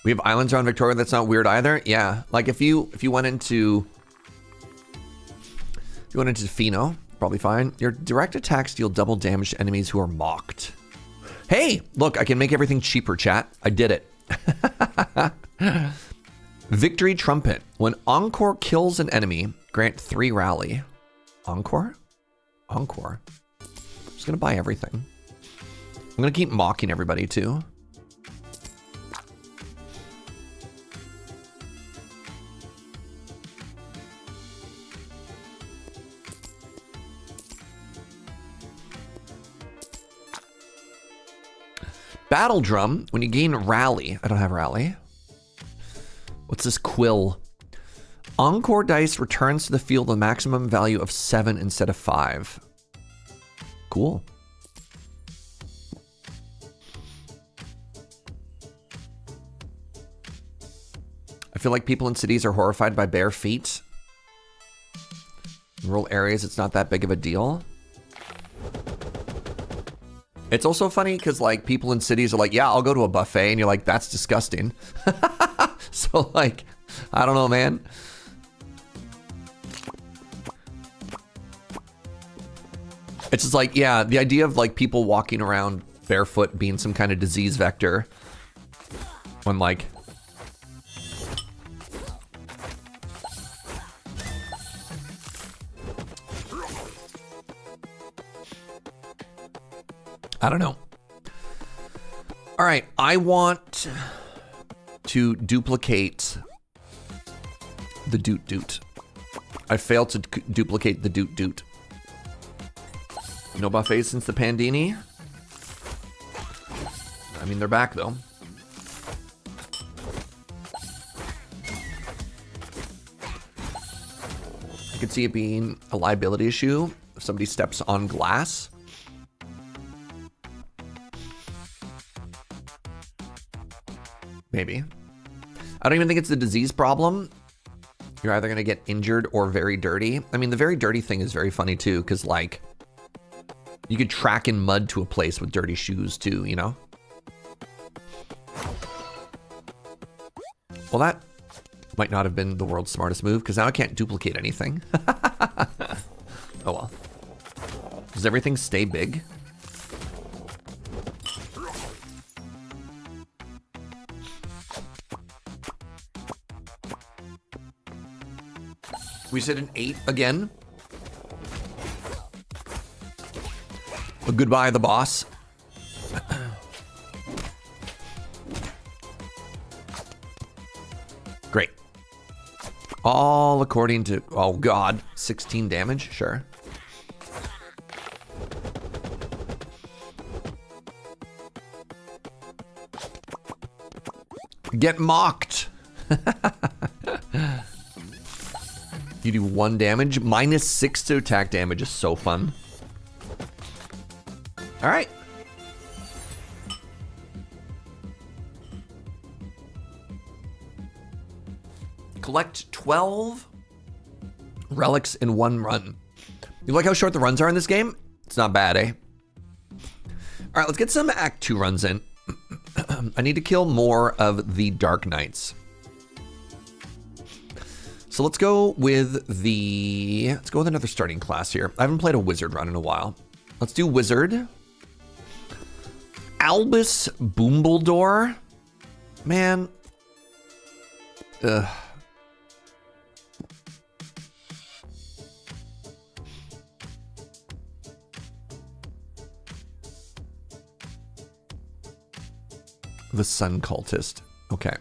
S1: We have islands around Victoria. That's not weird either. Yeah, like if you went into Fino, probably fine. Your direct attacks deal double damage to enemies who are mocked. Hey, look, I can make everything cheaper, chat. I did it. Victory Trumpet. When Encore kills an enemy, grant 3 rally. Encore? Encore. I'm just gonna buy everything. I'm gonna keep mocking everybody too. Battle Drum, when you gain Rally. I don't have Rally. What's this? Quill. Encore dice returns to the field a maximum value of 7 instead of 5. Cool. I feel like people in cities are horrified by bare feet. In rural areas, it's not that big of a deal. It's also funny because like people in cities are like, yeah, I'll go to a buffet, and you're like, that's disgusting. So like, I don't know, man. It's just like, yeah, the idea of like people walking around barefoot being some kind of disease vector when like, I don't know. All right, I want to duplicate the doot doot. I failed to duplicate the doot doot. No buffets since the Pandini. I mean, they're back though. I could see it being a liability issue if somebody steps on glass. Maybe. I don't even think it's a disease problem. You're either going to get injured or very dirty. I mean, the very dirty thing is very funny too, because like, you could track in mud to a place with dirty shoes too, you know? Well, that might not have been the world's smartest move, because now I can't duplicate anything. Oh well. Does everything stay big? We said an 8 again. Well, goodbye, the boss. Great. All according to, oh God, 16 damage, sure. Get mocked. You do 1 damage. -6 to attack damage is so fun. All right. Collect 12 relics in 1 run. You like how short the runs are in this game? It's not bad, eh? All right, let's get some Act 2 runs in. I need to kill more of the Dark Knights. So let's go with another starting class here. I haven't played a wizard run in a while. Let's do wizard. Albus Boombledore. Man. Ugh. The sun cultist. Okay.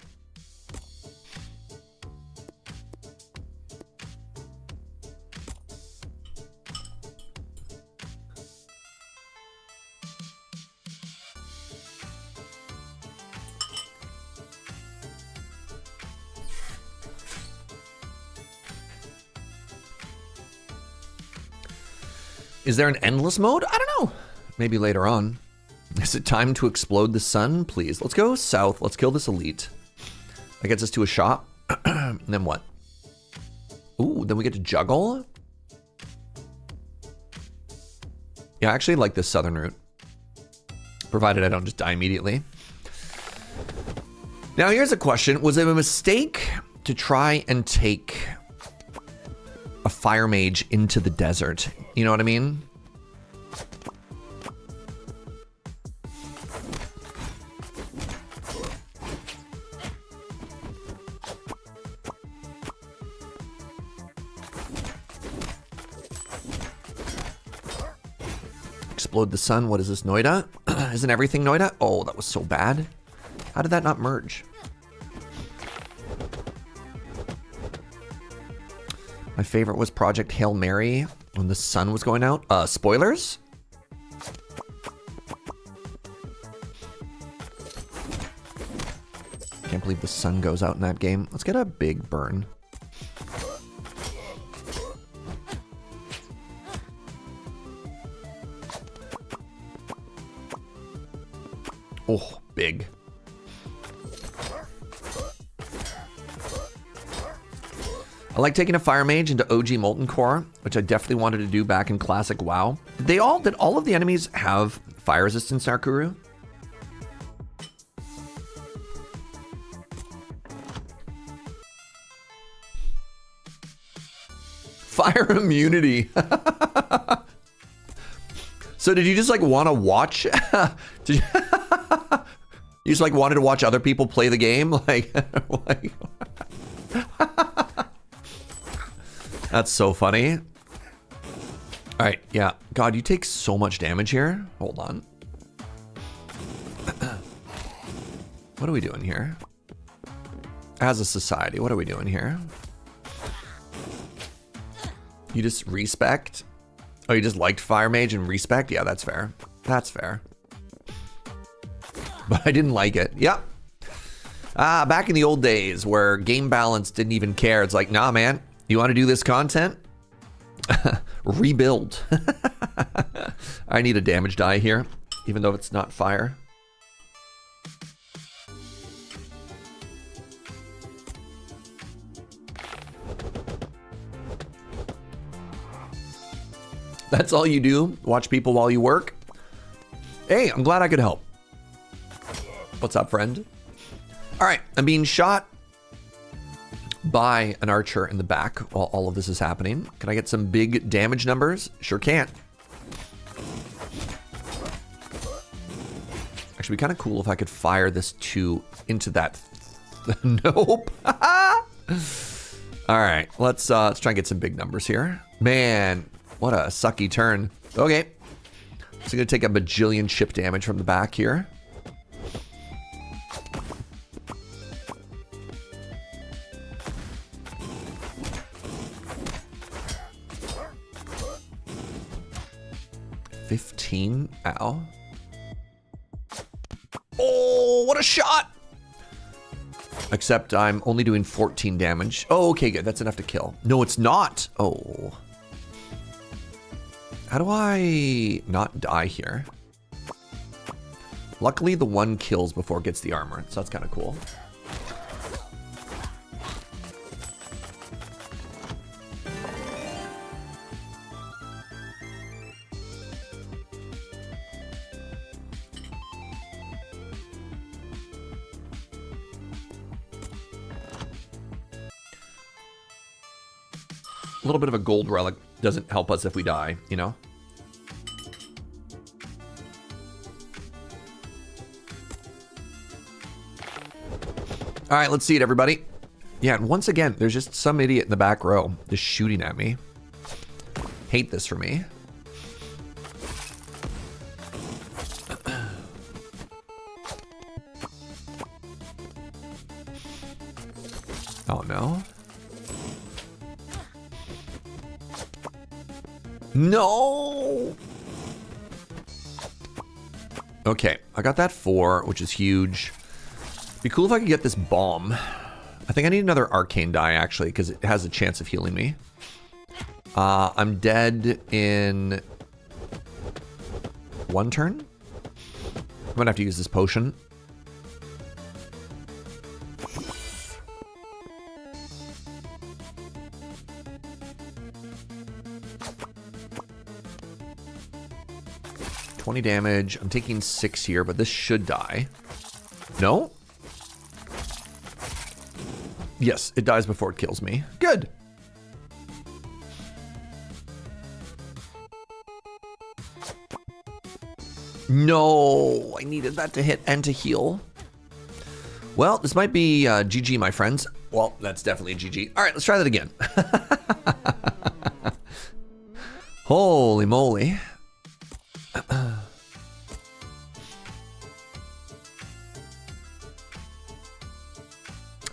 S1: Is there an endless mode? I don't know. Maybe later on. Is it time to explode the sun? Please. Let's go south. Let's kill this elite. That gets us to a shop. And then what? Ooh, then we get to juggle. Yeah, I actually like this southern route. Provided I don't just die immediately. Now here's a question. Was it a mistake to try and take a fire mage into the desert? You know what I mean? Explode the sun. What is this, Noida? Isn't everything Noida? Oh, that was so bad. How did that not merge? My favorite was Project Hail Mary when the sun was going out. Spoilers? Can't believe the sun goes out in that game. Let's get a big burn. Oh, big. I like taking a fire mage into OG Molten Core, which I definitely wanted to do back in classic WoW. Did all of the enemies have fire resistance, Narkuru? Fire immunity. So did you just like want to watch? Did you, you just like wanted to watch other people play the game? Like that's so funny. All right, yeah. God, you take so much damage here. Hold on. What are we doing here? As a society, what are we doing here? You just respect? Oh, you just liked Fire Mage and respect? Yeah, that's fair. That's fair. But I didn't like it. Yep. Back in the old days where game balance didn't even care. It's like, nah, man. You want to do this content? Rebuild. I need a damage die here, even though it's not fire. That's all you do? Watch people while you work? Hey, I'm glad I could help. What's up, friend? All right, I'm being shot by an archer in the back while all of this is happening. Can I get some big damage numbers? Sure can. Actually, it'd be kind of cool if I could fire this into that. Nope. All right, let's try and get some big numbers here. Man, what a sucky turn. Okay, so I'm gonna take a bajillion chip damage from the back here. Ow. Oh, what a shot! Except I'm only doing 14 damage. Oh, okay, good. That's enough to kill. No, it's not. Oh. How do I not die here? Luckily, the one kills before it gets the armor, so that's kind of cool. A little bit of a gold relic doesn't help us if we die, you know? All right, let's see it, everybody. Yeah, and once again, there's just some idiot in the back row just shooting at me. Hate this for me. Oh no. No! Okay, I got that 4, which is huge. Be cool if I could get this bomb. I think I need another arcane die, actually, because it has a chance of healing me. I'm dead in 1 turn. I'm gonna have to use this potion. $20 damage. I'm taking 6 here, but this should die. No? Yes, it dies before it kills me. Good. No, I needed that to hit and to heal. Well, this might be GG, my friends. Well, that's definitely a GG. All right, let's try that again. Holy moly.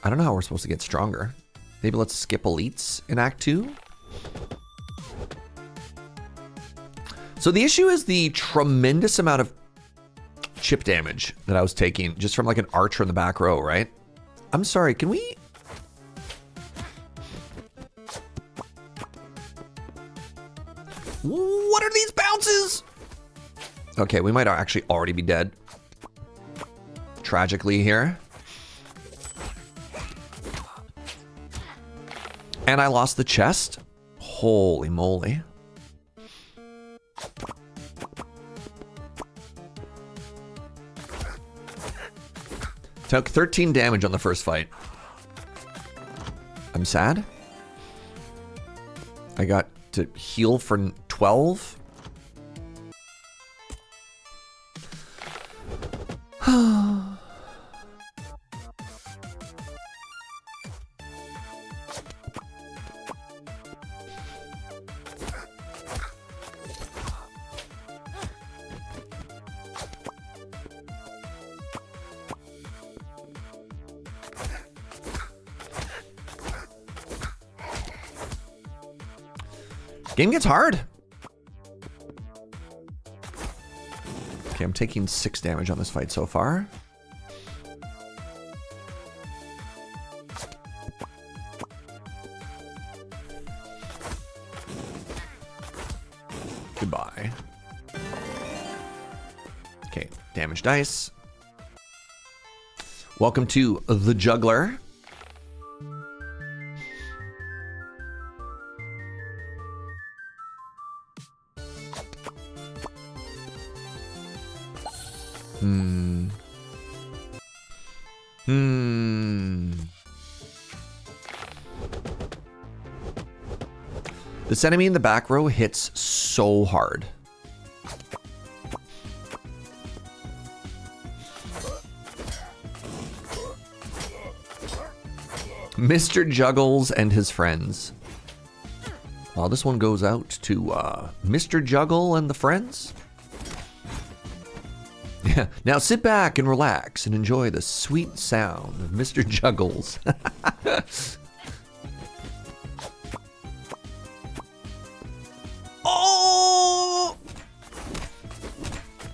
S1: I don't know how we're supposed to get stronger. Maybe let's skip elites in Act 2. So the issue is the tremendous amount of chip damage that I was taking just from like an archer in the back row, right? I'm sorry, can we... What are these bounces? Okay, we might actually already be dead. Tragically here. And I lost the chest? Holy moly. Took 13 damage on the first fight. I'm sad. I got to heal for 12. Game gets hard. Okay, I'm taking 6 damage on this fight so far. Goodbye. Okay, damage dice. Welcome to the Juggler. This enemy in the back row hits so hard. Mr. Juggles and his friends. Well, this one goes out to Mr. Juggle and the friends. Yeah. Now sit back and relax and enjoy the sweet sound of Mr. Juggles. Oh!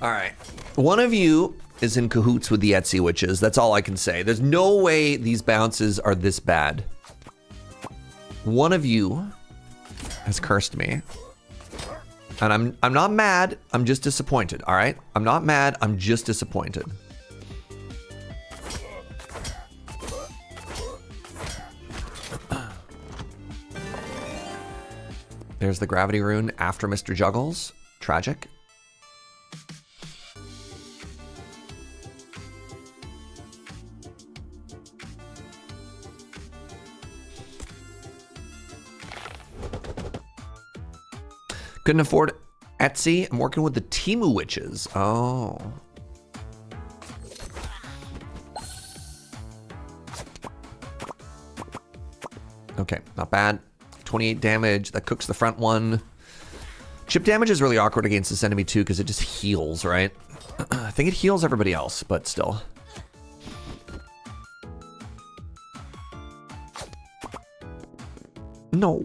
S1: All right. One of you is in cahoots with the Etsy witches. That's all I can say. There's no way these bounces are this bad. One of you has cursed me. And I'm not mad, I'm just disappointed, all right? I'm not mad, I'm just disappointed. There's the gravity rune after Mr. Juggles. Tragic. Couldn't afford Etsy. I'm working with the Temu witches. Oh. Okay, not bad. 28 damage. That cooks the front one. Chip damage is really awkward against this enemy too because it just heals, right? I think it heals everybody else, but still. No.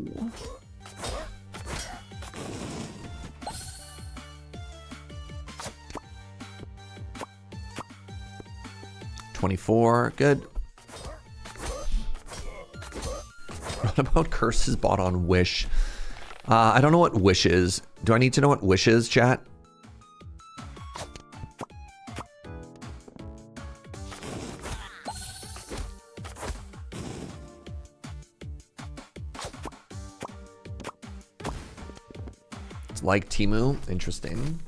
S1: $24, good. What about curses bought on Wish? I don't know what Wish is. Do I need to know what Wish is, chat? It's like Temu. Interesting.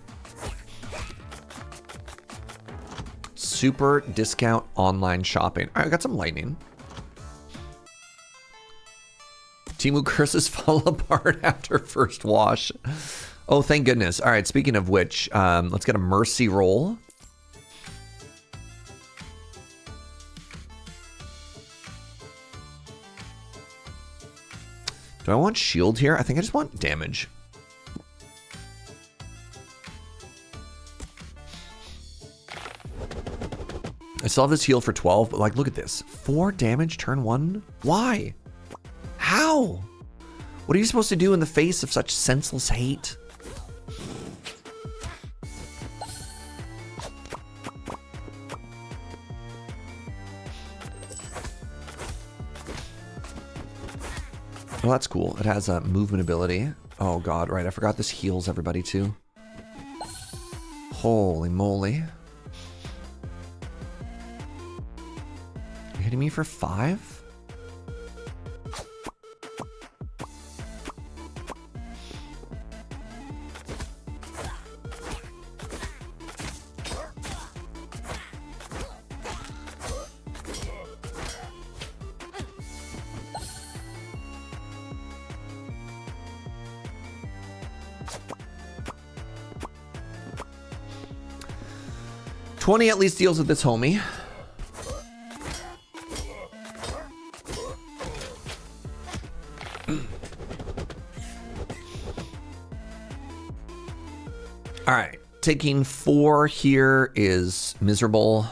S1: Super discount online shopping. All right, I got some lightning. Temu curses fall apart after first wash. Oh, thank goodness. All right, speaking of which, let's get a mercy roll. Do I want shield here? I think I just want damage. I still have this heal for 12, but like, look at this. 4 damage turn 1? Why? How? What are you supposed to do in the face of such senseless hate? Well, that's cool. It has a movement ability. Oh god, right. I forgot this heals everybody too. Holy moly. You're hitting me for 5? $20 at least deals with this homie. All right, taking 4 here is miserable.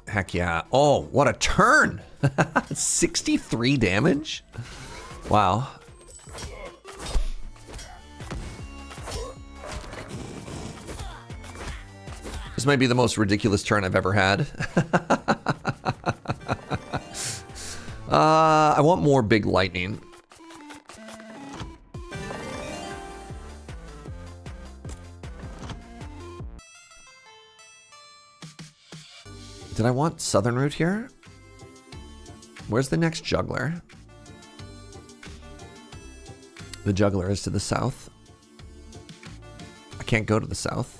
S1: Heck yeah. Oh, what a turn. 63 damage. Wow. This might be the most ridiculous turn I've ever had. I want more big lightning. Did I want Southern Route here? Where's the next juggler? The juggler is to the south. I can't go to the south.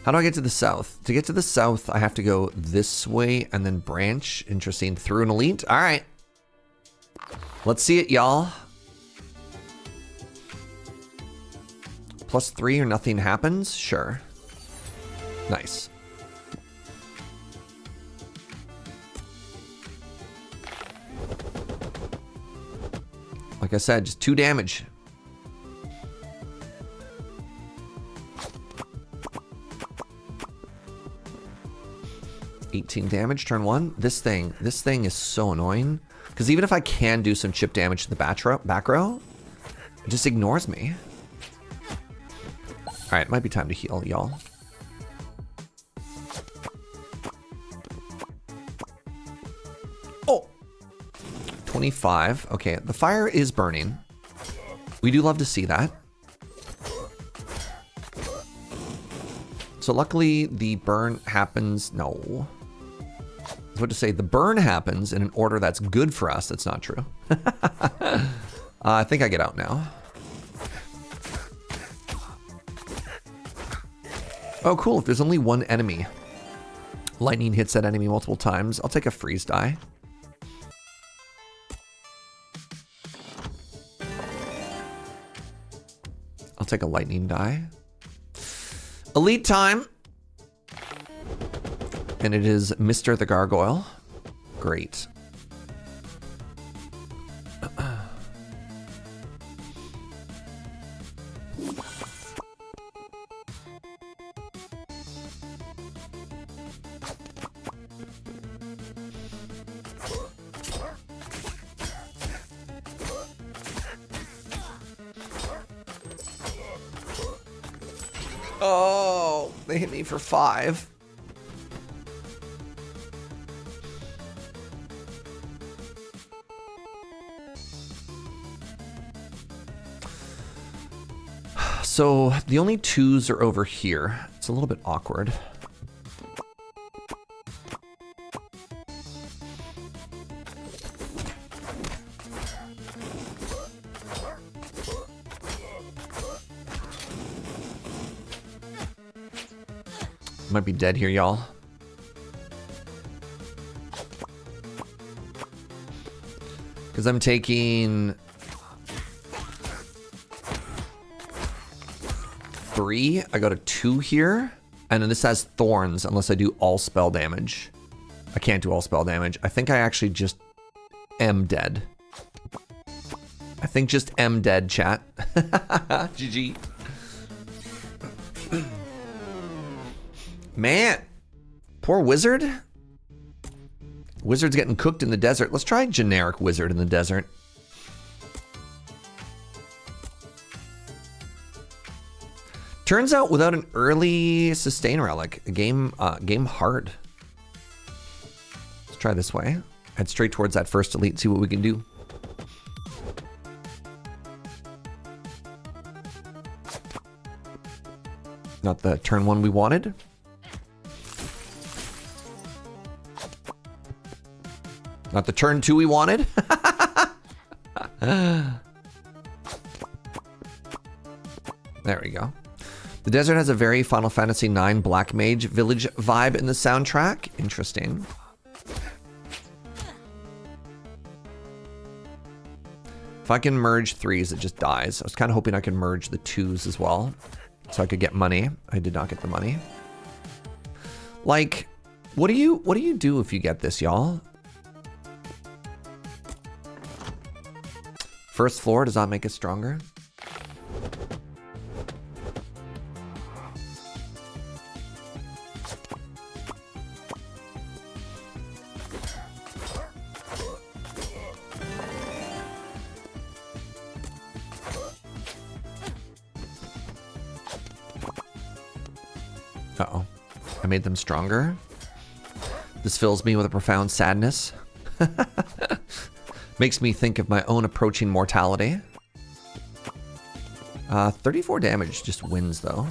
S1: How do I get to the south? To get to the south, I have to go this way and then branch. Interesting. Through an elite. All right. Let's see it, y'all. +3 or nothing happens? Sure. Nice. Like I said, just 2 damage. $18 damage, turn 1. This thing is so annoying. Because even if I can do some chip damage to the back row, it just ignores me. Alright, it might be time to heal, y'all. Oh! 25. Okay, the fire is burning. We do love to see that. So luckily the burn happens, no. I was about to say the burn happens in an order that's good for us. That's not true. I think I get out now. Oh, cool. If there's only one enemy, lightning hits that enemy multiple times. I'll take a freeze die. I'll take a lightning die. Elite time. And it is Mr. the Gargoyle. Great. Oh, they hit me for 5. So the only 2s are over here. It's a little bit awkward. Might be dead here, y'all. Because I'm taking 3. I go to 2 here. And then this has thorns unless I do all spell damage. I can't do all spell damage. I think I actually just am dead. I think just am dead, chat. GG. Man, poor wizard. Wizard's getting cooked in the desert. Let's try generic wizard in the desert. Turns out without an early sustain relic, the game hard. Let's try this way. Head straight towards that first elite, see what we can do. Not the turn 1 we wanted. Not the turn 2 we wanted. There we go. The desert has a very Final Fantasy IX Black Mage village vibe in the soundtrack. Interesting. If I can merge 3s, it just dies. I was kind of hoping I could merge the 2s as well, so I could get money. I did not get the money. Like, what do you do if you get this, y'all? First floor does not make it stronger. Uh-oh. I made them stronger. This fills me with a profound sadness. Makes me think of my own approaching mortality. 34 damage just wins, though.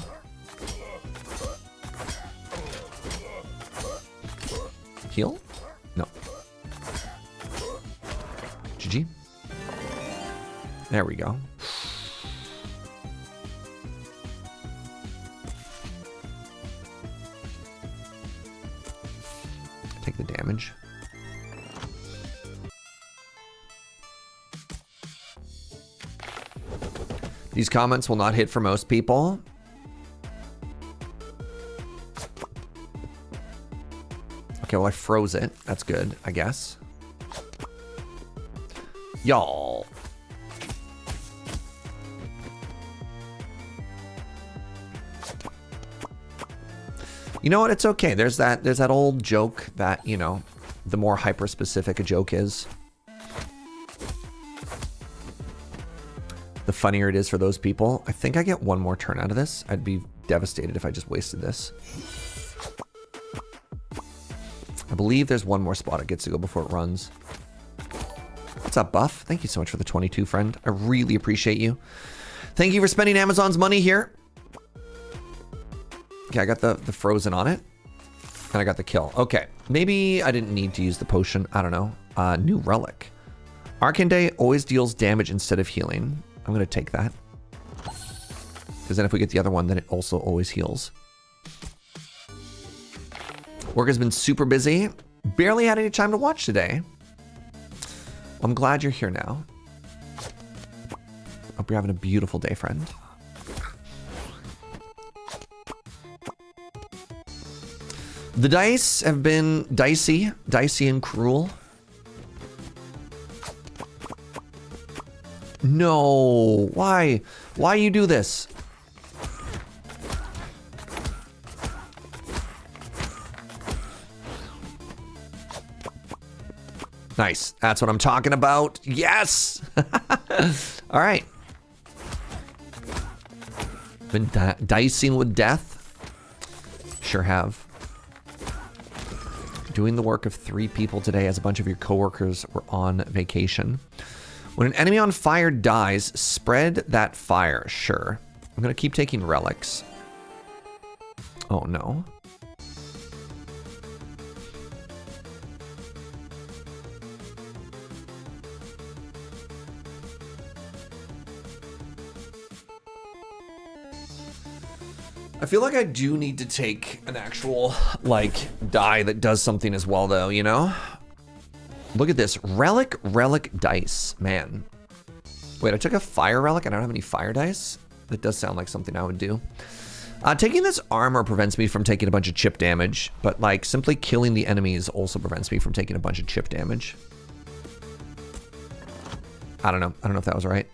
S1: Heal? No. GG. There we go. Take the damage. These comments will not hit for most people. Okay, well, I froze it. That's good, I guess. Y'all. You know what? It's okay. There's that old joke that, you know, the more hyper-specific a joke is, the funnier it is for those people. I think I get one more turn out of this. I'd be devastated if I just wasted this. I believe there's one more spot it gets to go before it runs. What's up, Buff? Thank you so much for the 22, friend. I really appreciate you. Thank you for spending Amazon's money here. Okay, I got the frozen on it. And I got the kill. Okay, maybe I didn't need to use the potion. I don't know. New relic. Arcane Day always deals damage instead of healing. I'm going to take that. Because then if we get the other one, then it also always heals. Work has been super busy. Barely had any time to watch today. I'm glad you're here now. Hope you're having a beautiful day, friend. The dice have been dicey and cruel. No, why? Why you do this? Nice, that's what I'm talking about. Yes! All right. Been dicing with death? Sure have. Doing the work of 3 people today as a bunch of your coworkers were on vacation. When an enemy on fire dies, spread that fire. Sure. I'm gonna keep taking relics. Oh no. I feel like I do need to take an actual, like, die that does something as well, though, you know? Look at this. Relic dice. Man. Wait, I took a fire relic. I don't have any fire dice? That does sound like something I would do. Taking this armor prevents me from taking a bunch of chip damage, but, like, simply killing the enemies also prevents me from taking a bunch of chip damage. I don't know. I don't know if that was right.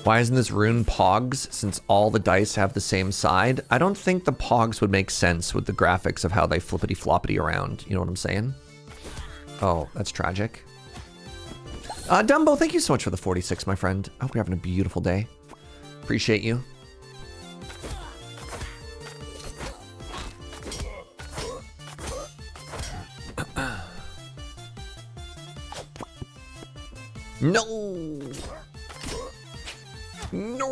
S1: Why isn't this rune Pogs, since all the dice have the same side? I don't think the Pogs would make sense with the graphics of how they flippity-floppity around. You know what I'm saying? Oh, that's tragic. Dumbo, thank you so much for the 46, my friend. I hope you're having a beautiful day. Appreciate you. No! No!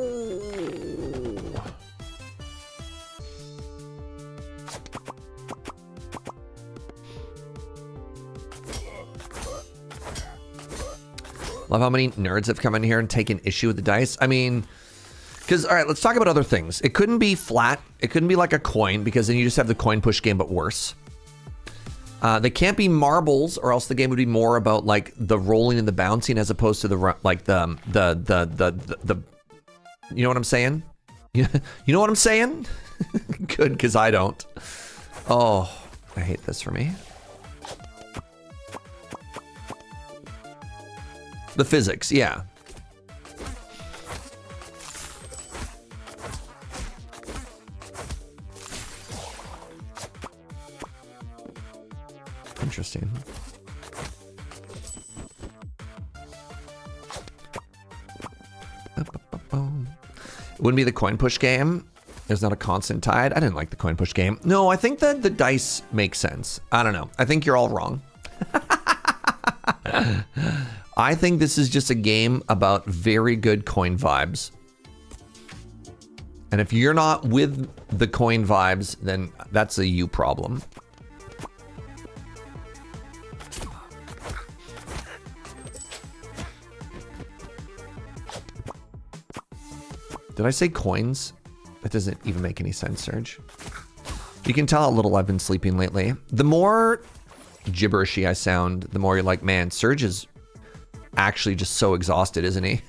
S1: Love how many nerds have come in here and taken issue with the dice. I mean, because, all right, let's talk about other things. It couldn't be flat. It couldn't be like a coin, because then you just have the coin push game, but worse. They can't be marbles, or else the game would be more about like the rolling and the bouncing as opposed to the like the you know what I'm saying? You know what I'm saying? Good, because I don't. Oh, I hate this for me. The physics, yeah. Interesting. It wouldn't be the coin push game. There's not a constant tide. I didn't like the coin push game. No, I think that the dice make sense. I don't know. I think you're all wrong. I think this is just a game about very good coin vibes. And if you're not with the coin vibes, then that's a you problem. Did I say coins? That doesn't even make any sense, Serge. You can tell how little I've been sleeping lately. The more gibberishy I sound, the more you're like, man, Serge is actually just so exhausted, isn't he?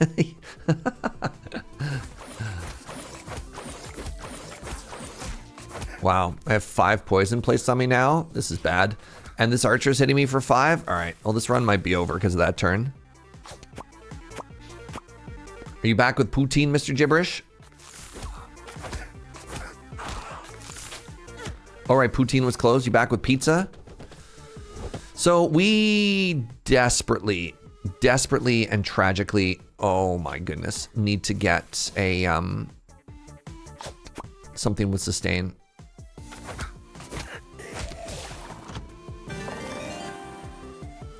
S1: Wow, I have 5 poison placed on me now. This is bad. And this archer's hitting me for 5? All right, well, this run might be over because of that turn. Are you back with Poutine, Mr. Gibberish? All right, Poutine was closed. You back with pizza? So we desperately and tragically, oh my goodness, need to get a something with sustain.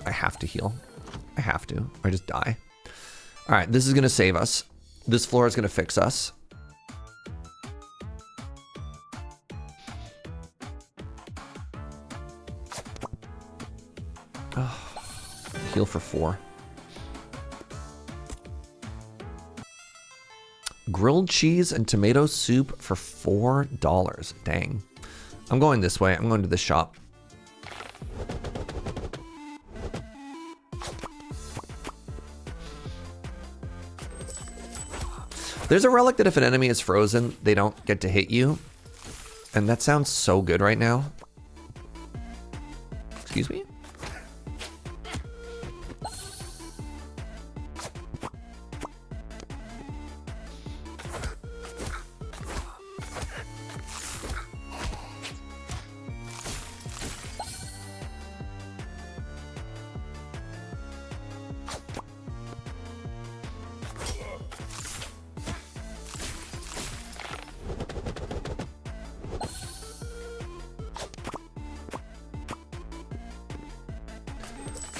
S1: I have to heal. I have to, or I just die. All right, this is gonna save us. This floor is gonna fix us. Oh, heal for 4. Grilled cheese and tomato soup for $4. Dang. I'm going this way. I'm going to the shop. There's a relic that if an enemy is frozen, they don't get to hit you. And that sounds so good right now. Excuse me?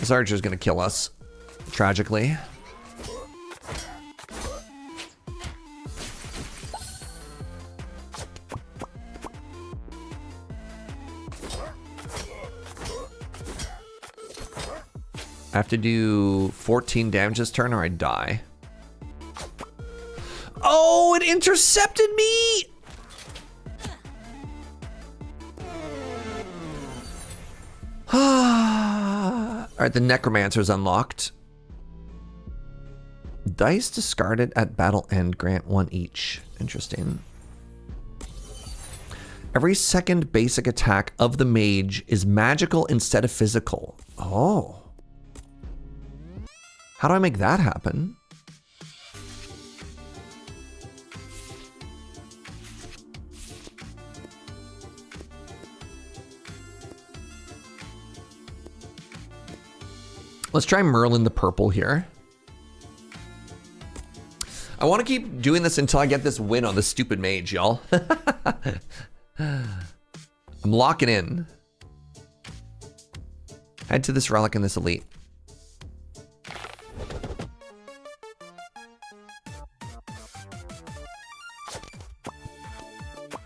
S1: This archer's gonna kill us, tragically. I have to do 14 damage this turn or I die. Oh, it intercepted me! Alright, the Necromancer's unlocked. Dice discarded at battle end grant 1 each. Interesting. Every second basic attack of the mage is magical instead of physical. Oh. How do I make that happen? Let's try Merlin the purple here. I want to keep doing this until I get this win on this stupid mage, y'all. I'm locking in. Head to this relic and this elite.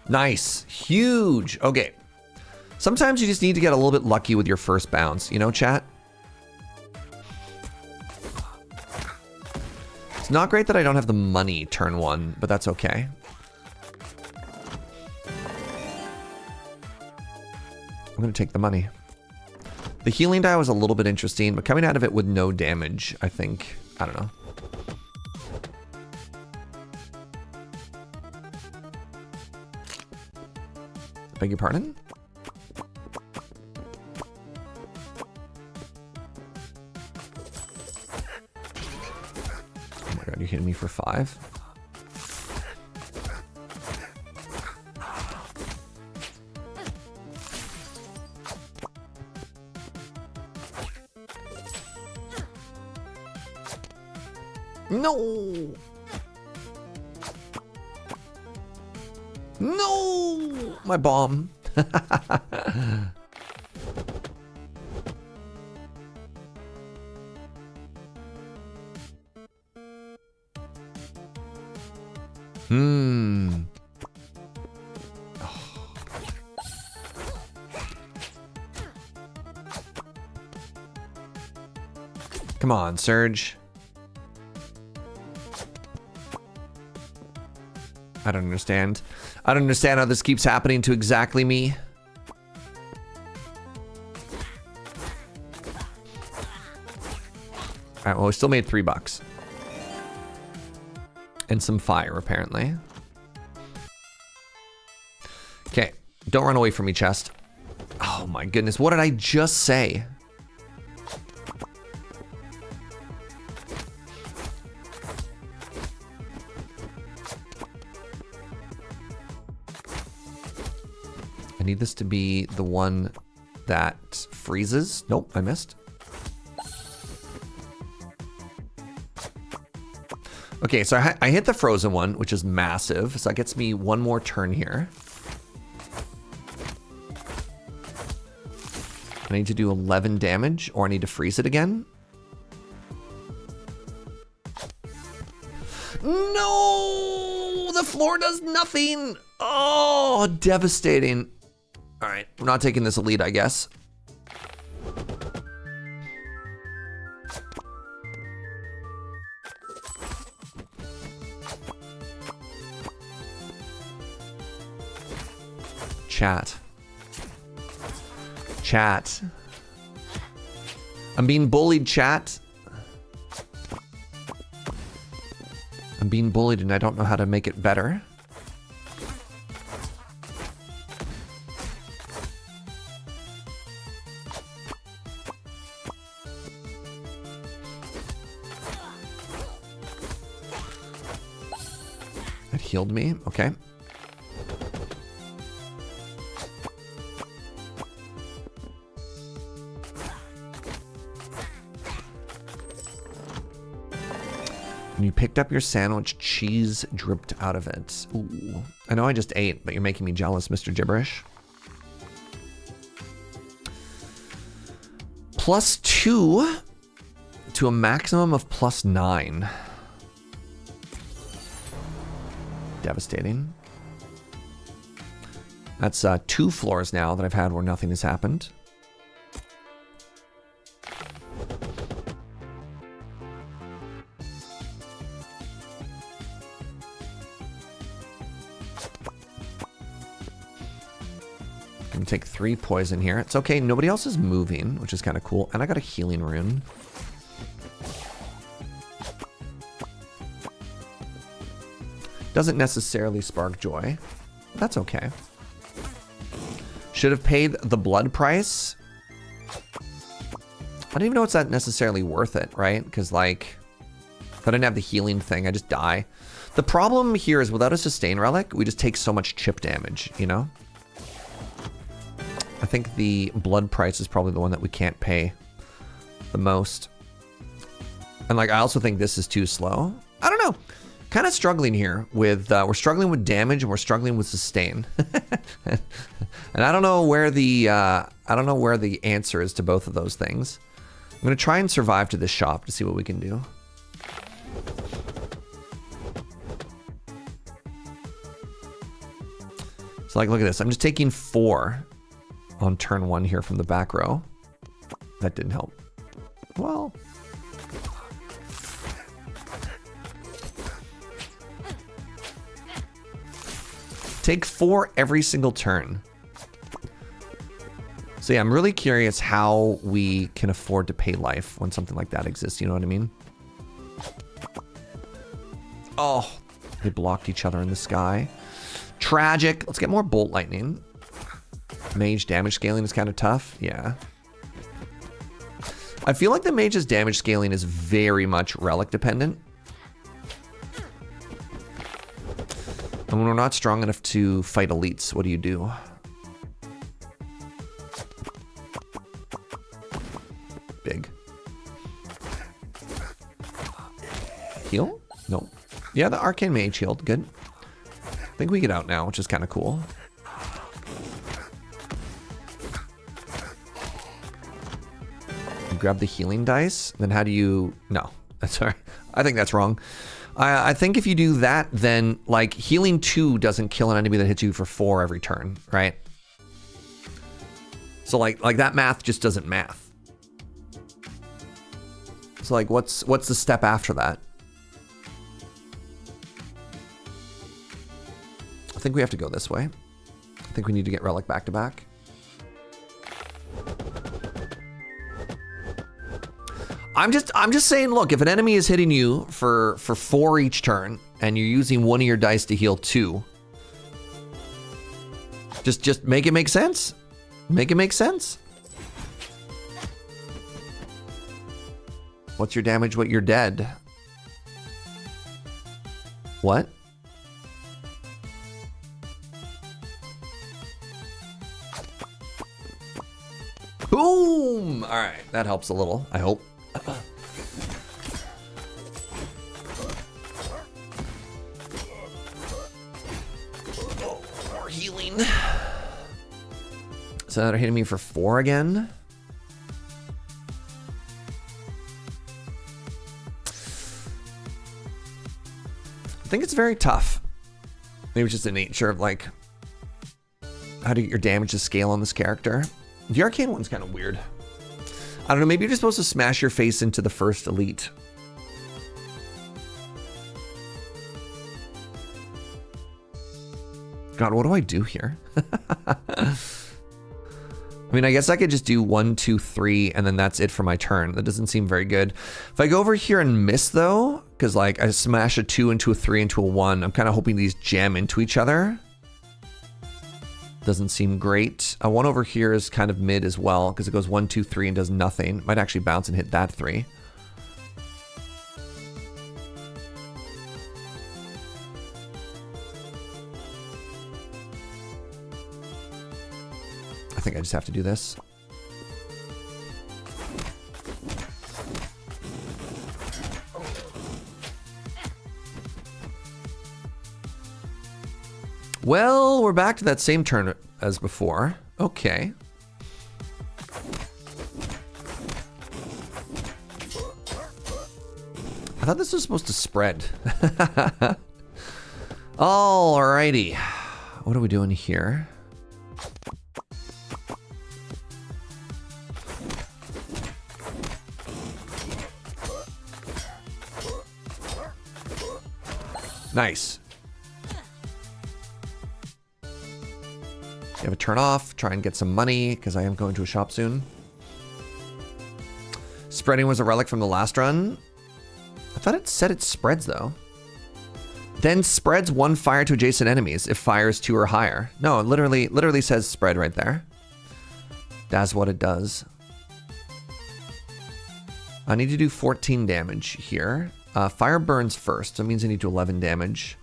S1: Nice. Huge. Okay. Sometimes you just need to get a little bit lucky with your first bounce, you know, chat? It's not great that I don't have the money turn 1, but that's okay. I'm gonna take the money. The healing die was a little bit interesting, but coming out of it with no damage, I think, I don't know. Beg your pardon? Oh my god, you hitting me for 5? No! No! My bomb. Oh. Come on, Surge. I don't understand. I don't understand how this keeps happening to exactly me. Alright, well, we still made $3. And some fire, apparently. Okay, don't run away from me, chest. Oh my goodness, what did I just say? I need this to be the one that freezes. Nope, I missed. Okay, so I hit the frozen one, which is massive. So that gets me one more turn here. I need to do 11 damage, or I need to freeze it again. No! The floor does nothing! Oh, devastating. All right, we're not taking this elite, I guess. Chat. Chat. I'm being bullied, chat. I'm being bullied and I don't know how to make it better. It healed me, okay. When you picked up your sandwich, cheese dripped out of it. Ooh. I know I just ate, but you're making me jealous, Mr. Gibberish. +2 to a maximum of +9. Devastating. That's 2 floors now that I've had where nothing has happened. I'm gonna take 3 poison here. It's okay, nobody else is moving, which is kind of cool. And I got a healing rune. Doesn't necessarily spark joy. That's okay. Should have paid the blood price. I don't even know it's that necessarily worth it, right? Because like, if I didn't have the healing thing, I just die. The problem here is without a sustain relic, we just take so much chip damage, you know? I think the blood price is probably the one that we can't pay the most. And like, I also think this is too slow. I don't know. Kind of struggling here with, we're struggling with damage and we're struggling with sustain. And I don't know where the answer is to both of those things. I'm gonna try and survive to this shop to see what we can do. So like, look at this. I'm just taking 4 on turn 1 here from the back row. That didn't help. Well. Take 4 every single turn. So yeah, I'm really curious how we can afford to pay life when something like that exists, you know what I mean? Oh, they blocked each other in the sky. Tragic. Let's get more bolt lightning. Mage damage scaling is kind of tough. Yeah. I feel like the mage's damage scaling is very much relic dependent. And when we're not strong enough to fight elites, what do you do? Big. Heal? No. Yeah, the arcane mage healed. Good. I think we get out now, which is kind of cool. You grab the healing dice, then how do you... No, that's all right. I think that's wrong. I think if you do that, then like healing 2 doesn't kill an enemy that hits you for 4 every turn, right? So like that math just doesn't math. So like what's the step after that? I think we have to go this way. I think we need to get relic back to back. I'm just saying, look, if an enemy is hitting you for 4 each turn and you're using 1 of your dice to heal 2, just make it make sense. Make it make sense. What's your damage? What you're dead? What? Boom! All right, that helps a little, I hope. Oh, more healing. So they're hitting me for 4 again. I think it's very tough. Maybe it's just the nature of like, how do your damage to scale on this character? The arcane one's kind of weird. I don't know, maybe you're just supposed to smash your face into the first elite. God, what do I do here? I mean, I guess I could just do 1, 2, 3, and then that's it for my turn. That doesn't seem very good. If I go over here and miss though, because like I smash a 2 into a 3 into a 1, I'm kind of hoping these jam into each other. Doesn't seem great. A 1 over here is kind of mid as well, because it goes 1, 2, 3 and does nothing. Might actually bounce and hit that 3. I think I just have to do this. Well, we're back to that same turn as before. Okay. I thought this was supposed to spread. Alrighty. What are we doing here? Nice. You have a turn off, try and get some money, because I am going to a shop soon. Spreading was a relic from the last run. I thought it said it spreads, though. Then spreads one fire to adjacent enemies if fire is 2 or higher. No, it literally says spread right there. That's what it does. I need to do 14 damage here. Fire burns first, so it means I need to do 11 damage.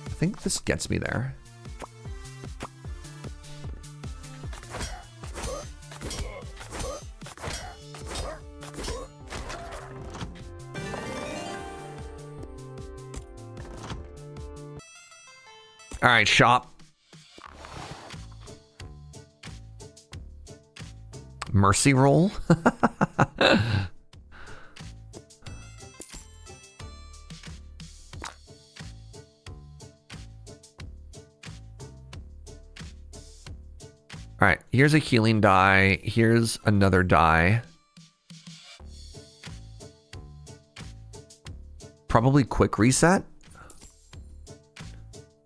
S1: I think this gets me there. All right, shop. Mercy roll. All right, here's a healing die. Here's another die. Probably quick reset.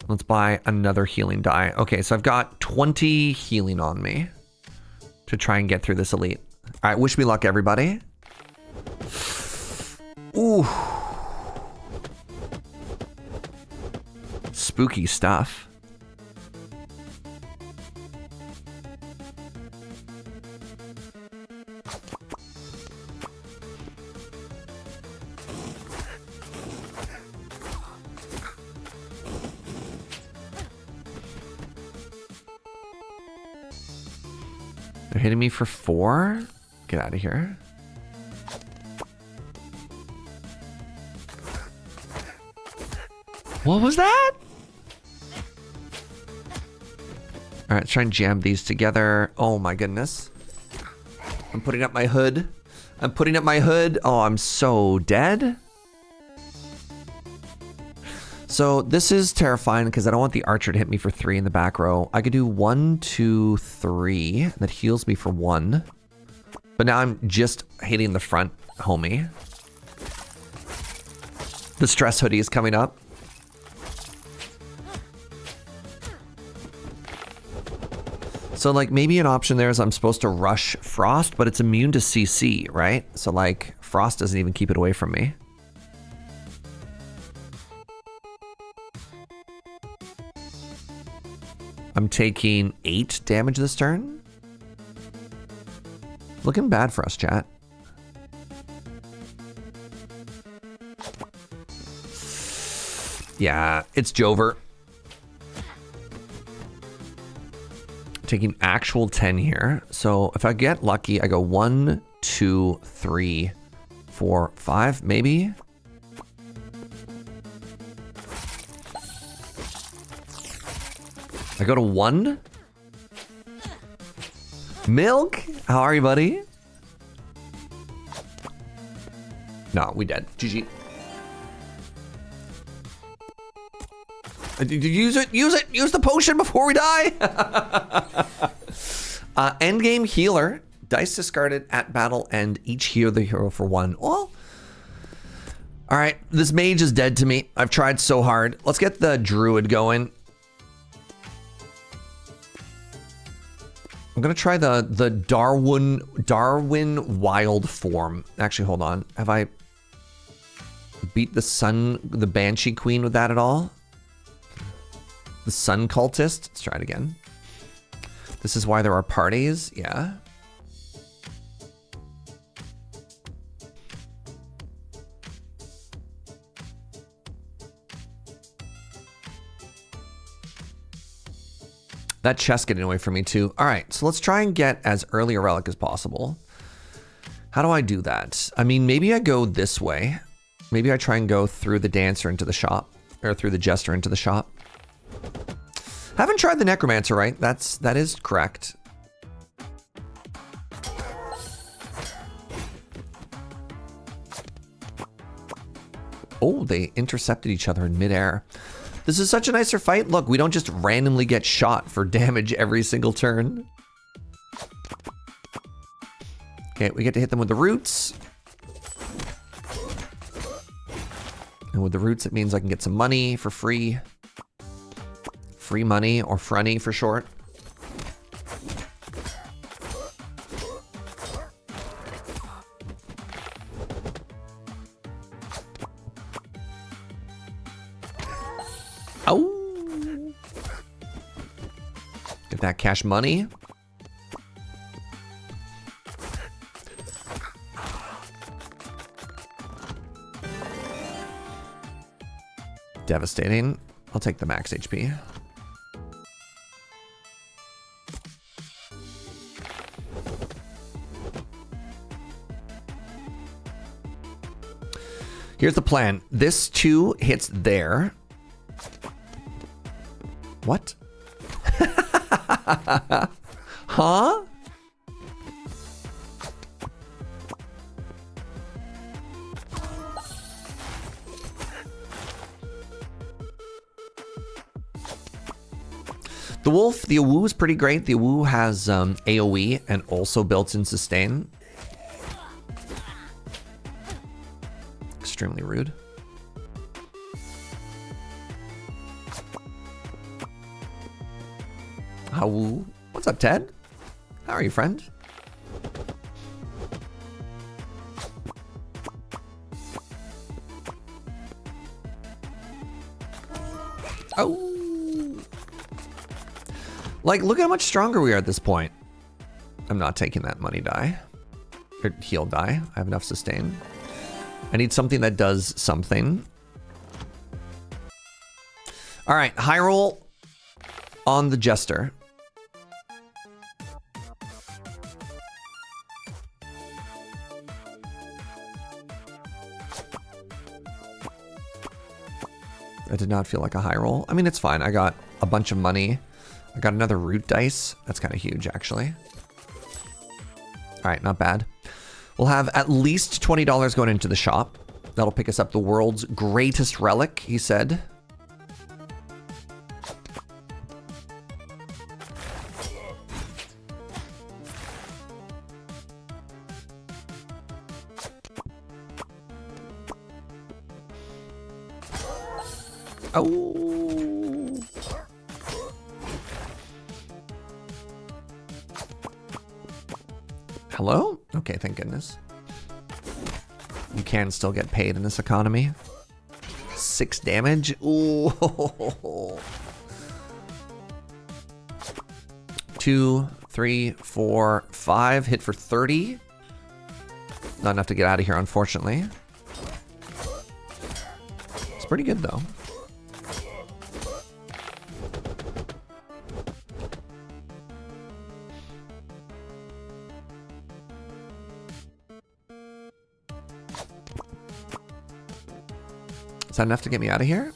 S1: Let's buy another healing die. Okay, so I've got 20 healing on me to try and get through this elite. All right, wish me luck, everybody. Ooh. Spooky stuff. They're hitting me for 4. Get out of here. What was that? All right, let's try and jam these together. Oh my goodness. I'm putting up my hood. I'm putting up my hood. Oh, I'm so dead. So this is terrifying because I don't want the archer to hit me for 3 in the back row. I could do 1, 2, 3. That heals me for 1. But now I'm just hitting the front, homie. The stress hoodie is coming up. So like maybe an option there is I'm supposed to rush Frost, but it's immune to CC, right? So like Frost doesn't even keep it away from me. I'm taking 8 damage this turn. Looking bad for us, chat. Yeah, it's Jover. Taking actual 10 here. So if I get lucky, I go 1, 2, 3, 4, 5, maybe. I go to 1. Milk, how are you, buddy? No, we dead. GG. Use it, use it, use the potion before we die. Endgame healer. Dice discarded at battle end. Each heal the hero for 1. Well, all right, this mage is dead to me. I've tried so hard. Let's get the druid going. I'm gonna try the Darwin wild form. Actually, hold on. Have I beat the Banshee Queen with that at all? The Sun Cultist. Let's try it again. This is why there are parties. Yeah. That chest getting away from me too. All right, so let's try and get as early a relic as possible. How do I do that? I mean, maybe I go this way. Maybe I try and go through the dancer into the shop, or through the jester into the shop. Haven't tried the necromancer, right? That is correct. Oh, they intercepted each other in midair. This is such a nicer fight. Look, we don't just randomly get shot for damage every single turn. Okay, we get to hit them with the roots. And with the roots, it means I can get some money for free. Free money, or frunny for short. Oh! Get that cash money. Devastating. I'll take the max HP. Here's the plan. This 2 hits there. What? Huh? The wolf, the Awu is pretty great. The Awu has AoE and also built-in sustain. Extremely rude. Awu. What's up, Ted? How are you, friend? Oh. Like, look how much stronger we are at this point. I'm not taking that money die. Or heal die. I have enough sustain. I need something that does something. All right, high roll on the Jester. That did not feel like a high roll. I mean, it's fine. I got a bunch of money. I got another root dice. That's kind of huge, actually. All right, not bad. We'll have at least $20 going into the shop. That'll pick us up the world's greatest relic, he said. Oh. Hello? Okay, thank goodness. You can still get paid in this economy. 6 damage. Ooh. 2, 3, 4, 5. Hit for 30. Not enough to get out of here, unfortunately. It's pretty good, though. Is that enough to get me out of here?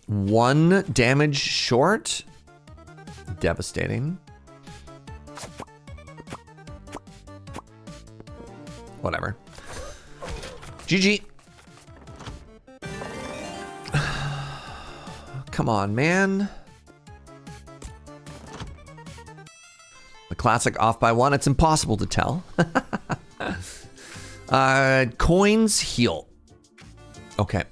S1: 1 damage short. Devastating. Whatever. GG. Come on, man. The classic off by 1. It's impossible to tell. Coins heal. Okay.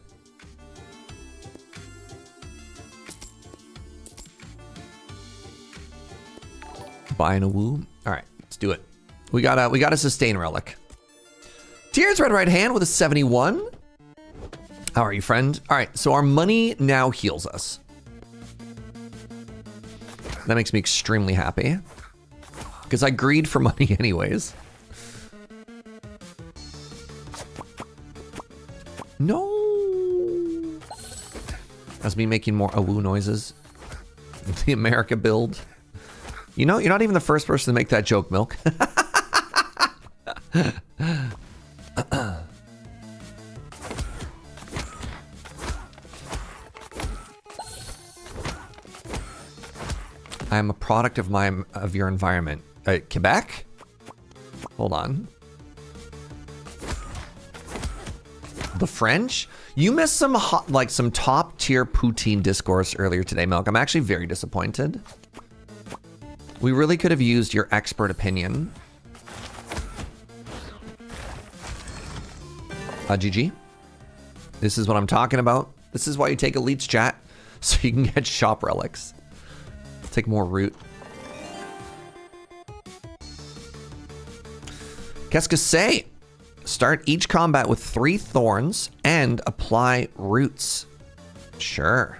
S1: Buying a woo. All right, let's do it. We got a sustain relic. Tears red right hand with a 71. How are you, friend? All right, so our money now heals us. That makes me extremely happy because I greed for money anyways. No. That's me making more awoo noises. The America build. You know, you're not even the first person to make that joke, Milk. I am a product of your environment. Quebec? Hold on. The French? You missed some hot, like some top tier poutine discourse earlier today, Milk. I'm actually very disappointed. We really could have used your expert opinion. GG. This is what I'm talking about. This is why you take elites, chat, so you can get shop relics. Take more root. Qu'est-ce que c'est? Start each combat with 3 thorns and apply roots. Sure.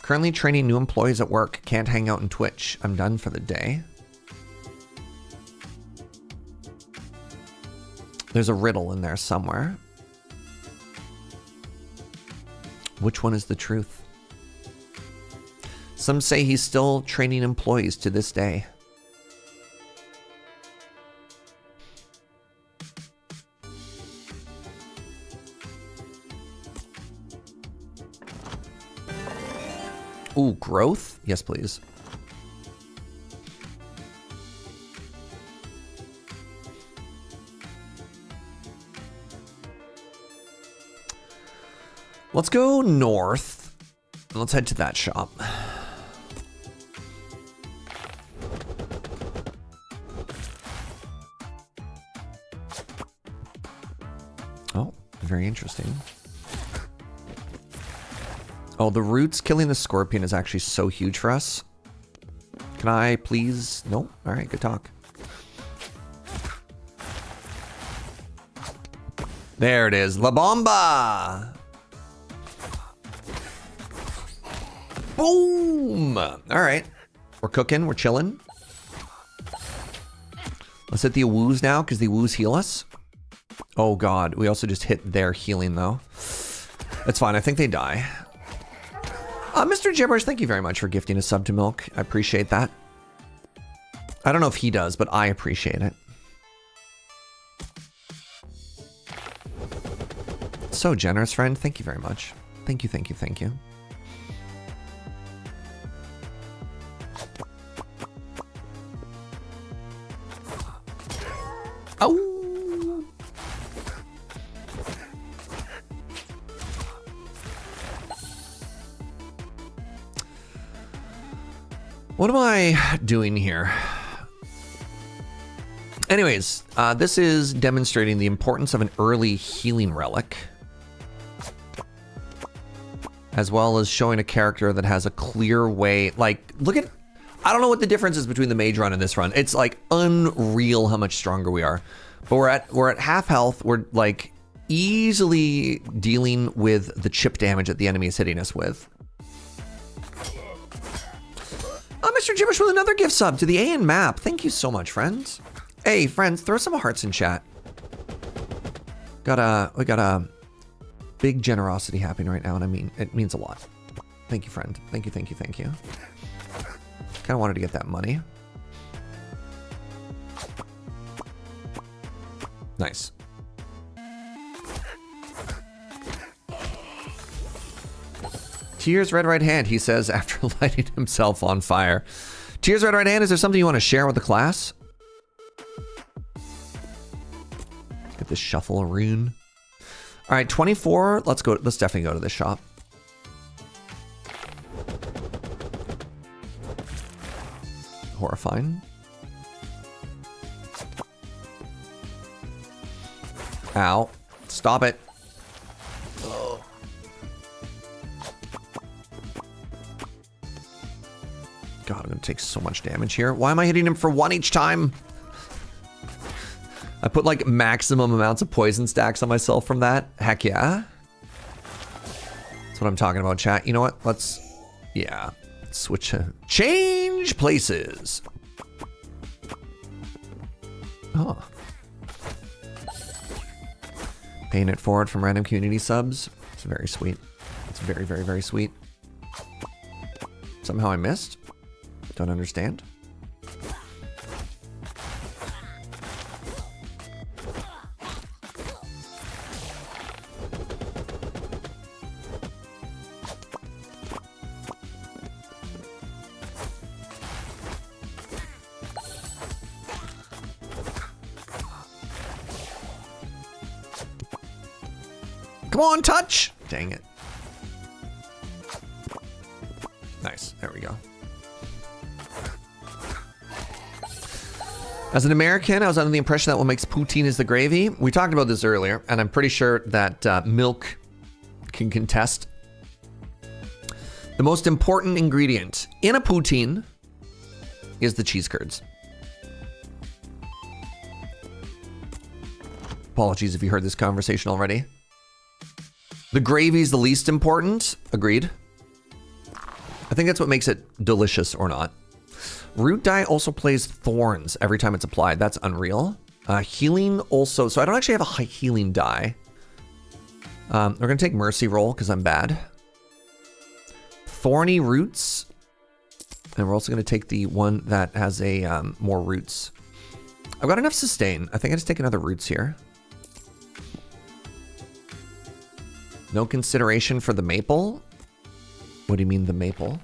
S1: Currently training new employees at work. Can't hang out in Twitch. I'm done for the day. There's a riddle in there somewhere. Which one is the truth? Some say he's still training employees to this day. Ooh, growth? Yes, please. Let's go north. Let's head to that shop. Oh, very interesting. Oh, the roots killing the scorpion is actually so huge for us. Can I please? Nope. All right, good talk. There it is. La Bomba! Boom! All right. We're cooking. We're chilling. Let's hit the woos now, because the woos heal us. Oh, God. We also just hit their healing, though. That's fine. I think they die. Mr. Gibberish, thank you very much for gifting a sub to Milk. I appreciate that. I don't know if he does, but I appreciate it. So generous, friend. Thank you very much. Thank you, thank you, thank you. Oh! What am I doing here? Anyways, this is demonstrating the importance of an early healing relic, as well as showing a character that has a clear way. Like, look at, I don't know what the difference is between the mage run and this run. It's like unreal how much stronger we are. But we're at half health. We're like easily dealing with the chip damage that the enemy is hitting us with. Mr. Gibberish with another gift sub to the AN map. Thank you so much, friends. Hey, friends, throw some hearts in chat. We got a big generosity happening right now, and I mean, it means a lot. Thank you, friend. Thank you, thank you, thank you. Kind of wanted to get that money. Nice. Tears red right hand, he says after lighting himself on fire. Tears red right hand, is there something you want to share with the class? Get this shuffle rune. All right, 24. Let's go. Let's definitely go to this shop. Horrifying. Ow. Stop it. Oh. God, I'm gonna take so much damage here. Why am I hitting him for 1 each time? I put like maximum amounts of poison stacks on myself from that. Heck yeah. That's what I'm talking about, chat. You know what? Let's, yeah, switch, change places. Oh. Paying it forward from random community subs. It's very sweet. It's very, very, very sweet. Somehow I missed. Don't understand. Come on, touch! Dang it. Nice. There we go. As an American, I was under the impression that what makes poutine is the gravy. We talked about this earlier, and I'm pretty sure that Milk can contest. The most important ingredient in a poutine is the cheese curds. Apologies if you heard this conversation already. The gravy is the least important. Agreed. I think that's what makes it delicious or not. Rune Dice also plays thorns every time it's applied. That's unreal. Healing also. So I don't actually have a high healing die. We're going to take Mercy Roll because I'm bad. Thorny Roots. And we're also going to take the one that has a more roots. I've got enough sustain. I think I just take another roots here. No consideration for the maple? What do you mean the maple?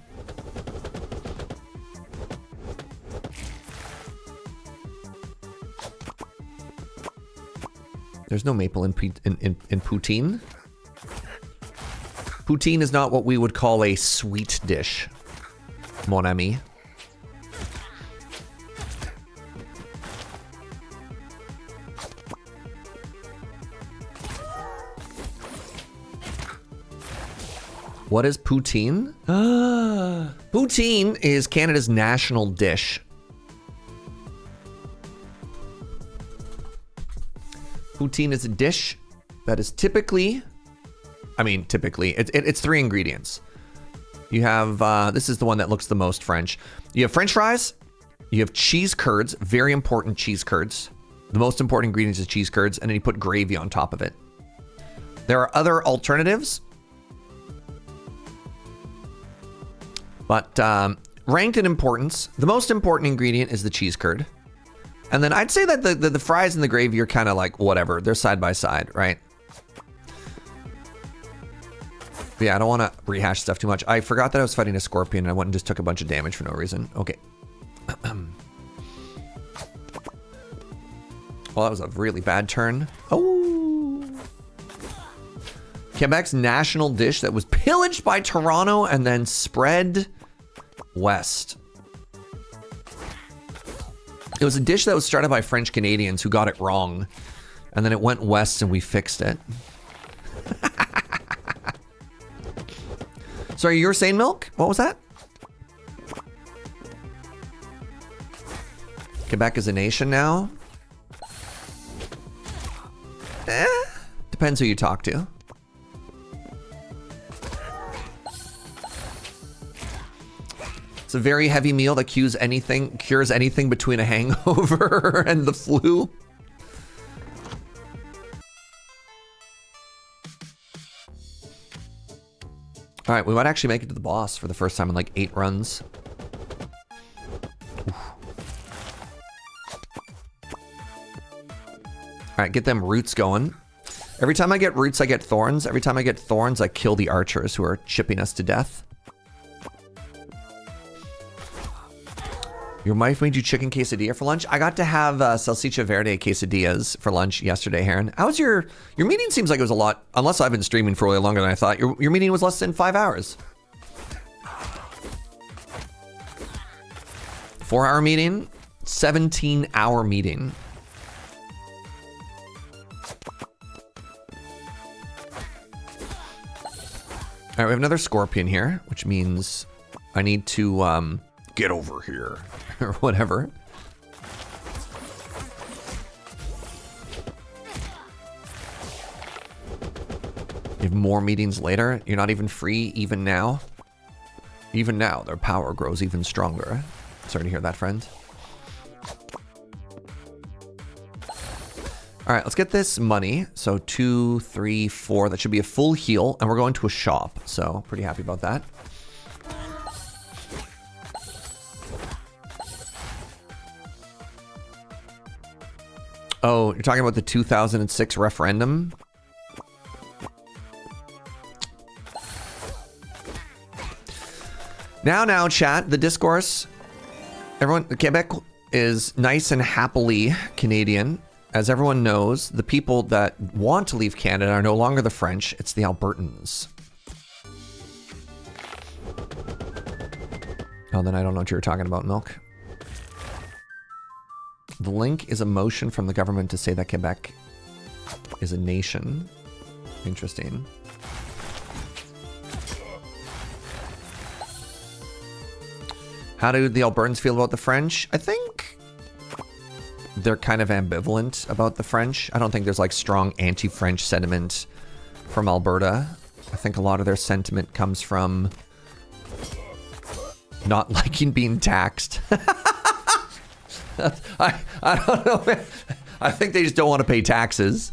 S1: There's no maple in poutine. Poutine is not what we would call a sweet dish, mon ami. What is poutine? Poutine is Canada's national dish. Poutine is a dish that is typically, it's 3 ingredients. You have, this is the one that looks the most French. You have French fries, you have cheese curds, very important cheese curds. The most important ingredient is cheese curds, and then you put gravy on top of it. There are other alternatives, but ranked in importance, the most important ingredient is the cheese curd. And then I'd say that the fries and the gravy are kind of like whatever. They're side by side, right? But yeah, I don't want to rehash stuff too much. I forgot that I was fighting a scorpion and I went and just took a bunch of damage for no reason. Okay. Well, that was a really bad turn. Oh. Quebec's national dish that was pillaged by Toronto and then spread west. It was a dish that was started by French Canadians who got it wrong. And then it went west and we fixed it. Sorry, you were saying Milk? What was that? Quebec is a nation now? Depends who you talk to. It's a very heavy meal that cures anything between a hangover and the flu. All right, we might actually make it to the boss for the first time in like 8 runs. Oof. All right, get them roots going. Every time I get roots, I get thorns. Every time I get thorns, I kill the archers who are chipping us to death. Your wife made you chicken quesadilla for lunch? I got to have salsicha verde quesadillas for lunch yesterday, Heron. How was your meeting? Seems like it was a lot, unless I've been streaming for way longer than I thought. Your meeting was less than 5 hours. 4-hour meeting, 17-hour meeting. All right, we have another scorpion here, which means I need to get over here or whatever. You have more meetings later. You're not even free even now. Even now, their power grows even stronger. Sorry to hear that, friend. All right, let's get this money. So 2, 3, 4. That should be a full heal, and we're going to a shop. So pretty happy about that. Oh, you're talking about the 2006 referendum? Now, chat, the discourse. Everyone, Quebec is nice and happily Canadian. as everyone knows, the people that want to leave Canada are no longer the French, it's the Albertans. Oh, then I don't know what you were talking about, Milk. The link is a motion from the government to say that Quebec is a nation. Interesting. How do the Albertans feel about the French? I think they're kind of ambivalent about the French. I don't think there's like strong anti-French sentiment from Alberta. I think a lot of their sentiment comes from not liking being taxed. I don't know. I think they just don't want to pay taxes.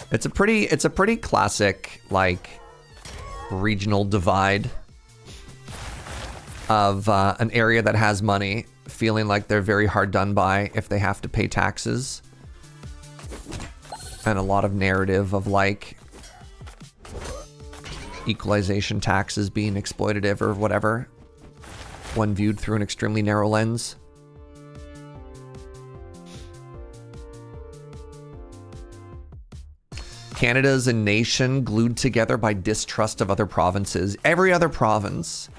S1: It's a pretty classic like regional divide of an area that has money feeling like they're very hard done by if they have to pay taxes, and a lot of narrative of like equalization taxes being exploitative or whatever when viewed through an extremely narrow lens. Canada is a nation glued together by distrust of other provinces. Every other province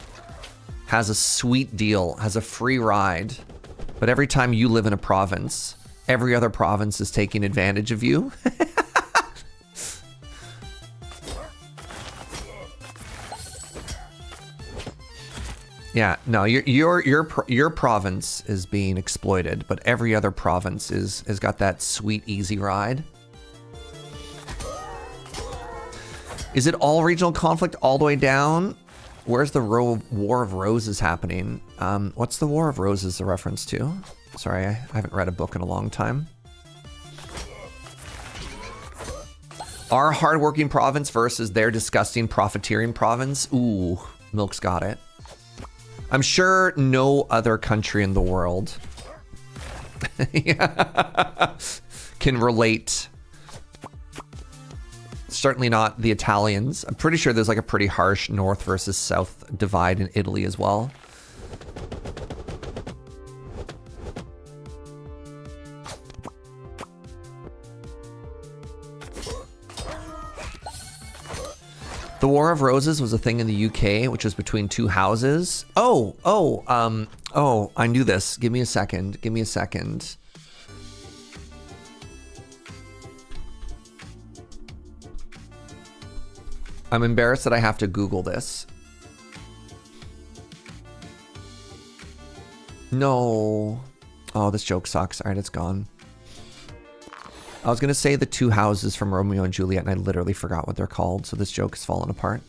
S1: has a sweet deal, has a free ride. But every time you live in a province, every other province is taking advantage of you. Yeah, no, your province is being exploited, but every other province has got that sweet, easy ride. Is it all regional conflict all the way down? Where's the War of Roses happening? What's the War of Roses a reference to? Sorry, I haven't read a book in a long time. Our hardworking province versus their disgusting profiteering province. Ooh, Milk's got it. I'm sure no other country in the world can relate. Certainly not the Italians. I'm pretty sure there's like a pretty harsh north versus south divide in Italy as well. The War of Roses was a thing in the UK, which was between two houses. Oh, I knew this. Give me a second. Give me a second. I'm embarrassed that I have to Google this. No. Oh, this joke sucks. All right, it's gone. I was going to say the two houses from Romeo and Juliet, and I literally forgot what they're called, so this joke is falling apart.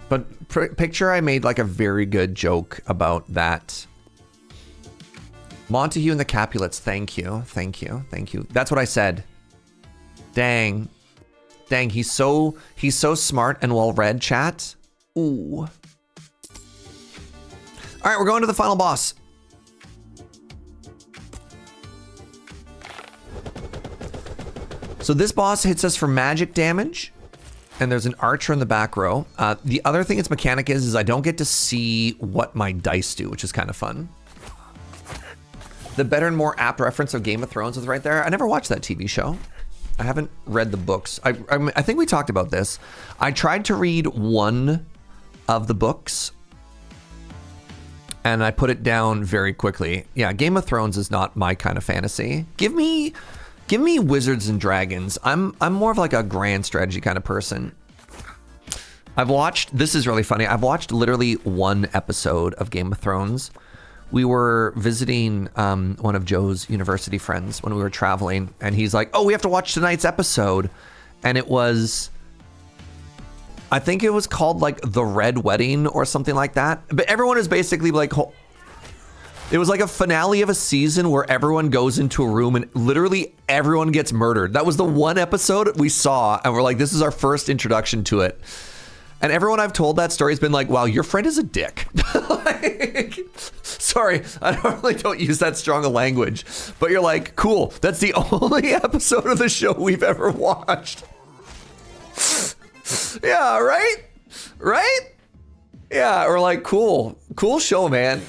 S1: But picture I made like a very good joke about that. Montague and the Capulets, thank you, thank you, thank you. That's what I said. Dang. Dang, he's so smart and well-read, chat. Ooh. All right, we're going to the final boss. So this boss hits us for magic damage, and there's an archer in the back row. The other thing its mechanic is I don't get to see what my dice do, which is kind of fun. The better and more apt reference of Game of Thrones is right there. I never watched that TV show. I haven't read the books. I think we talked about this. I tried to read one of the books, and I put it down very quickly. Yeah, Game of Thrones is not my kind of fantasy. Give me Wizards and Dragons. I'm more of like a grand strategy kind of person. This is really funny. I've watched literally one episode of Game of Thrones. We were visiting one of Joe's university friends when we were traveling, and he's like, oh, we have to watch tonight's episode. And it was, I think it was called like The Red Wedding or something like that. But everyone is basically like, it was like a finale of a season where everyone goes into a room and literally everyone gets murdered. That was the one episode we saw, and we're like, this is our first introduction to it. And everyone I've told that story has been like, wow, your friend is a dick. Like, sorry, I really don't use that strong a language. But you're like, cool, that's the only episode of the show we've ever watched. Yeah, right? Right? Yeah, we're like, cool show, man.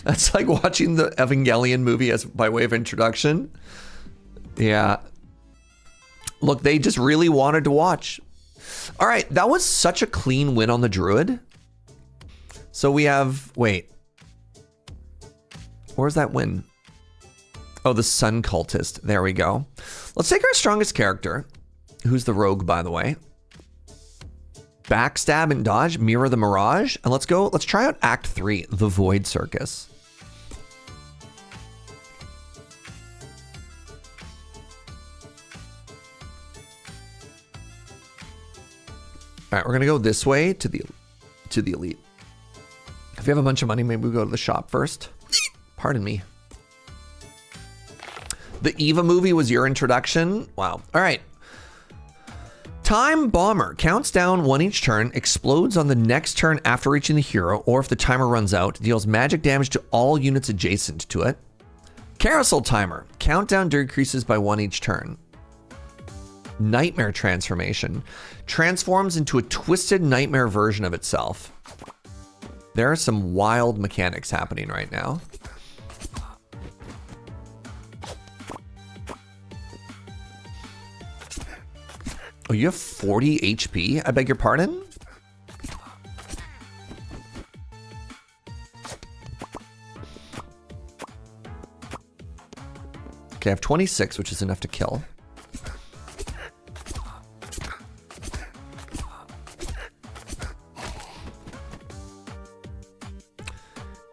S1: That's like watching the Evangelion movie as by way of introduction. Yeah. Look, they just really wanted to watch. All right, that was such a clean win on the Druid. So we have, wait. Where's that win? Oh, the Sun Cultist. There we go. Let's take our strongest character, who's the rogue, by the way. Backstab and dodge, mirror the mirage, and let's go. Let's try out Act 3, the Void Circus. All right, we're gonna go this way to the elite. If you have a bunch of money, maybe we go to the shop first. Pardon me. The Eva movie was your introduction. Wow. All right. Time Bomber counts down 1 each turn, explodes on the next turn after reaching the hero, or if the timer runs out, deals magic damage to all units adjacent to it. Carousel Timer, countdown decreases by 1 each turn. Nightmare Transformation, transforms into a twisted nightmare version of itself. There are some wild mechanics happening right now. Oh, you have 40 HP? I beg your pardon? Okay, I have 26, which is enough to kill.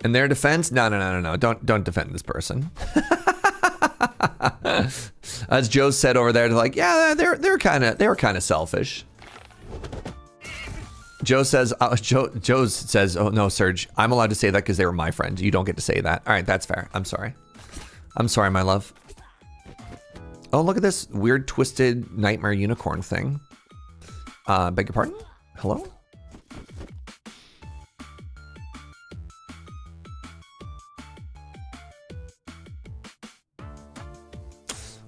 S1: In their defense, no. Don't defend this person. As Joe said over there, they're like, yeah, they were kind of selfish. Joe says, Joe says, oh no, Serge, I'm allowed to say that because they were my friend. You don't get to say that. All right, that's fair. I'm sorry. I'm sorry, my love. Oh, look at this weird twisted nightmare unicorn thing. Beg your pardon? Hello?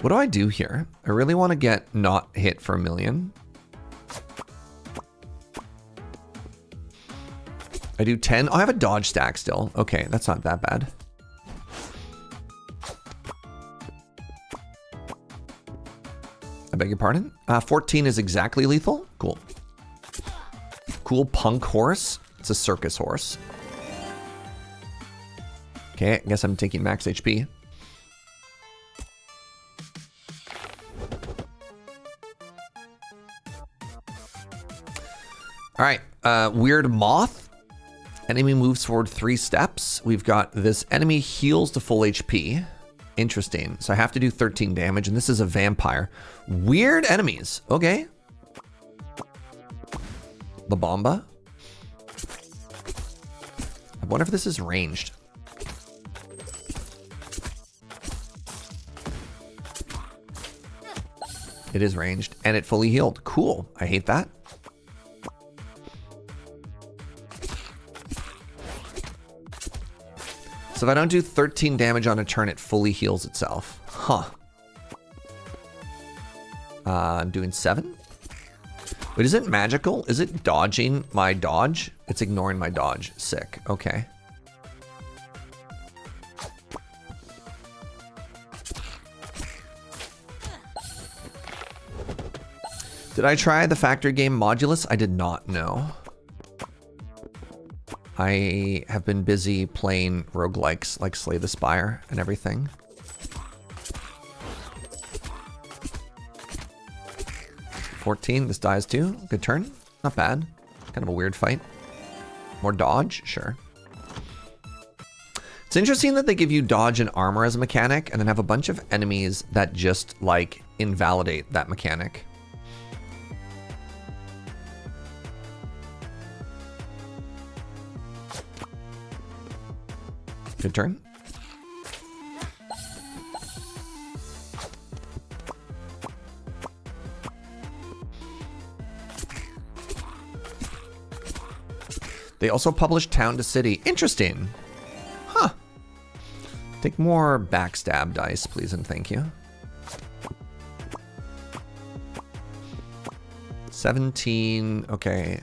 S1: What do I do here? I really want to get not hit for 1 million. I do 10. Oh, I have a dodge stack still. Okay, that's not that bad. I beg your pardon? 14 is exactly lethal. Cool. Cool punk horse. It's a circus horse. Okay, I guess I'm taking max HP. All right, weird moth. Enemy moves forward 3 steps. We've got this enemy heals to full HP. Interesting. So I have to do 13 damage, and this is a vampire. Weird enemies. Okay. La Bomba. I wonder if this is ranged. It is ranged, and it fully healed. Cool. I hate that. So if I don't do 13 damage on a turn, it fully heals itself. Huh. I'm doing 7. Wait, is it magical? Is it dodging my dodge? It's ignoring my dodge. Sick. Okay. Did I try the factory game Modulus? I did not know. I have been busy playing roguelikes like Slay the Spire and everything. $14, this dies too. Good turn. Not bad. Kind of a weird fight. More dodge? Sure. It's interesting that they give you dodge and armor as a mechanic and then have a bunch of enemies that just like invalidate that mechanic. Good turn. They also publish Town to City. Interesting. Huh. Take more backstab dice, please and thank you. 17. Okay.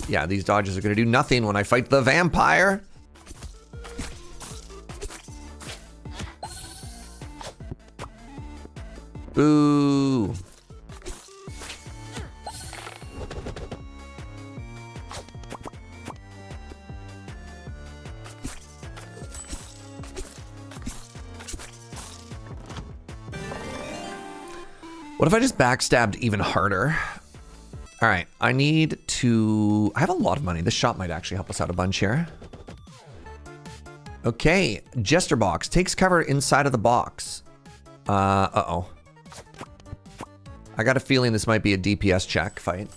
S1: Yeah, these dodges are going to do nothing when I fight the vampire. Boo. What if I just backstabbed even harder? All right, I need to... I have a lot of money. This shop might actually help us out a bunch here. Okay, Jester Box. Takes cover inside of the box. Uh-oh. I got a feeling this might be a DPS check fight.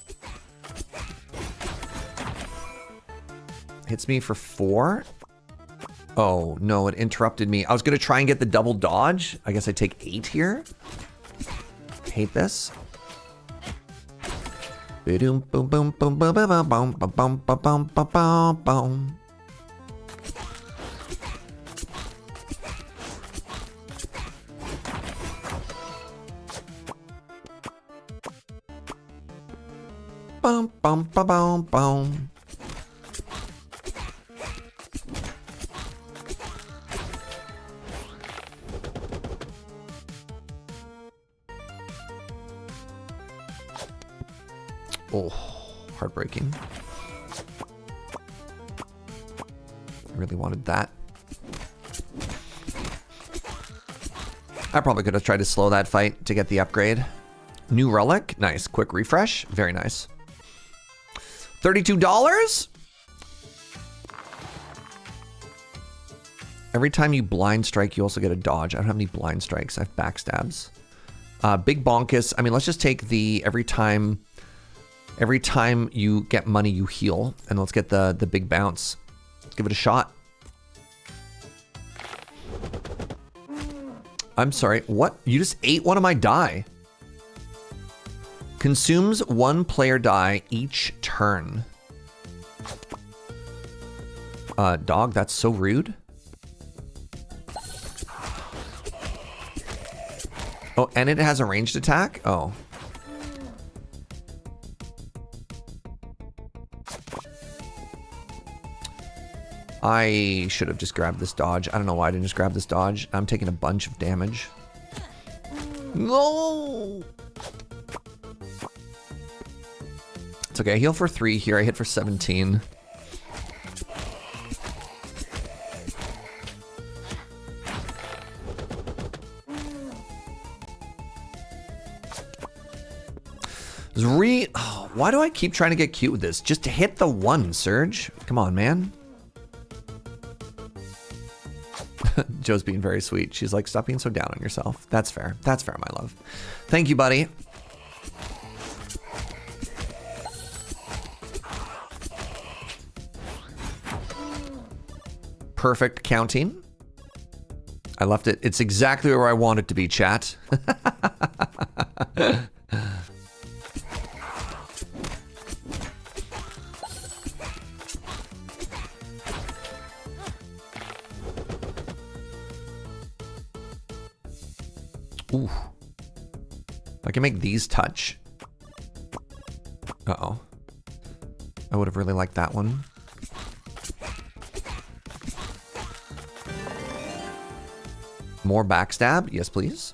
S1: Hits me for 4. Oh, no, it interrupted me. I was going to try and get the double dodge. I guess I take 8 here. Hate this. Boom, boom, boom, boom, boom, boom, boom, boom, boom, boom, boom, boom, boom. Boom, boom, boom, boom, boom. Oh, heartbreaking. I really wanted that. I probably could have tried to slow that fight to get the upgrade. New relic, nice. Quick refresh, very nice. $32? Every time you blind strike, you also get a dodge. I don't have any blind strikes. I have backstabs. Big Bonkus. I mean, let's just take the every time you get money, you heal. And let's get the big bounce. Let's give it a shot. I'm sorry, what? You just ate one of my die. Consumes 1 player die each turn. Dog, that's so rude. Oh, and it has a ranged attack? Oh. I should have just grabbed this dodge. I don't know why I didn't just grab this dodge. I'm taking a bunch of damage. No! It's okay, I heal for 3 here. I hit for 17. Oh, why do I keep trying to get cute with this? Just to hit the 1, Surge. Come on, man. Joe's being very sweet. She's like, stop being so down on yourself. That's fair. That's fair, my love. Thank you, buddy. Perfect counting. I left it. It's exactly where I want it to be, chat. Ooh. I can make these touch. Uh-oh. I would have really liked that one. More backstab. Yes, please.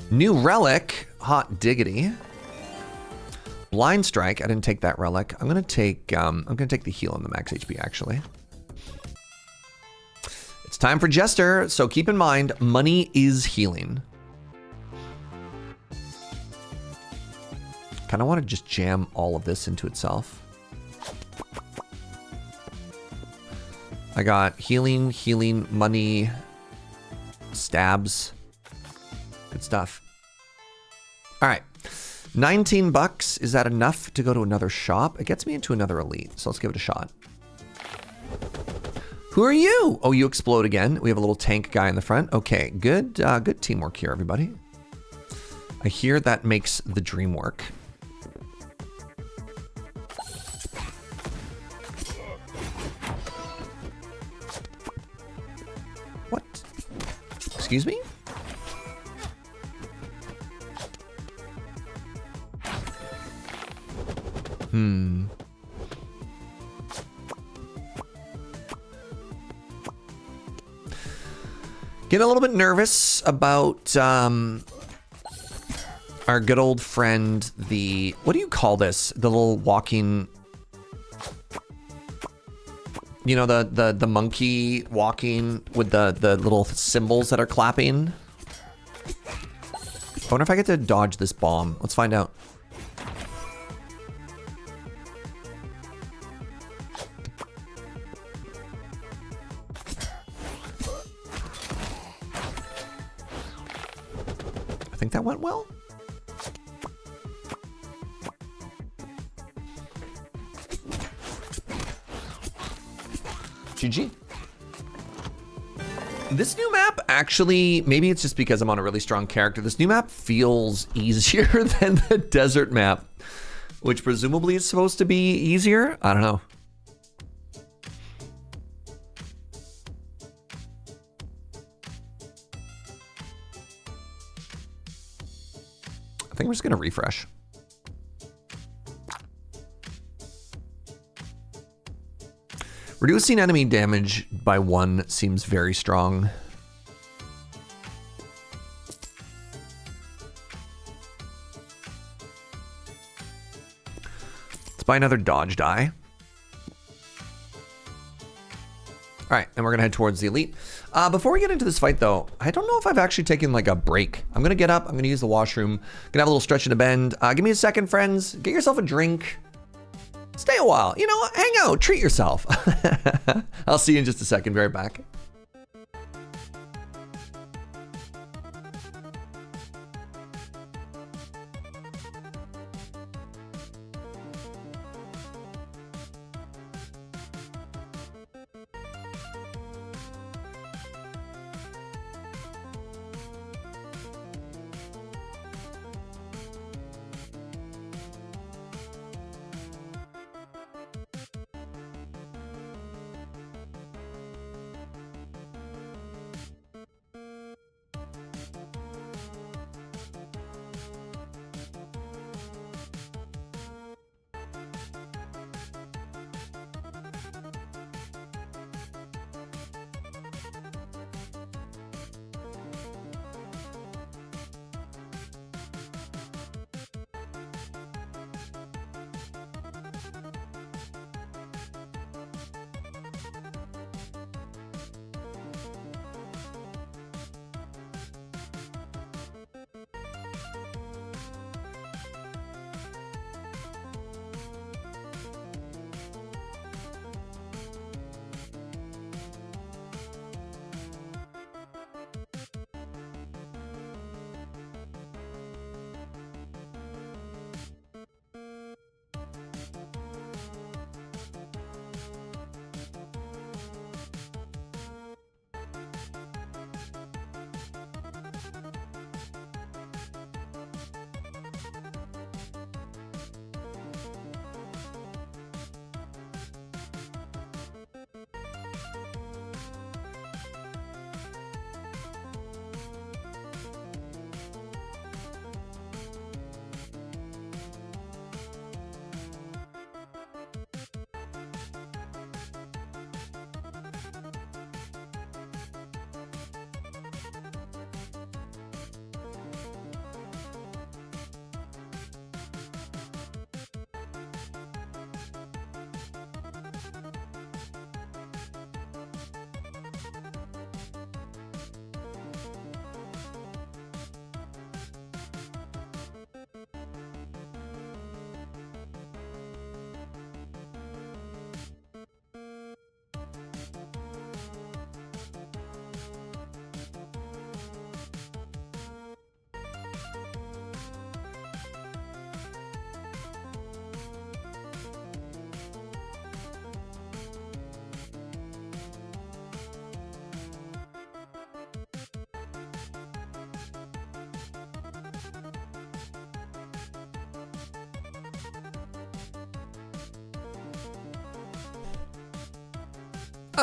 S1: New relic. Hot diggity. Blind strike. I didn't take that relic. I'm gonna take the heal on the max HP actually. It's time for Jester, so keep in mind, money is healing. Kind of want to just jam all of this into itself. I got healing, money, stabs. Good stuff. All right, 19 bucks. Is that enough to go to another shop? It gets me into another elite, so let's give it a shot. Who are you? Oh, you explode again. We have a little tank guy in the front. Okay, good, good teamwork here, everybody. I hear that makes the dream work. What? Excuse me? Getting a little bit nervous about our good old friend, the, what do you call this? The little walking, you know, the monkey walking with the little symbols that are clapping. I wonder if I get to dodge this bomb. Let's find out. I think that went well. GG. This new map actually, maybe it's just because I'm on a really strong character, this new map feels easier than the desert map, which presumably is supposed to be easier. I don't know. I think we're just gonna refresh. Reducing enemy damage by 1 seems very strong. Let's buy another dodge die. All right, and we're gonna head towards the elite. Before we get into this fight though, I don't know if I've actually taken like a break. I'm gonna get up, I'm gonna use the washroom, gonna have a little stretch and a bend. Give me a second, friends. Get yourself a drink. Stay a while, you know, hang out, treat yourself. I'll see you in just a second, be right back.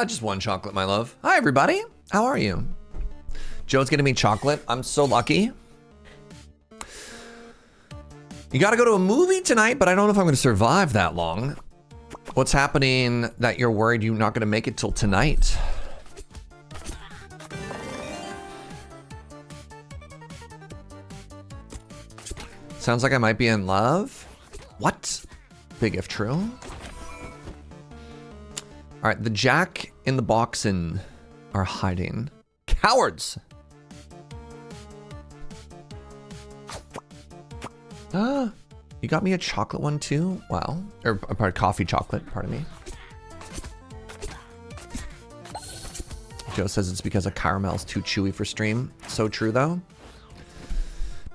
S1: Just one chocolate, my love. Hi, everybody. How are you? Joe's getting me chocolate. I'm so lucky. You gotta go to a movie tonight, but I don't know if I'm gonna survive that long. What's happening that you're worried you're not gonna make it till tonight? Sounds like I might be in love. What? Big if true. All right, the Jack in the Boxen are hiding. Cowards! You got me a chocolate one too? Wow. Or, pardon, coffee chocolate, pardon me. Joe says it's because a caramel's too chewy for stream. So true though.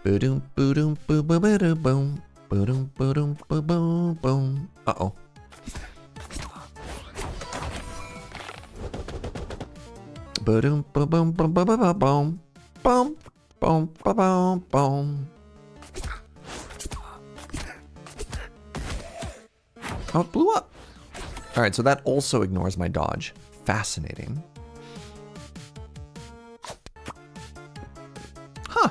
S1: Boom, boom, boom, boom, boom, boom, boom, boom, boom, boom. Uh-oh. Boom, boom, boom, boom, boom, boom, boom, boom, boom, boom, boom. Oh, it blew up. All right, so that also ignores my dodge. Fascinating. Huh.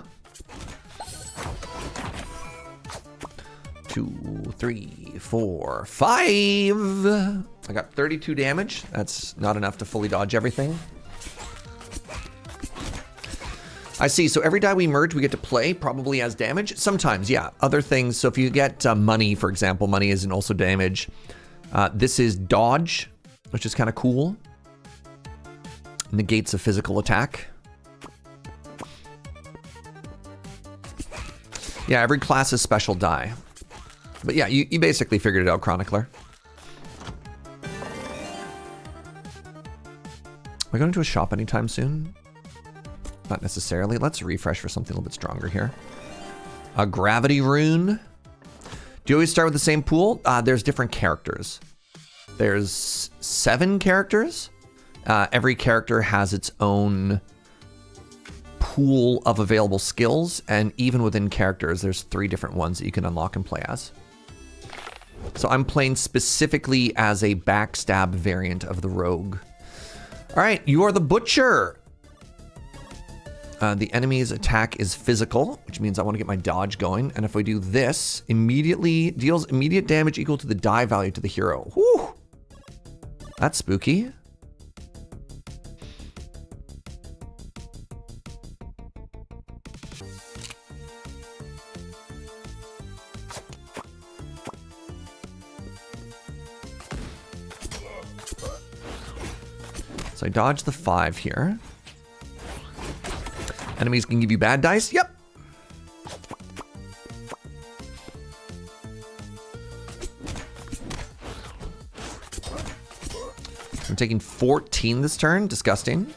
S1: 2, 3, 4, 5. I got 32 damage. That's not enough to fully dodge everything. I see. So every die we merge, we get to play probably as damage. Sometimes, yeah. Other things. So if you get money, for example, money isn't also damage. This is dodge, which is kind of cool. Negates a physical attack. Yeah, every class is special die. But yeah, you basically figured it out, Chronicler. Am I going to a shop anytime soon? Not necessarily. Let's refresh for something a little bit stronger here. A gravity rune. Do you always start with the same pool? There's different characters. There's 7 characters. Every character has its own pool of available skills, and even within characters, there's 3 different ones that you can unlock and play as. So I'm playing specifically as a backstab variant of the rogue. All right, you are the butcher. The enemy's attack is physical, which means I want to get my dodge going. And if we do this, immediately deals immediate damage equal to the die value to the hero. Whew. That's spooky. So I dodge the 5 here. Enemies can give you bad dice? Yep. I'm taking 14 this turn. Disgusting.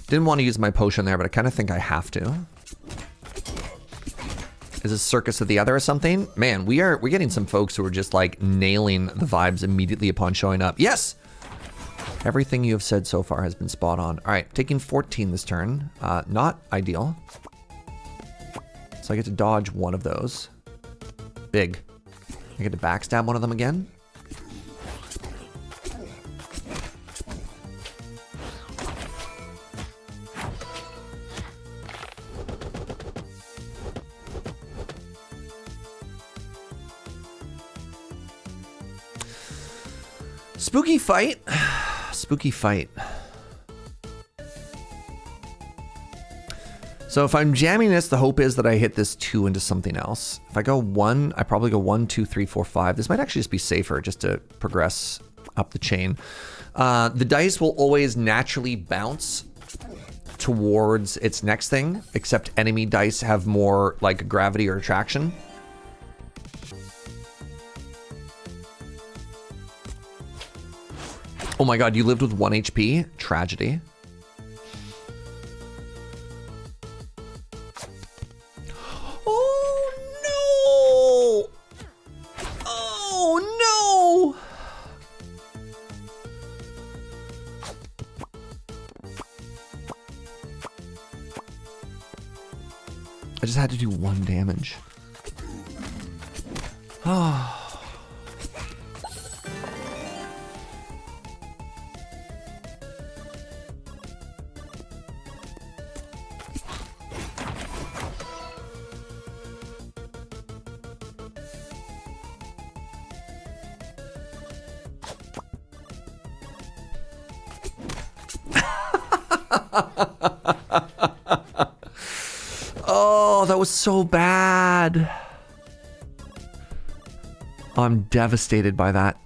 S1: Didn't want to use my potion there, but I kind of think I have to. Is this Circus of the Other or something? Man, we're getting some folks who are just like nailing the vibes immediately upon showing up. Yes! Everything you have said so far has been spot on. All right, taking 14 this turn. Not ideal. So I get to dodge one of those. Big. I get to backstab one of them again. Spooky fight. Spooky fight. So if I'm jamming this, the hope is that I hit this 2 into something else. If I go 1, I probably go 1, 2, 3, 4, 5. This might actually just be safer just to progress up the chain. The dice will always naturally bounce towards its next thing, except enemy dice have more like gravity or attraction. Oh my god, you lived with 1 HP? Tragedy. Oh no! Oh no! I just had to do 1 damage. Oh. Oh, that was so bad. I'm devastated by that.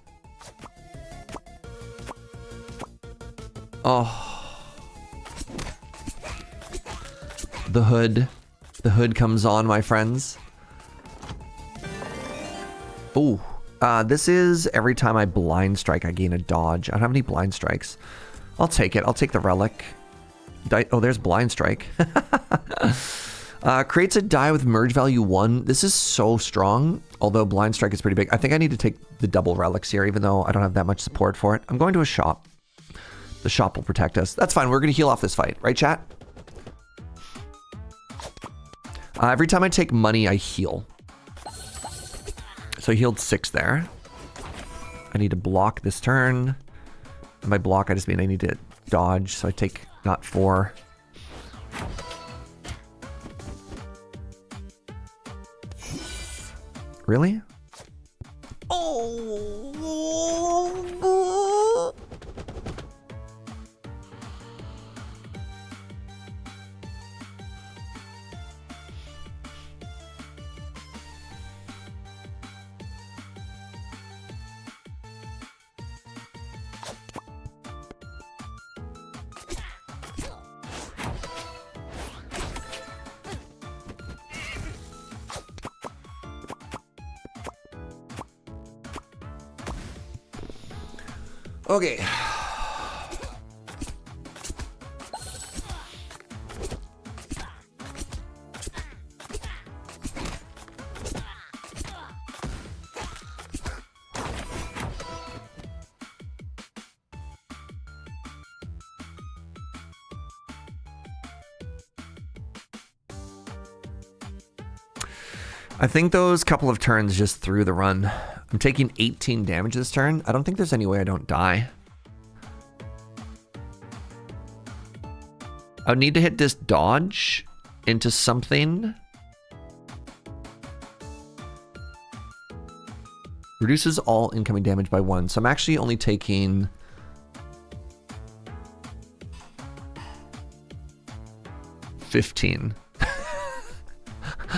S1: Oh. The hood. The hood comes on, my friends. Ooh. This is every time I blind strike, I gain a dodge. I don't have any blind strikes. I'll take it. I'll take the relic. Oh, there's blind strike. Creates a die with merge value 1. This is so strong, although blind strike is pretty big. I think I need to take the double relics here, even though I don't have that much support for it. I'm going to a shop. The shop will protect us. That's fine. We're going to heal off this fight. Right, chat? Every time I take money, I heal. So I healed 6 there. I need to block this turn. And by block, I just mean I need to dodge. So I take not 4. Really? Oh. Okay. I think those couple of turns just threw the run. I'm taking 18 damage this turn. I don't think there's any way I don't die. I would need to hit this dodge into something. Reduces all incoming damage by 1. So I'm actually only taking... $15.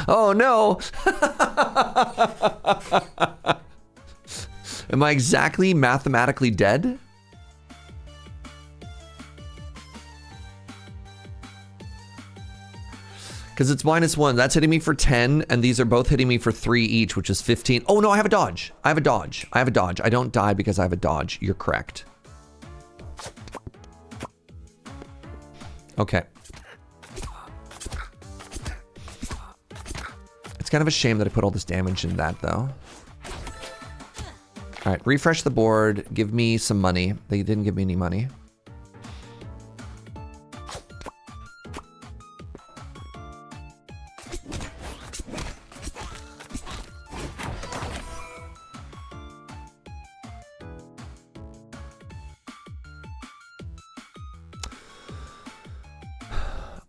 S1: Oh no! Am I exactly mathematically dead? Because it's -1. That's hitting me for 10, and these are both hitting me for 3 each, which is 15. Oh no, I have a dodge. I have a dodge. I have a dodge. I don't die because I have a dodge. You're correct. Okay. It's kind of a shame that I put all this damage in that, though. All right, refresh the board. Give me some money. They didn't give me any money.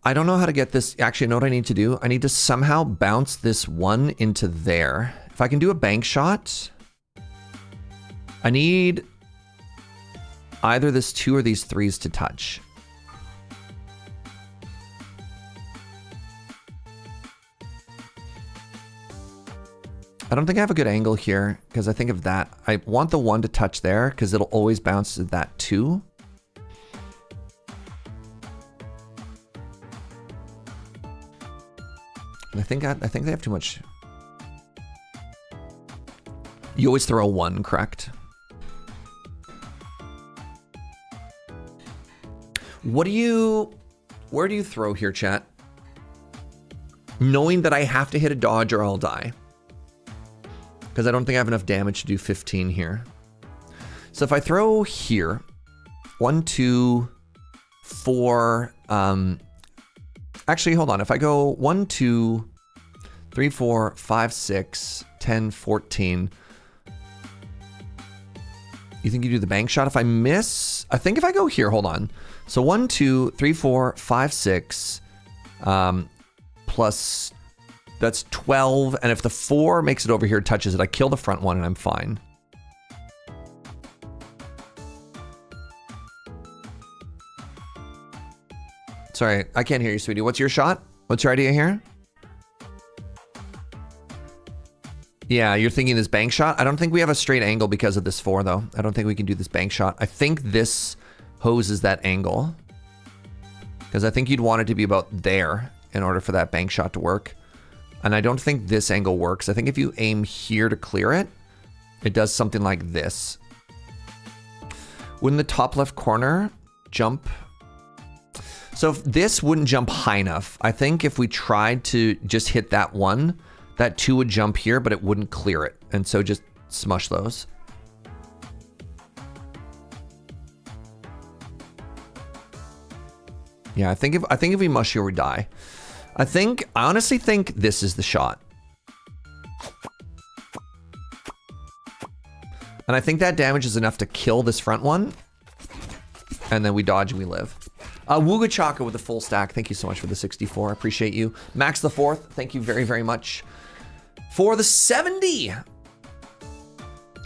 S1: I don't know how to get this. Actually, I know what I need to do. I need to somehow bounce this 1 into there. If I can do a bank shot, I need either this 2 or these 3s to touch. I don't think I have a good angle here because I think of that. I want the 1 to touch there because it'll always bounce to that 2. I think they have too much. You always throw a 1, correct? Where do you throw here, chat? Knowing that I have to hit a dodge or I'll die. Because I don't think I have enough damage to do 15 here. So if I throw here, 1, 2, 4, actually, hold on. If I go 1, 2, 3, 4, 5, 6, 10, 14. You think you do the bank shot? If I miss, I think if I go here, hold on. So 1, 2, 3, 4, 5, 6, plus that's 12. And if the 4 makes it over here, touches it, I kill the front one and I'm fine. Sorry, I can't hear you, sweetie. What's your shot? What's your idea here? Yeah, you're thinking this bank shot? I don't think we have a straight angle because of this 4, though. I don't think we can do this bank shot. I think this hoses that angle. Because I think you'd want it to be about there in order for that bank shot to work. And I don't think this angle works. I think if you aim here to clear it, it does something like this. Wouldn't the top left corner jump? So if this wouldn't jump high enough, I think if we tried to just hit that 1, that 2 would jump here, but it wouldn't clear it. And so just smush those. Yeah, I think if we mush here, we die. I honestly think this is the shot. And I think that damage is enough to kill this front one. And then we dodge and we live. Wooga Chaka with the full stack. Thank you so much for the 64. I appreciate you. Max the 4th. Thank you very, very much for the 70. All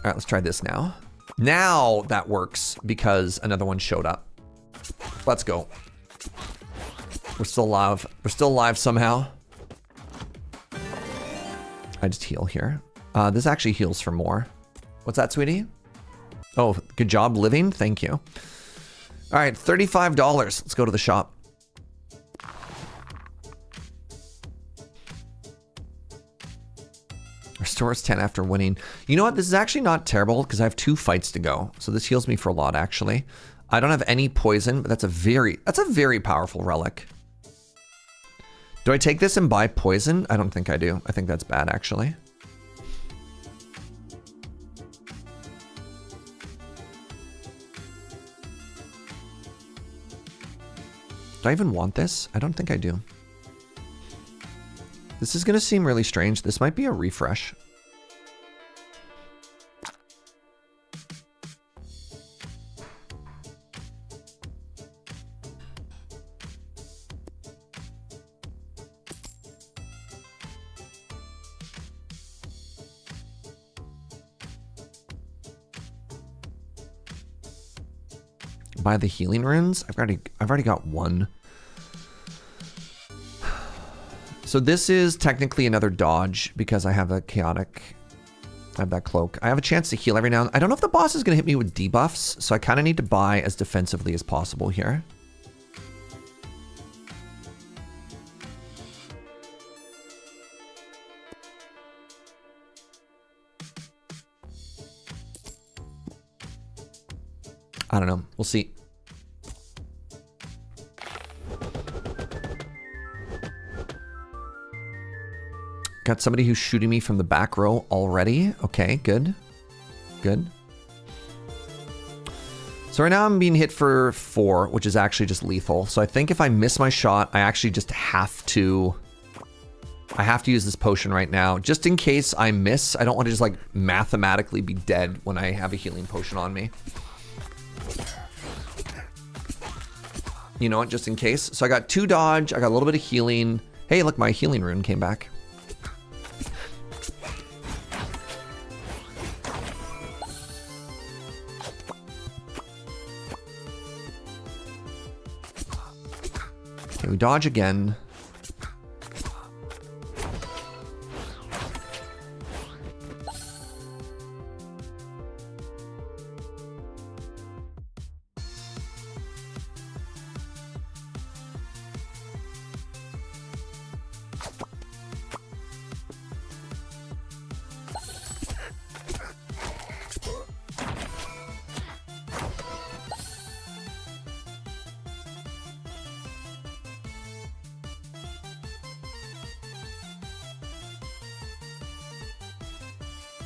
S1: right, let's try this now. Now that works because another one showed up. Let's go. We're still alive. We're still alive somehow. I just heal here. This actually heals for more. What's that, sweetie? Oh, good job living. Thank you. All right, $35. Let's go to the shop. Restores 10 after winning. You know what? This is actually not terrible because I have 2 fights to go. So this heals me for a lot, actually. I don't have any poison, but that's a very powerful relic. Do I take this and buy poison? I don't think I do. I think that's bad, actually. Do I even want this? I don't think I do. This is going to seem really strange. This might be a refresh. Buy the healing runes. I've already got 1. So this is technically another dodge because I have a chaotic. I have that cloak. I have a chance to heal every now and then. I don't know if the boss is going to hit me with debuffs, so I kind of need to buy as defensively as possible here. I don't know. We'll see. Got somebody who's shooting me from the back row already. Okay, good. Good. So right now I'm being hit for 4, which is actually just lethal. So I think if I miss my shot, I actually just have to... I have to use this potion right now. Just in case I miss, I don't want to just like mathematically be dead when I have a healing potion on me. You know what, just in case. So I got 2 dodge, I got a little bit of healing. Hey, look, my healing rune came back. Okay, we dodge again.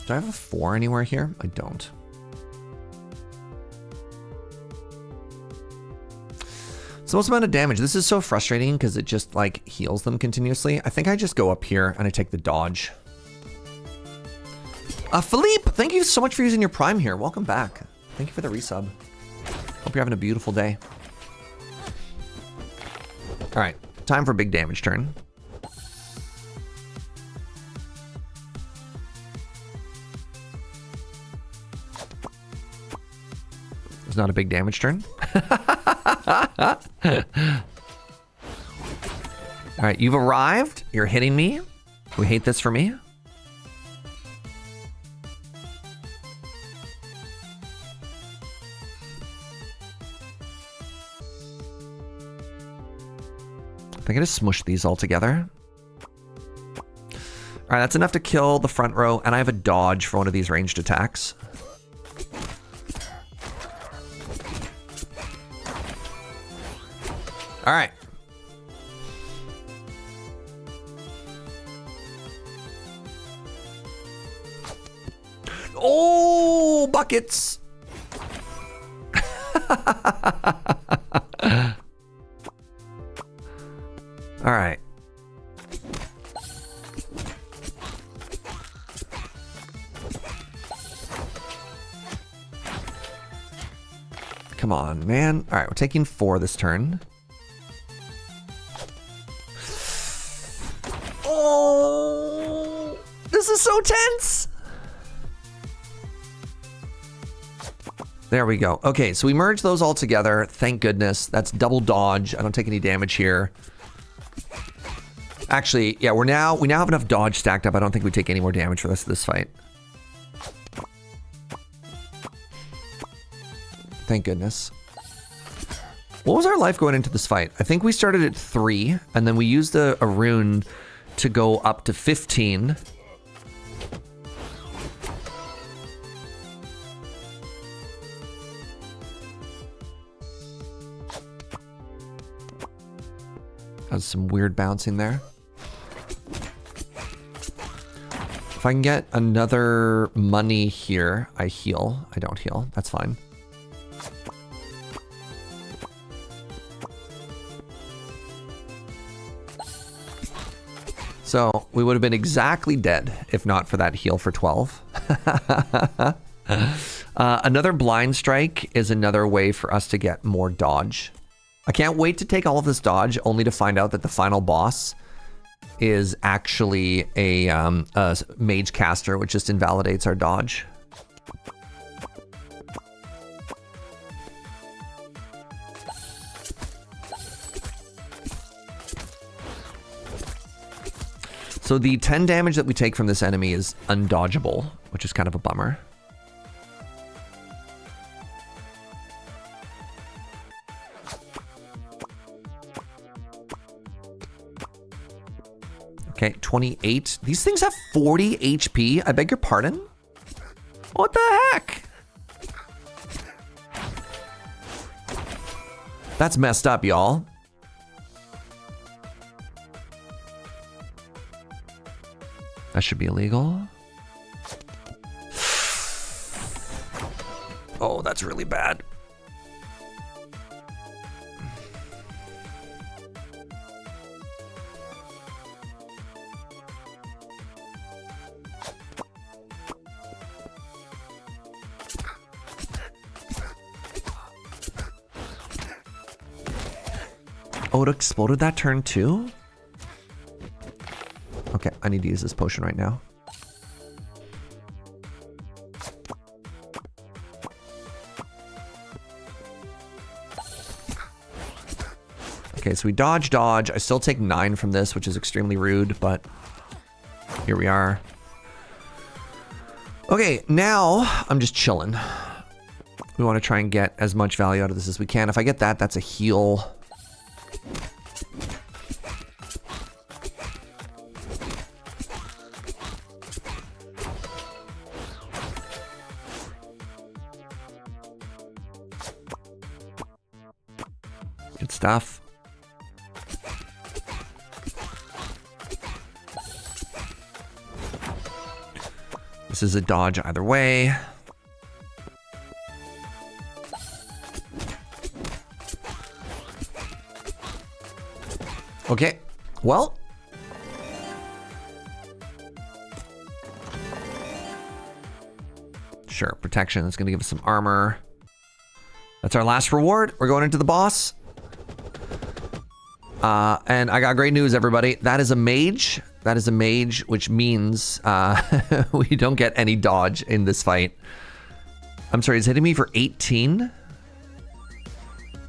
S1: Do I have a 4 anywhere here? I don't. It's the most amount of damage. This is so frustrating because it just like heals them continuously. I think I just go up here and I take the dodge. Philippe, thank you so much for using your Prime here. Welcome back. Thank you for the resub. Hope you're having a beautiful day. All right, time for big damage turn. It's not a big damage turn. All right, you've arrived. You're hitting me. We hate this for me. I think I just smushed these all together. All right, that's enough to kill the front row, and I have a dodge for one of these ranged attacks. All right. Oh, buckets. All right. Come on, man. All right, we're taking 4 this turn. Oh, this is so tense. There we go. Okay, so we merged those all together. Thank goodness. That's double dodge. I don't take any damage here. Actually, yeah, we now have enough dodge stacked up. I don't think we take any more damage for the rest of this fight. Thank goodness. What was our life going into this fight? I think we started at 3, and then we used a rune to go up to 15. Has some weird bouncing there. If I can get another money here, I heal. I don't heal. That's fine. So we would have been exactly dead if not for that heal for 12. Another blind strike is another way for us to get more dodge. I can't wait to take all of this dodge only to find out that the final boss is actually a mage caster, which just invalidates our dodge. So the 10 damage that we take from this enemy is undodgeable, which is kind of a bummer. Okay, 28. These things have 40 HP. I beg your pardon? What the heck? That's messed up, y'all. That should be illegal. Oh, that's really bad. Oh, it exploded that turn too? Okay, I need to use this potion right now. Okay, so we dodge. I still take 9 from this, which is extremely rude, but here we are. Okay, now I'm just chilling. We want to try and get as much value out of this as we can. If I get that, that's a heal. Good stuff. This is a dodge either way. Okay, well. Sure, protection. That's going to give us some armor. That's our last reward. We're going into the boss. And I got great news, everybody. That is a mage. That is a mage, which means we don't get any dodge in this fight. I'm sorry, it's hitting me for 18.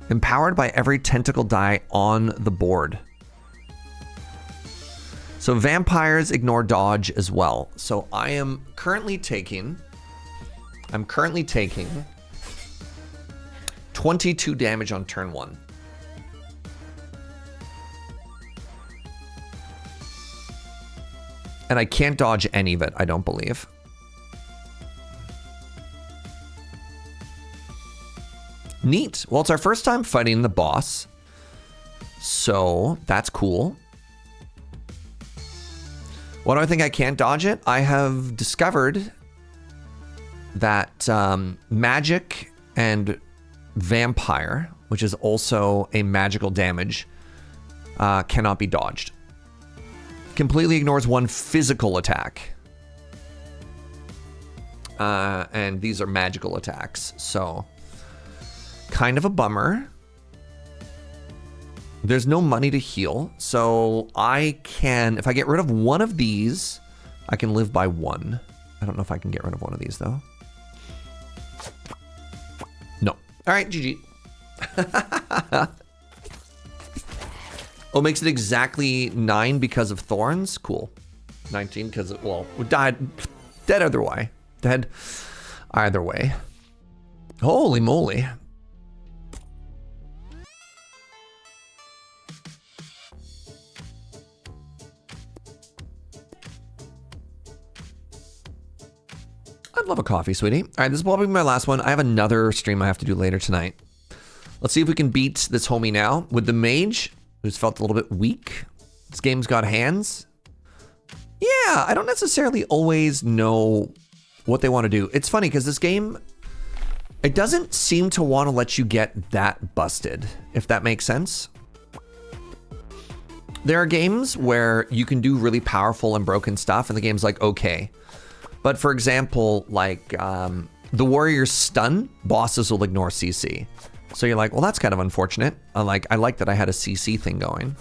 S1: Empowered by every tentacle die on the board. So vampires ignore dodge as well. So I am currently taking... I'm currently taking 22 damage on turn 1. And I can't dodge any of it, I don't believe. Neat. Well, it's our first time fighting the boss. So that's cool. What do I think I can't dodge it? I have discovered that magic and vampire, which is also a magical damage, cannot be dodged. Completely ignores one physical attack. And these are magical attacks, so kind of a bummer. There's no money to heal, so I can, if I get rid of one of these, I can live by 1. I don't know if I can get rid of one of these, though. No. All right, GG. Oh, makes it exactly 9 because of thorns? Cool. 19 because, well, we died. Dead either way. Dead either way. Holy moly. I'd love a coffee, sweetie. All right, this will probably be my last one. I have another stream I have to do later tonight. Let's see if we can beat this homie now. With the mage, who's felt a little bit weak. This game's got hands. Yeah, I don't necessarily always know what they want to do. It's funny because this game, it doesn't seem to want to let you get that busted, if that makes sense. There are games where you can do really powerful and broken stuff and the game's like, okay. But for example, like the warrior's stun, bosses will ignore CC. So you're like, well, that's kind of unfortunate. I like that I had a CC thing going.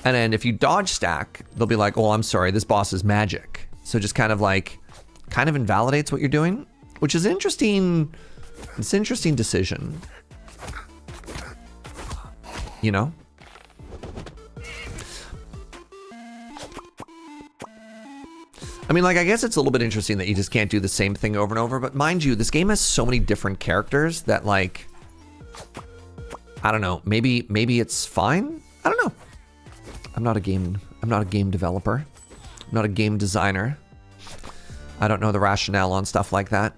S1: And then if you dodge stack, they'll be like, oh, I'm sorry, this boss is magic. So just kind of invalidates what you're doing, which is interesting. It's an interesting decision. You know? I mean, like, I guess it's a little bit interesting that you just can't do the same thing over and over, but mind you, this game has so many different characters that, like, I don't know, maybe it's fine? I don't know. I'm not a game developer. I'm not a game designer. I don't know the rationale on stuff like that.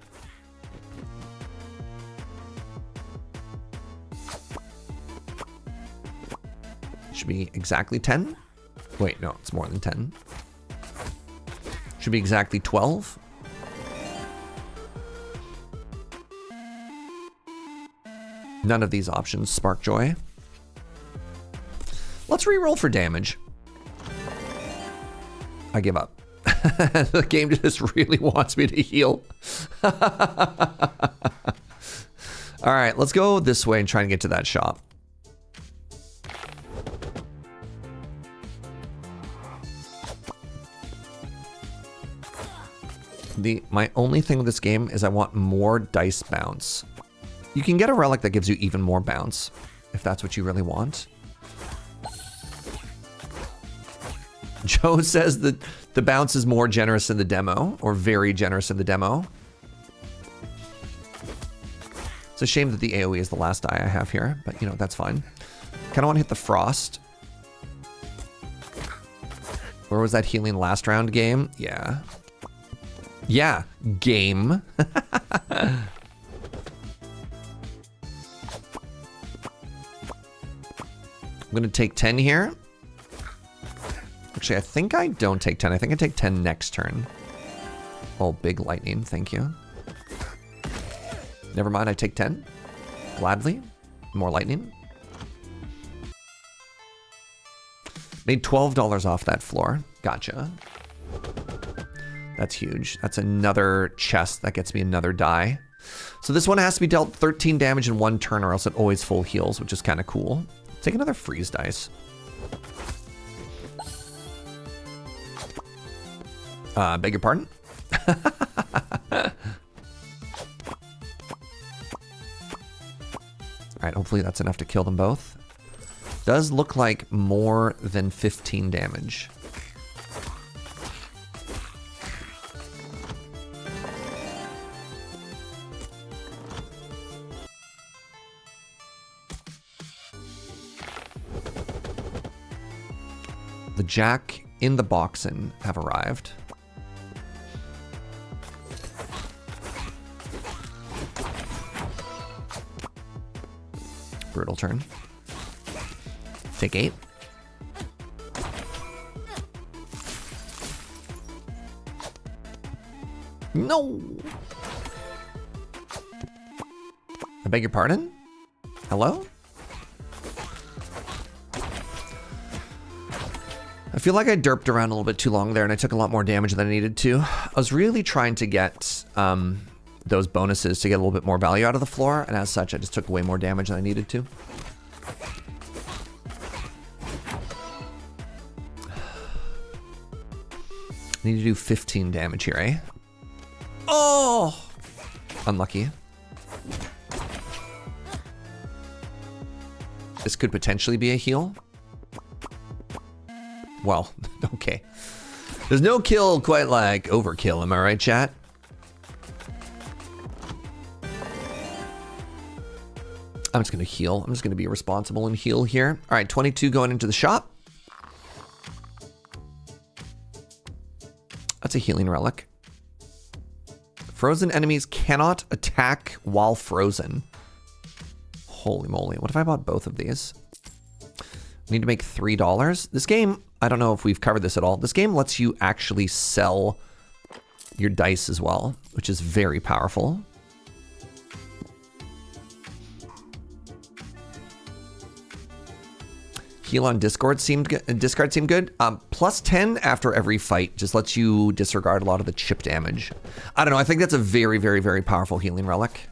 S1: Should be exactly 10? Wait, no, it's more than 10. Should be exactly 12. None of these options spark joy. Let's re-roll for damage. I give up. The game just really wants me to heal. All right, let's go this way and try and get to that shop. My only thing with this game is I want more dice bounce. You can get a relic that gives you even more bounce, if that's what you really want. Joe says that the bounce is more generous in the demo, or very generous in the demo. It's a shame that the AoE is the last die I have here, but you know, that's fine. Kind of want to hit the frost. Where was that healing last round game? Yeah. Yeah, game. I'm gonna take 10 here. Actually, I think I don't take 10. I think I take 10 next turn. Oh, big lightning, thank you. Never mind, I take 10. Gladly. More lightning. Made $12 off that floor. Gotcha. That's huge. That's another chest that gets me another die. So this one has to be dealt 13 damage in one turn or else it always full heals, which is kind of cool. Take another freeze dice. Beg your pardon? All right, hopefully that's enough to kill them both. Does look like more than 15 damage. The Jack in the Boxen have arrived. Brutal turn. Take 8. No! I beg your pardon? Hello? I feel like I derped around a little bit too long there and I took a lot more damage than I needed to. I was really trying to get those bonuses to get a little bit more value out of the floor, and as such, I just took way more damage than I needed to. I need to do 15 damage here, eh? Oh! Unlucky. This could potentially be a heal. Well, okay. There's no kill quite like overkill, am I right, chat? I'm just gonna heal. I'm just gonna be responsible and heal here. All right, 22 going into the shop. That's a healing relic. Frozen enemies cannot attack while frozen. Holy moly, what if I bought both of these? I need to make $3. This game, I don't know if we've covered this at all. This game lets you actually sell your dice as well, which is very powerful. Heal on discard seemed good. Plus 10 after every fight just lets you disregard a lot of the chip damage. I don't know, I think that's a very, very, very powerful healing relic.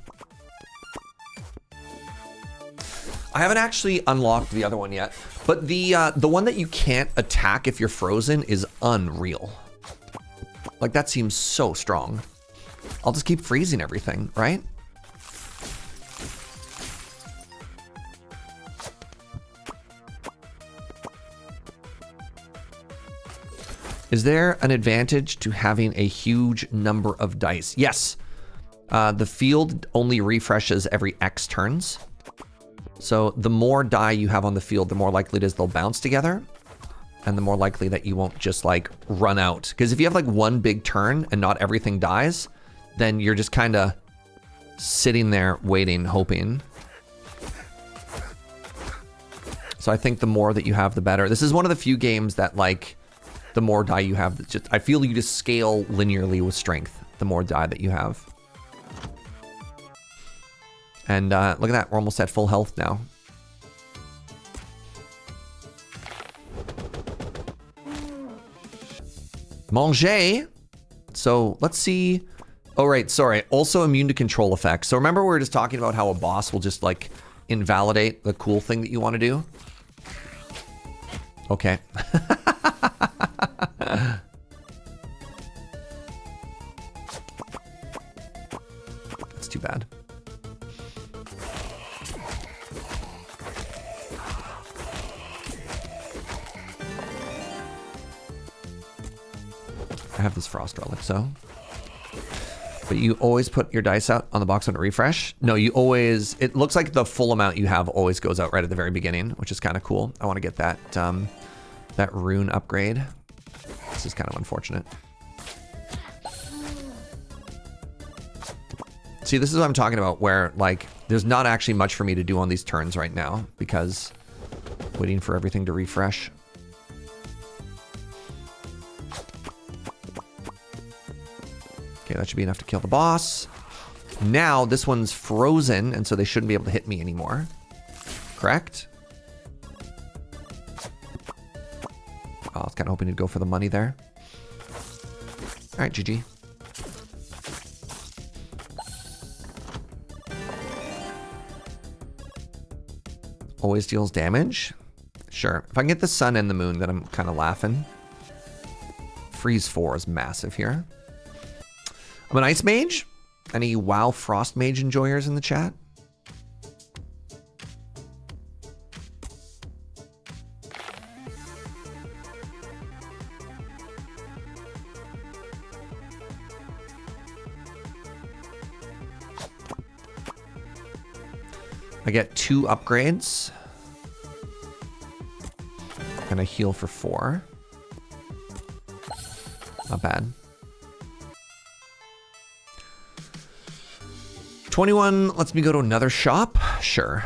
S1: I haven't actually unlocked the other one yet, but the one that you can't attack if you're frozen is unreal. Like, that seems so strong. I'll just keep freezing everything, right? Is there an advantage to having a huge number of dice? Yes. The field only refreshes every X turns. So the more die you have on the field, the more likely it is they'll bounce together. And the more likely that you won't just like run out. Because if you have like one big turn and not everything dies, then you're just kind of sitting there waiting, hoping. So I think the more that you have, the better. This is one of the few games that like, the more die you have, just, I feel you just scale linearly with strength, the more die that you have. And look at that, we're almost at full health now. Manger. So let's see. Oh, right, sorry. Also immune to control effects. So remember we were just talking about how a boss will just like invalidate the cool thing that you want to do? Okay. That's too bad. I have this frost relic, so. But you always put your dice out on the box on a refresh? No, you always, it looks like the full amount you have always goes out right at the very beginning, which is kind of cool. I want to get that, that rune upgrade. This is kind of unfortunate. See, this is what I'm talking about, where like there's not actually much for me to do on these turns right now because waiting for everything to refresh. Okay, that should be enough to kill the boss. Now this one's frozen, and so they shouldn't be able to hit me anymore. Correct? Oh, I was kind of hoping to go for the money there. All right, GG. Always deals damage. Sure. If I can get the sun and the moon, then I'm kind of laughing. Freeze 4 is massive here. I'm an ice mage. Any WoW Frost Mage enjoyers in the chat? I get 2 upgrades. And I heal for 4. Not bad. 21 lets me go to another shop? Sure.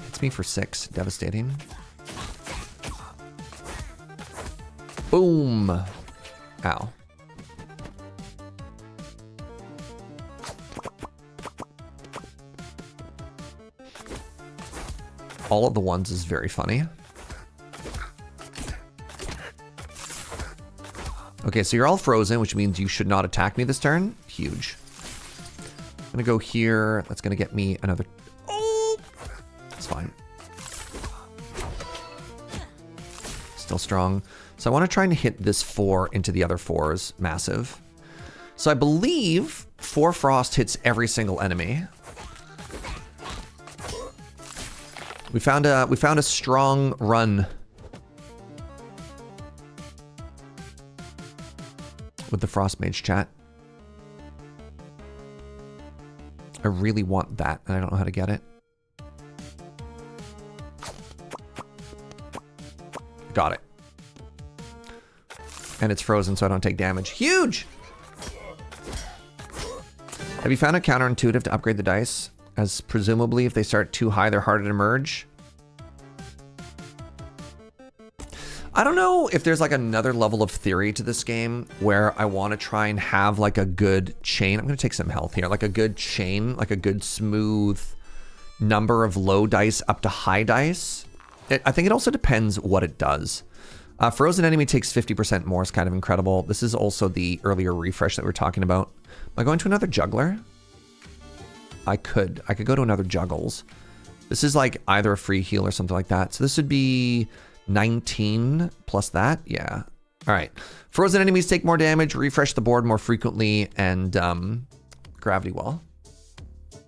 S1: Hits me for 6. Devastating. Boom. Ow. All of the ones is very funny. Okay, so you're all frozen, which means you should not attack me this turn. Huge. I'm gonna go here. That's gonna get me another... Oh! It's fine. Still strong. So I want to try and hit this 4 into the other 4s. Massive. So I believe 4 Frost hits every single enemy. We found a strong run with the Frost Mage chat. I really want that, and I don't know how to get it. Got it. And it's frozen, so I don't take damage. Huge! Have you found it counterintuitive to upgrade the dice? As presumably, if they start too high, they're harder to merge. I don't know if there's like another level of theory to this game where I want to try and have like a good chain. I'm going to take some health here. Like a good chain, like a good smooth number of low dice up to high dice. I think it also depends what it does. Frozen enemy takes 50% more is kind of incredible. This is also the earlier refresh that we were talking about. Am I going to another juggler? I could go to another juggles. This is like either a free heal or something like that. So this would be 19 plus that. Yeah. All right. Frozen enemies take more damage, refresh the board more frequently, and gravity well. Am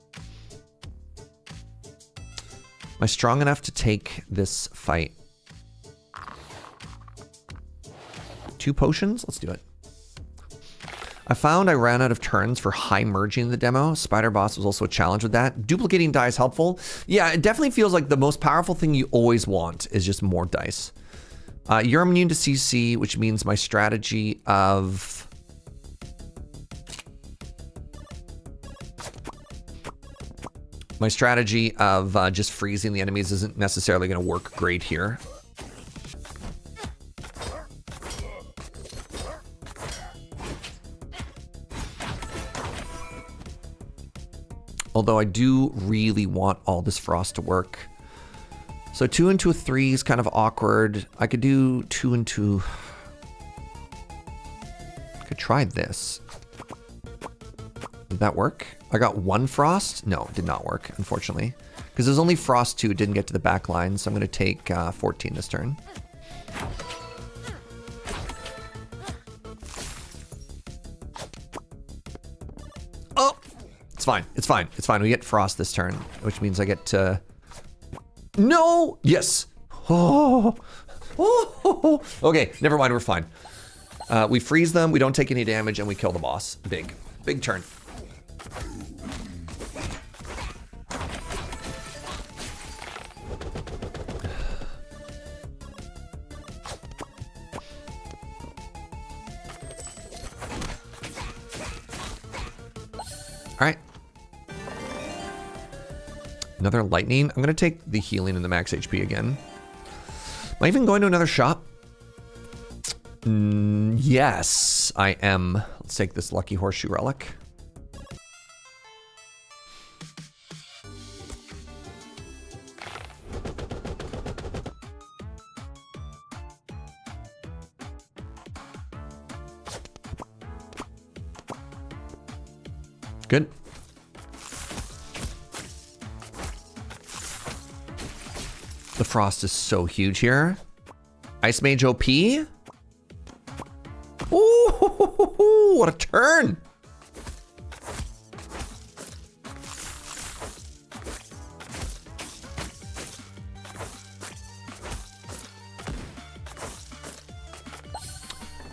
S1: I strong enough to take this fight? 2 potions? Let's do it. I found I ran out of turns for high merging in the demo. Spider Boss was also a challenge with that. Duplicating die is helpful. Yeah, it definitely feels like the most powerful thing you always want is just more dice. You're immune to CC, which means my strategy of... just freezing the enemies isn't necessarily going to work great here. Although I do really want all this frost to work. So 2 into a 3 is kind of awkward. I could do 2 into... I could try this. Did that work? I got 1 frost? No, it did not work, unfortunately. Because there's only frost 2, it didn't get to the back line, so I'm going to take 14 this turn. Oh! It's fine. It's fine. It's fine. We get frost this turn, which means I get to... No! Yes! Oh! Oh! Okay, never mind. We're fine. We freeze them. We don't take any damage, and we kill the boss. Big. Big turn. All right. Another lightning. I'm going to take the healing and the max HP again. Am I even going to another shop? Yes, I am. Let's take this lucky horseshoe relic. Good. The frost is so huge here. Ice Mage OP. Ooh, what a turn.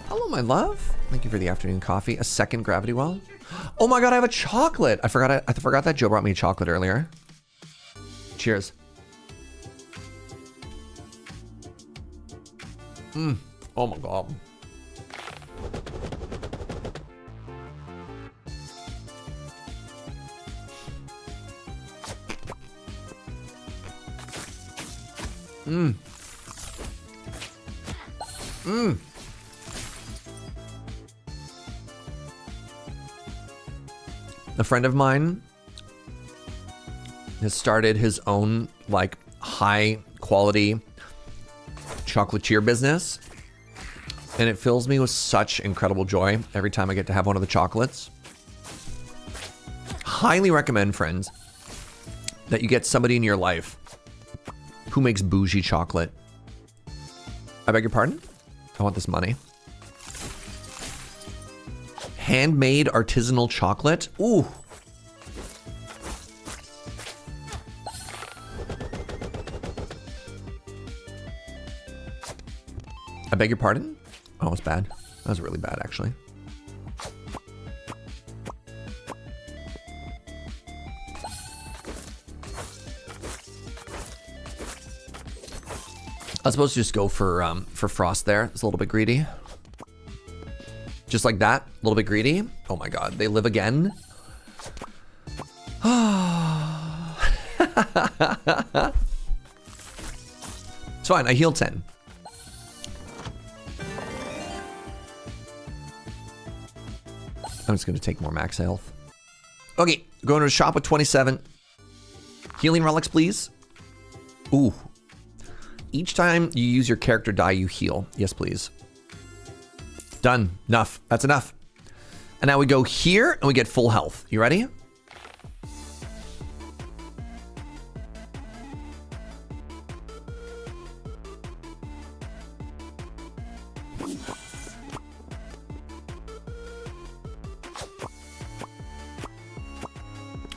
S1: Hello, my love. Thank you for the afternoon coffee. A second gravity well. Oh my god, I have a chocolate. I forgot that Joe brought me chocolate earlier. Cheers. Oh my god. A friend of mine has started his own like high quality chocolatier business, and it fills me with such incredible joy every time I get to have one of the chocolates. Highly recommend, friends, that you get somebody in your life who makes bougie chocolate. I beg your pardon? I want this money. Handmade artisanal chocolate. Ooh. I beg your pardon? Oh, it's bad. That was really bad, actually. I was supposed to just go for frost there. It's a little bit greedy. Just like that, a little bit greedy. Oh my god, they live again. It's fine, I healed 10. I'm just gonna take more max health. Okay, going to the shop with 27. Healing relics, please. Ooh. Each time you use your character die, you heal. Yes, please. Done. Enough. That's enough. And now we go here and we get full health. You ready?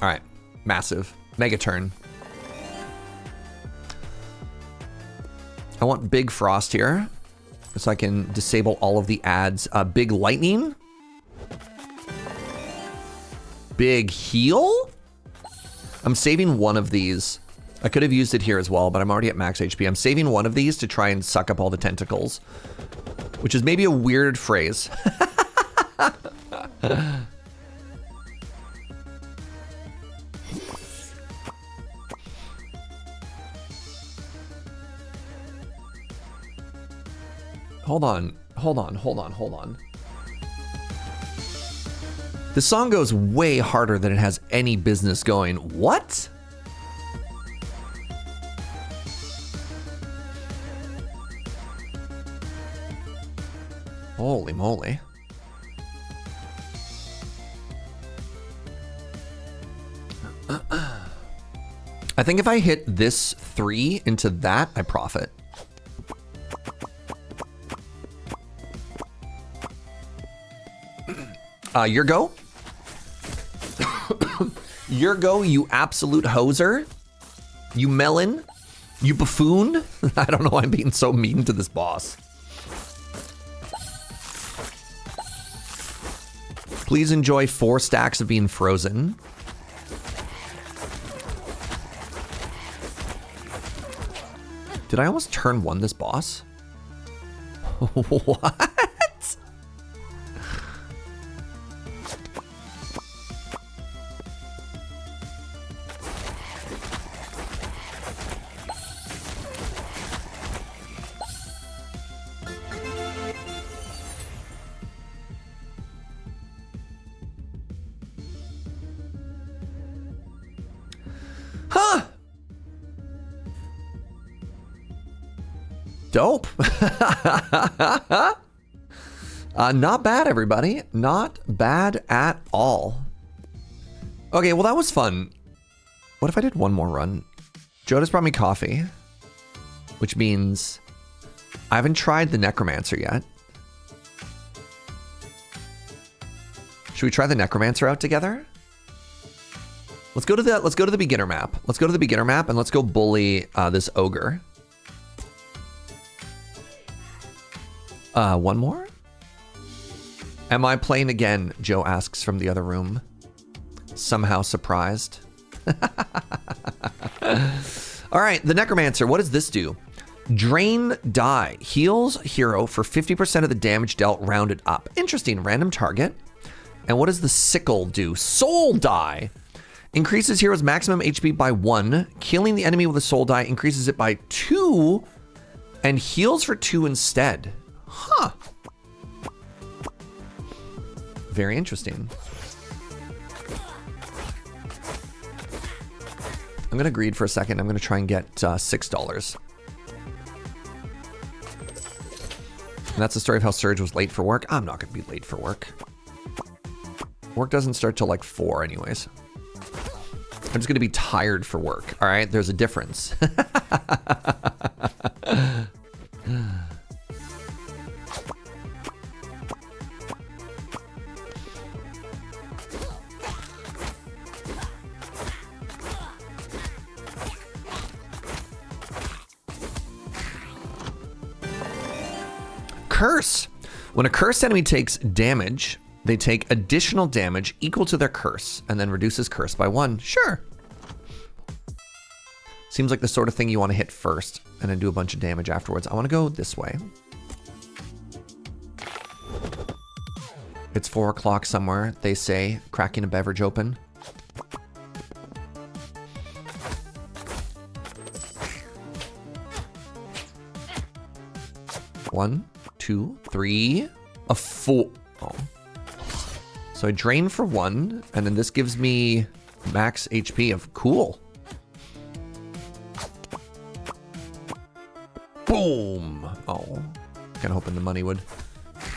S1: All right. Massive. Mega turn. I want big frost here, so I can disable all of the ads. Big lightning. Big heal. I'm saving one of these. I could have used it here as well, but I'm already at max HP. I'm saving one of these to try and suck up all the tentacles, which is maybe a weird phrase. Hold on. This song goes way harder than it has any business going. What? Holy moly. I think if I hit this 3 into that, I profit. Your go. Your go, you absolute hoser. You melon. You buffoon. I don't know why I'm being so mean to this boss. Please enjoy 4 stacks of being frozen. Did I almost turn 1 this boss? What? Dope. Not bad, everybody. Not bad at all. Okay, well, that was fun. What if I did one more run? Joe just brought me coffee, which means I haven't tried the Necromancer yet. Should we try the Necromancer out together? Let's go to the beginner map. Let's go to the beginner map and let's go bully this ogre. One more? Am I playing again? Joe asks from the other room. Somehow surprised. All right, the Necromancer. What does this do? Drain die. Heals hero for 50% of the damage dealt rounded up. Interesting. Random target. And what does the Sickle do? Soul die. Increases hero's maximum HP by 1. Killing the enemy with a soul die increases it by 2. And heals for 2 instead. Huh. Very interesting. I'm going to greed for a second. I'm going to try and get $6. And that's the story of how Surge was late for work. I'm not going to be late for work. Work doesn't start till like 4 anyways. I'm just going to be tired for work. All right, there's a difference. Curse. When a cursed enemy takes damage, they take additional damage equal to their curse and then reduces curse by 1. Sure. Seems like the sort of thing you want to hit first and then do a bunch of damage afterwards. I want to go this way. It's 4 o'clock somewhere, they say, cracking a beverage open. One, 2, 3, a 4. Oh. So I drain for 1, and then this gives me max HP of cool. Boom. Oh, kind of hoping the money would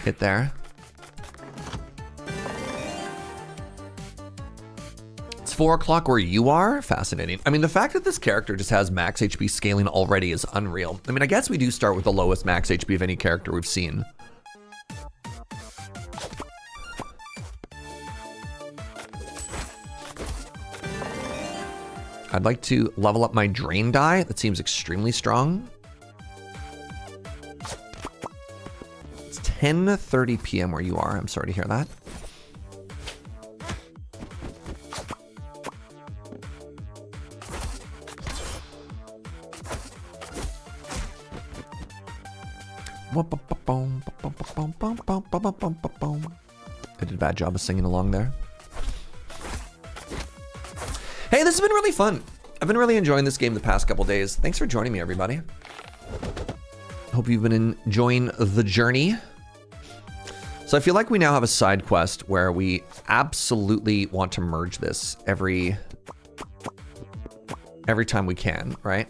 S1: hit there. It's 4 o'clock where you are? Fascinating. I mean, the fact that this character just has max HP scaling already is unreal. I mean, I guess we do start with the lowest max HP of any character we've seen. I'd like to level up my drain die. That seems extremely strong. It's 10:30 p.m. where you are. I'm sorry to hear that. I did a bad job of singing along there. Hey, this has been really fun. I've been really enjoying this game the past couple days. Thanks for joining me, everybody. Hope you've been enjoying the journey. So I feel like we now have a side quest where we absolutely want to merge this every time we can, right?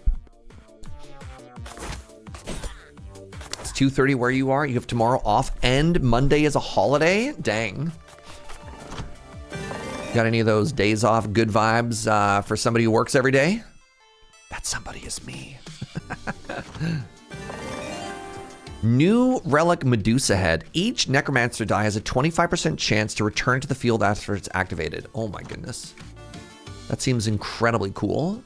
S1: It's 2:30 where you are. You have tomorrow off and Monday is a holiday. Dang. Got any of those days off good vibes for somebody who works every day? That somebody is me. New Relic Medusa Head. Each Necromancer die has a 25% chance to return to the field after it's activated. Oh my goodness. That seems incredibly cool.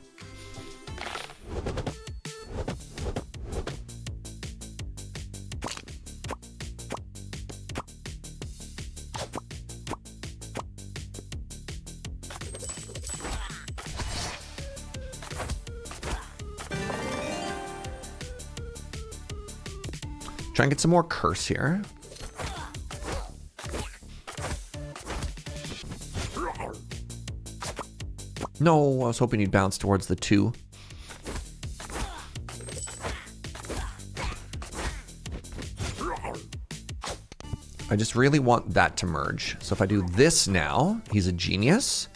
S1: Try and get some more curse here. No, I was hoping you'd bounce towards the 2. I just really want that to merge. So if I do this now, he's a genius.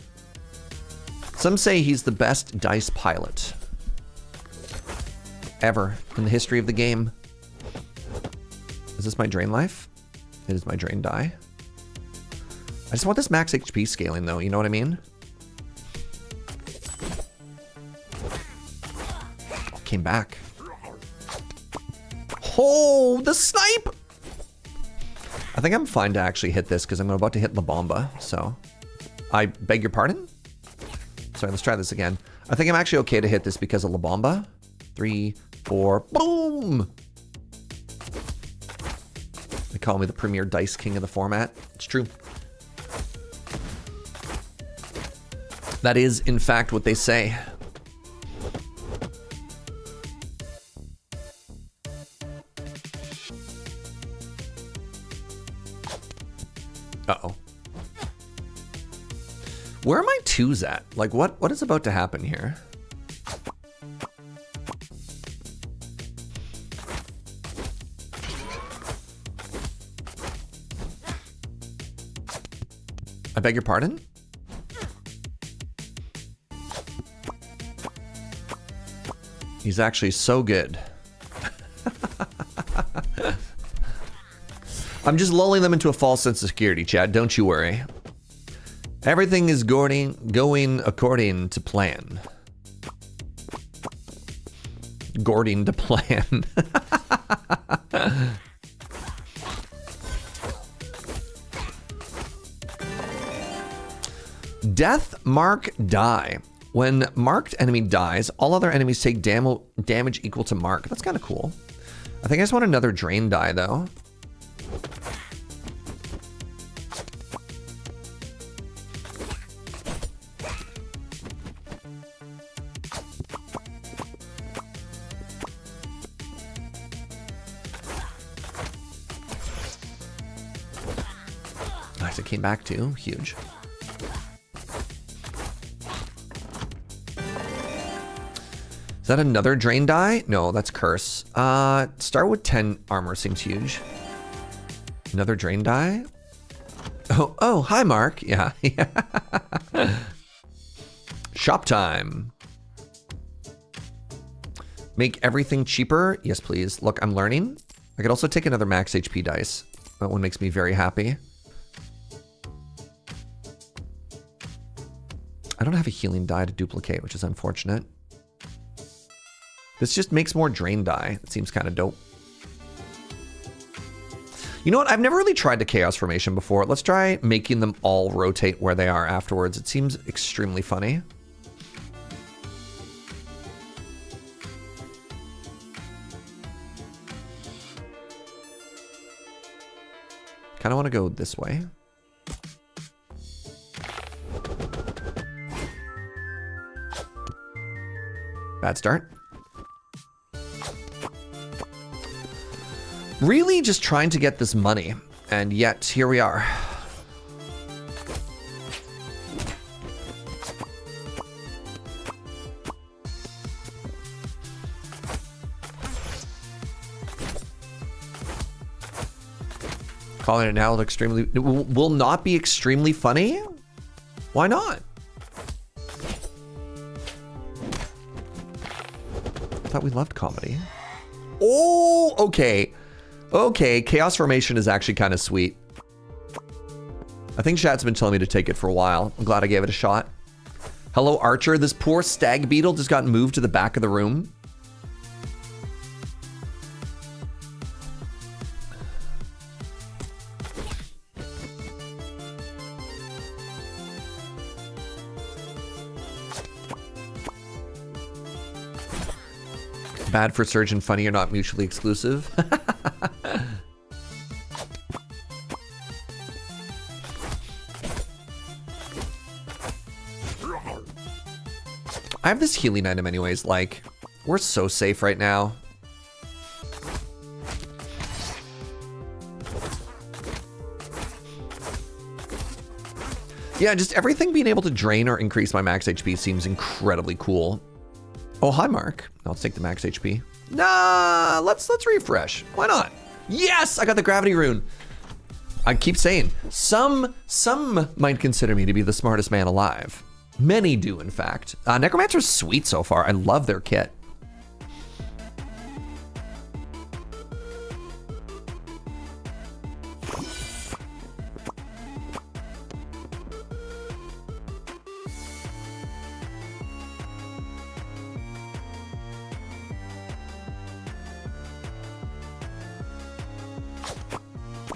S1: Some say he's the best dice pilot ever in the history of the game. Is this my drain life? It is my drain die. I just want this max HP scaling though, you know what I mean? Came back. Oh, the snipe! I think I'm fine to actually hit this because I'm about to hit La Bomba, so. I beg your pardon? Sorry, let's try this again. I think I'm actually okay to hit this because of La Bomba. 3, 4, boom! call me the premier dice king of the format. It's true. That is, in fact, what they say. Uh-oh. Where are my twos at? Like, what is about to happen here? I beg your pardon? He's actually so good. I'm just lulling them into a false sense of security, Chad. Don't you worry. Everything is going according to plan. According to plan. Death, mark, die. When marked enemy dies, all other enemies take damage equal to mark. That's kind of cool. I think I just want another drain die, though. Nice, it came back too. Huge. Is that another drain die? No, that's curse. Start with 10 armor seems huge. Another drain die? Oh, hi, Mark. Yeah. Shop time. Make everything cheaper? Yes, please. Look, I'm learning. I could also take another max HP dice. That one makes me very happy. I don't have a healing die to duplicate, which is unfortunate. This just makes more drain die. It seems kind of dope. You know what? I've never really tried the chaos formation before. Let's try making them all rotate where they are afterwards. It seems extremely funny. Kind of want to go this way. Bad start. Really just trying to get this money, and yet here we are. Calling it now extremely will not be extremely funny. Why not? I thought we loved comedy. Oh, okay. Okay, Chaos Formation is actually kind of sweet. I think chat's been telling me to take it for a while. I'm glad I gave it a shot. Hello, Archer. This poor stag beetle just got moved to the back of the room. Bad for Surgeon, funny or not mutually exclusive. I have this healing item anyways, like, we're so safe right now. Yeah, just everything being able to drain or increase my max HP seems incredibly cool. Oh, hi, Mark. I'll take the max HP. Nah, let's refresh. Why not? Yes, I got the gravity rune. I keep saying, some might consider me to be the smartest man alive. Many do, in fact. Necromancer's sweet so far. I love their kit.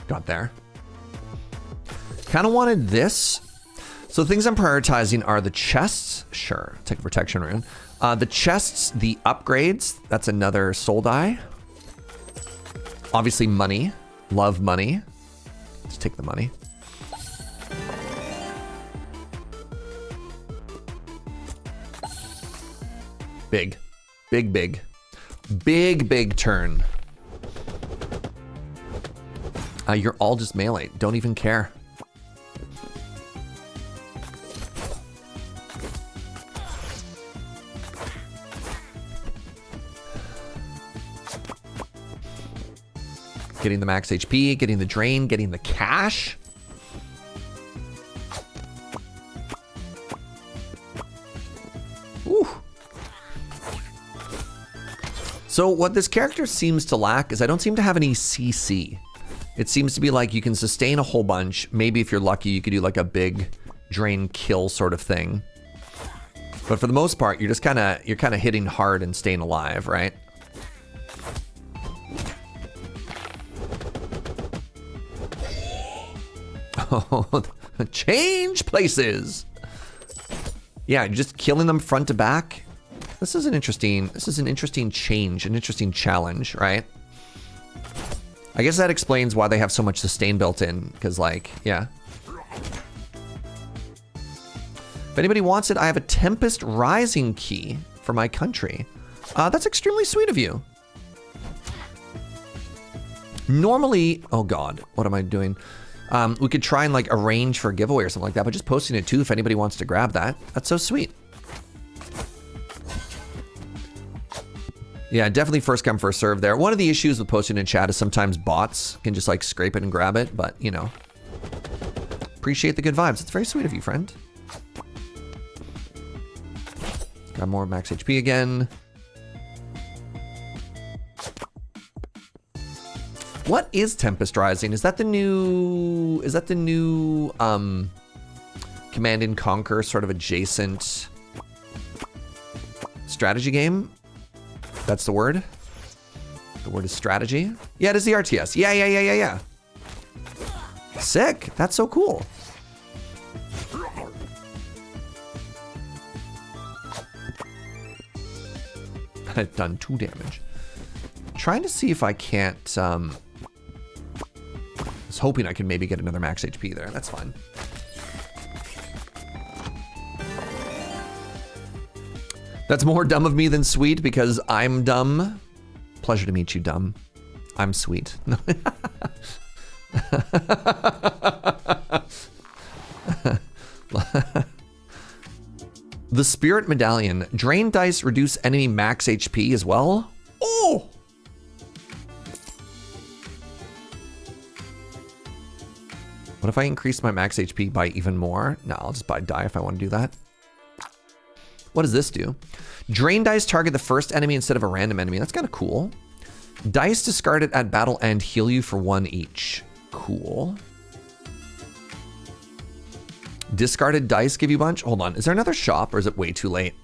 S1: Got there. Kind of wanted this. So the things I'm prioritizing are the chests. Sure, take a protection rune. The chests, the upgrades. That's another soul die. Obviously money. Love money. Let's take the money. Big. Big, big. Big, big turn. You're all just melee. Don't even care. Getting the max HP, getting the drain, getting the cash. Ooh. So what this character seems to lack is I don't seem to have any CC. It seems to be like you can sustain a whole bunch. Maybe if you're lucky, you could do like a big drain kill sort of thing. But for the most part, you're just you're kind of hitting hard and staying alive, right? Oh, change places. Yeah, you're just killing them front to back. This is an interesting change, an interesting challenge, right? I guess that explains why they have so much sustain built in, because like, yeah. If anybody wants it, I have a Tempest Rising key for my country. That's extremely sweet of you. Normally, oh God, what am I doing? We could try and like arrange for a giveaway or something like that, but just posting it too if anybody wants to grab that. That's so sweet. Yeah, definitely first come, first serve there. One of the issues with posting in chat is sometimes bots can just like scrape it and grab it, but you know. Appreciate the good vibes. It's very sweet of you, friend. Got more max HP again. What is Tempest Rising? Is that the new Command and Conquer sort of adjacent strategy game? That's the word. The word is strategy. Yeah, it is the RTS. Yeah. Sick. That's so cool. I've done 2 damage. Trying to see if I can't, I was hoping I could maybe get another max HP there. That's fine. That's more dumb of me than sweet because I'm dumb. Pleasure to meet you, dumb. I'm sweet. The Spirit Medallion. Drain dice reduce enemy max HP as well. Oh! What if I increase my max HP by even more? No, I'll just buy die if I want to do that. What does this do? Drain dice target the first enemy instead of a random enemy. That's kind of cool. Dice discarded at battle end heal you for 1 each. Cool. Discarded dice give you a bunch. Hold on. Is there another shop or is it way too late?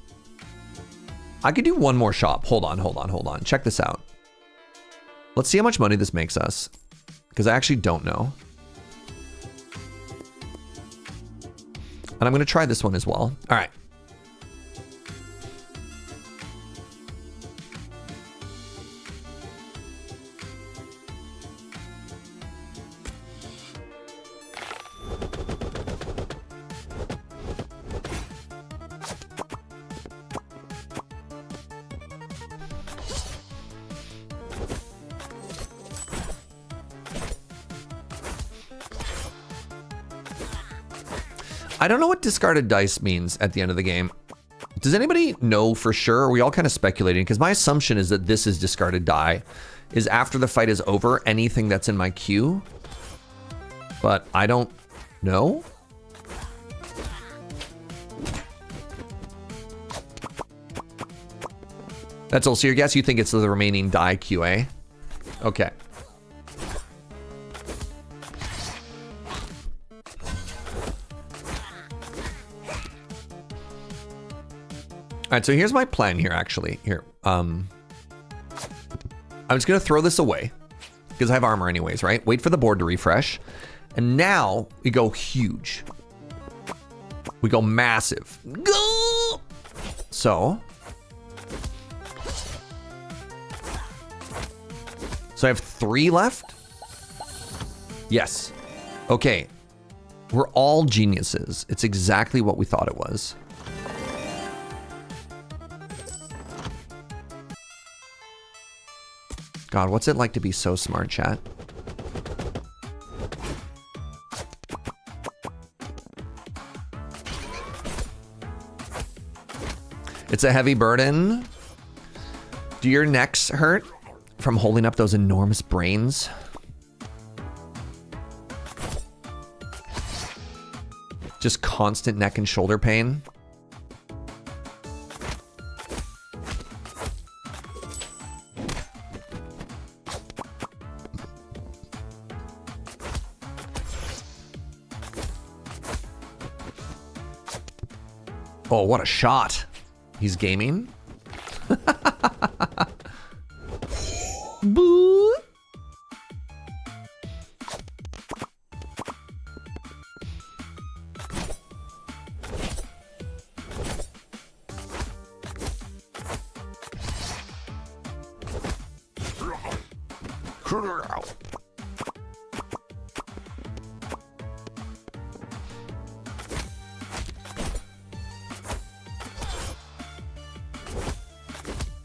S1: I could do one more shop. Hold on. Check this out. Let's see how much money this makes us. Because I actually don't know. And I'm going to try this one as well. All right. I don't know what discarded dice means at the end of the game. Does anybody know for sure? Are we all kind of speculating? Because my assumption is that this is discarded die. Is after the fight is over, anything that's in my queue. But I don't know. That's also your guess? You think it's the remaining die QA? Okay. All right, so here's my plan here, actually. Here, I'm just gonna throw this away because I have armor anyways, right? Wait for the board to refresh. And now we go huge. We go massive. Go! So I have 3 left. Yes. Okay. We're all geniuses. It's exactly what we thought it was. God, what's it like to be so smart, chat? It's a heavy burden. Do your necks hurt from holding up those enormous brains? Just constant neck and shoulder pain? Oh, what a shot. He's gaming. Boo.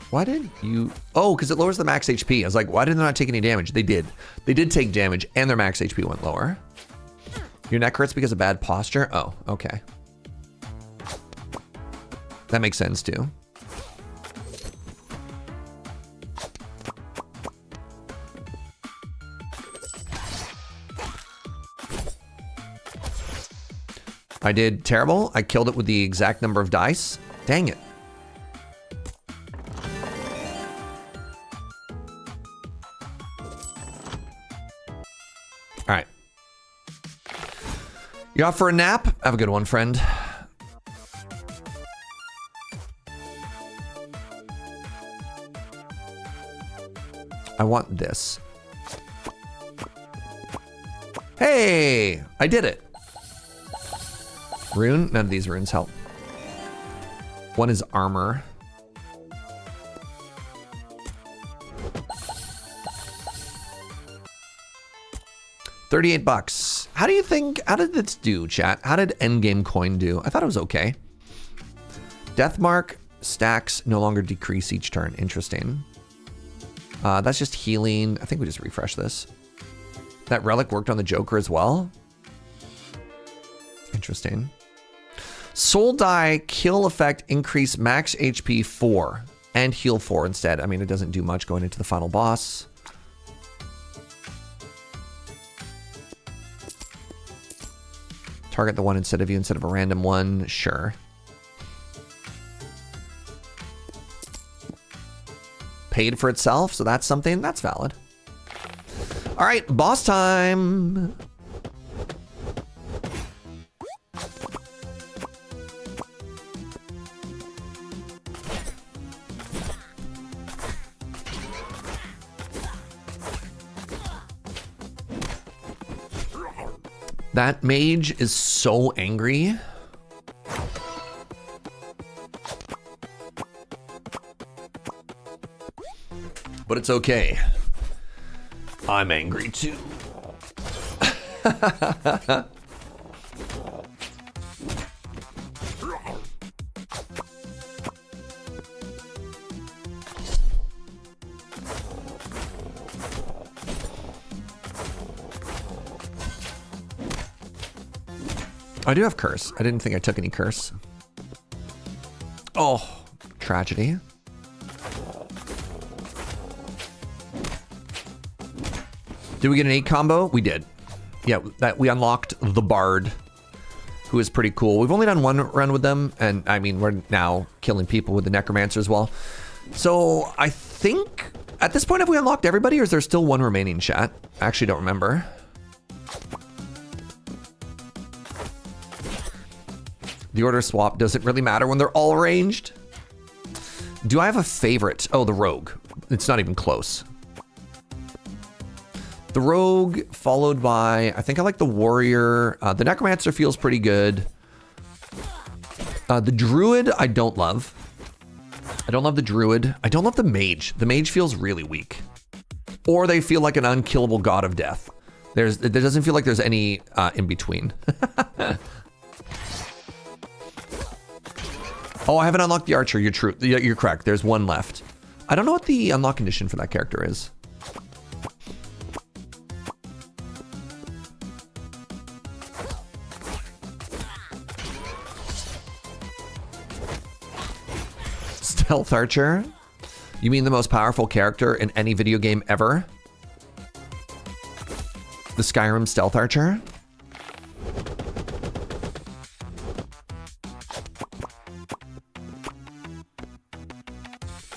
S1: Why did you... Oh, because it lowers the max HP. I was like, why did they not take any damage? They did. They did take damage, and their max HP went lower. Your neck hurts because of bad posture? Oh, okay. That makes sense, too. I did terrible. I killed it with the exact number of dice. Dang it. All right. You off for a nap? Have a good one, friend. I want this. Hey, I did it. Rune? None of these runes help. One is armor. $38. How do you think, how did this do, chat? How did endgame coin do? I thought it was okay. Deathmark stacks no longer decrease each turn. Interesting. That's just healing. I think we just refresh this. That relic worked on the Joker as well. Interesting. Soul die kill effect increase max HP 4 and heal 4 instead. I mean, it doesn't do much going into the final boss. Target the one instead of you instead of a random one. Sure. Paid for itself, so that's something that's valid. All right, boss time. That mage is so angry. But it's okay. I'm angry too. I do have curse. I didn't think I took any curse. Oh, tragedy. Did we get an 8 combo? We did. Yeah, that we unlocked the Bard, who is pretty cool. We've only done one run with them, and I mean, we're now killing people with the Necromancer as well. So I think at this point, have we unlocked everybody, or is there still one remaining, chat? I actually don't remember. The order swap doesn't really matter when they're all ranged. Do I have a favorite? Oh, the Rogue. It's not even close. The Rogue followed by, I think I like the Warrior. The Necromancer feels pretty good. The Druid, I don't love. I don't love the Druid. I don't love the Mage. The Mage feels really weak. Or they feel like an unkillable god of death. There doesn't feel like there's any in between. Oh, I haven't unlocked the archer. You're true. You're correct. There's one left. I don't know what the unlock condition for that character is. Stealth archer? You mean the most powerful character in any video game ever? The Skyrim stealth archer?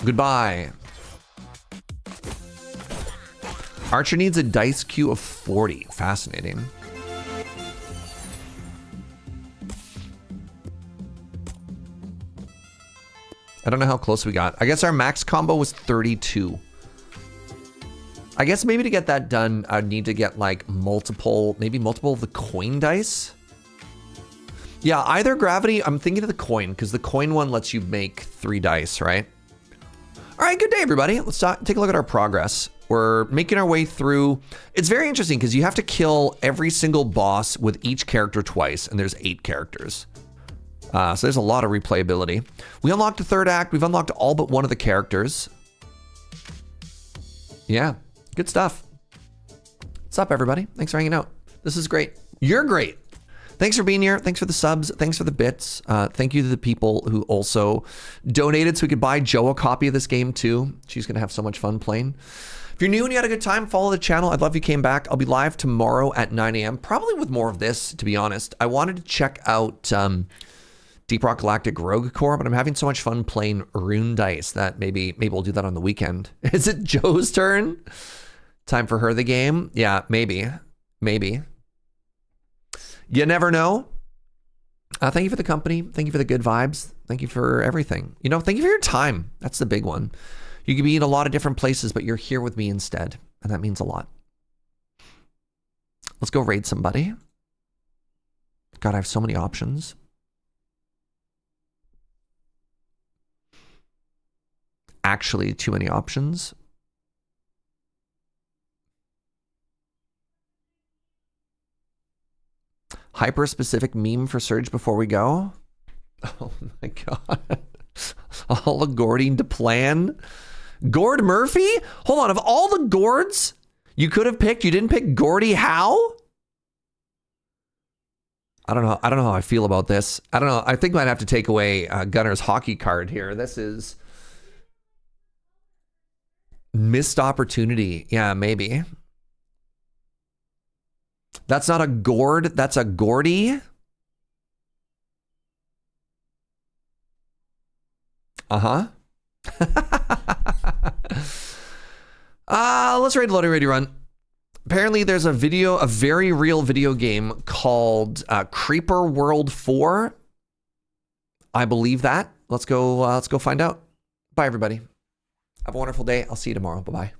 S1: Goodbye. Archer needs a dice queue of 40. Fascinating. I don't know how close we got. I guess our max combo was 32. I guess maybe to get that done, I'd need to get like multiple, maybe multiple of the coin dice. Yeah, either gravity, I'm thinking of the coin, because the coin one lets you make 3 dice, right? All right, good day, everybody. Let's take a look at our progress. We're making our way through. It's very interesting because you have to kill every single boss with each character twice, and there's 8 characters. So there's a lot of replayability. We unlocked the 3rd act. We've unlocked all but one of the characters. Yeah, good stuff. What's up, everybody? Thanks for hanging out. This is great. You're great. Thanks for being here. Thanks for the subs. Thanks for the bits. Thank you to the people who also donated so we could buy Joe a copy of this game too. She's going to have so much fun playing. If you're new and you had a good time, follow the channel. I'd love if you came back. I'll be live tomorrow at 9 a.m. Probably with more of this, to be honest. I wanted to check out Deep Rock Galactic Rogue Core, but I'm having so much fun playing Rune Dice that maybe we'll do that on the weekend. Is it Joe's turn? Time for her the game? Yeah, maybe. You never know. Thank you for the company. Thank you for the good vibes. Thank you for everything. You know, thank you for your time. That's the big one. You could be in a lot of different places, but you're here with me instead. And that means a lot. Let's go raid somebody. God, I have so many options. Actually, too many options. Hyper-specific meme for Surge before we go. Oh my God. All according to plan. Gord Murphy? Hold on, of all the Gords you could have picked, you didn't pick Gordie Howe? I don't know how I feel about this. I don't know. I think I might have to take away Gunner's hockey card here. This is missed opportunity. Yeah, maybe. That's not a Gord, that's a Gordy. Uh-huh. Let's raid Loading Ready Run. Apparently there's a very real video game called Creeper World 4. I believe that. Let's go find out. Bye, everybody. Have a wonderful day. I'll see you tomorrow. Bye-bye.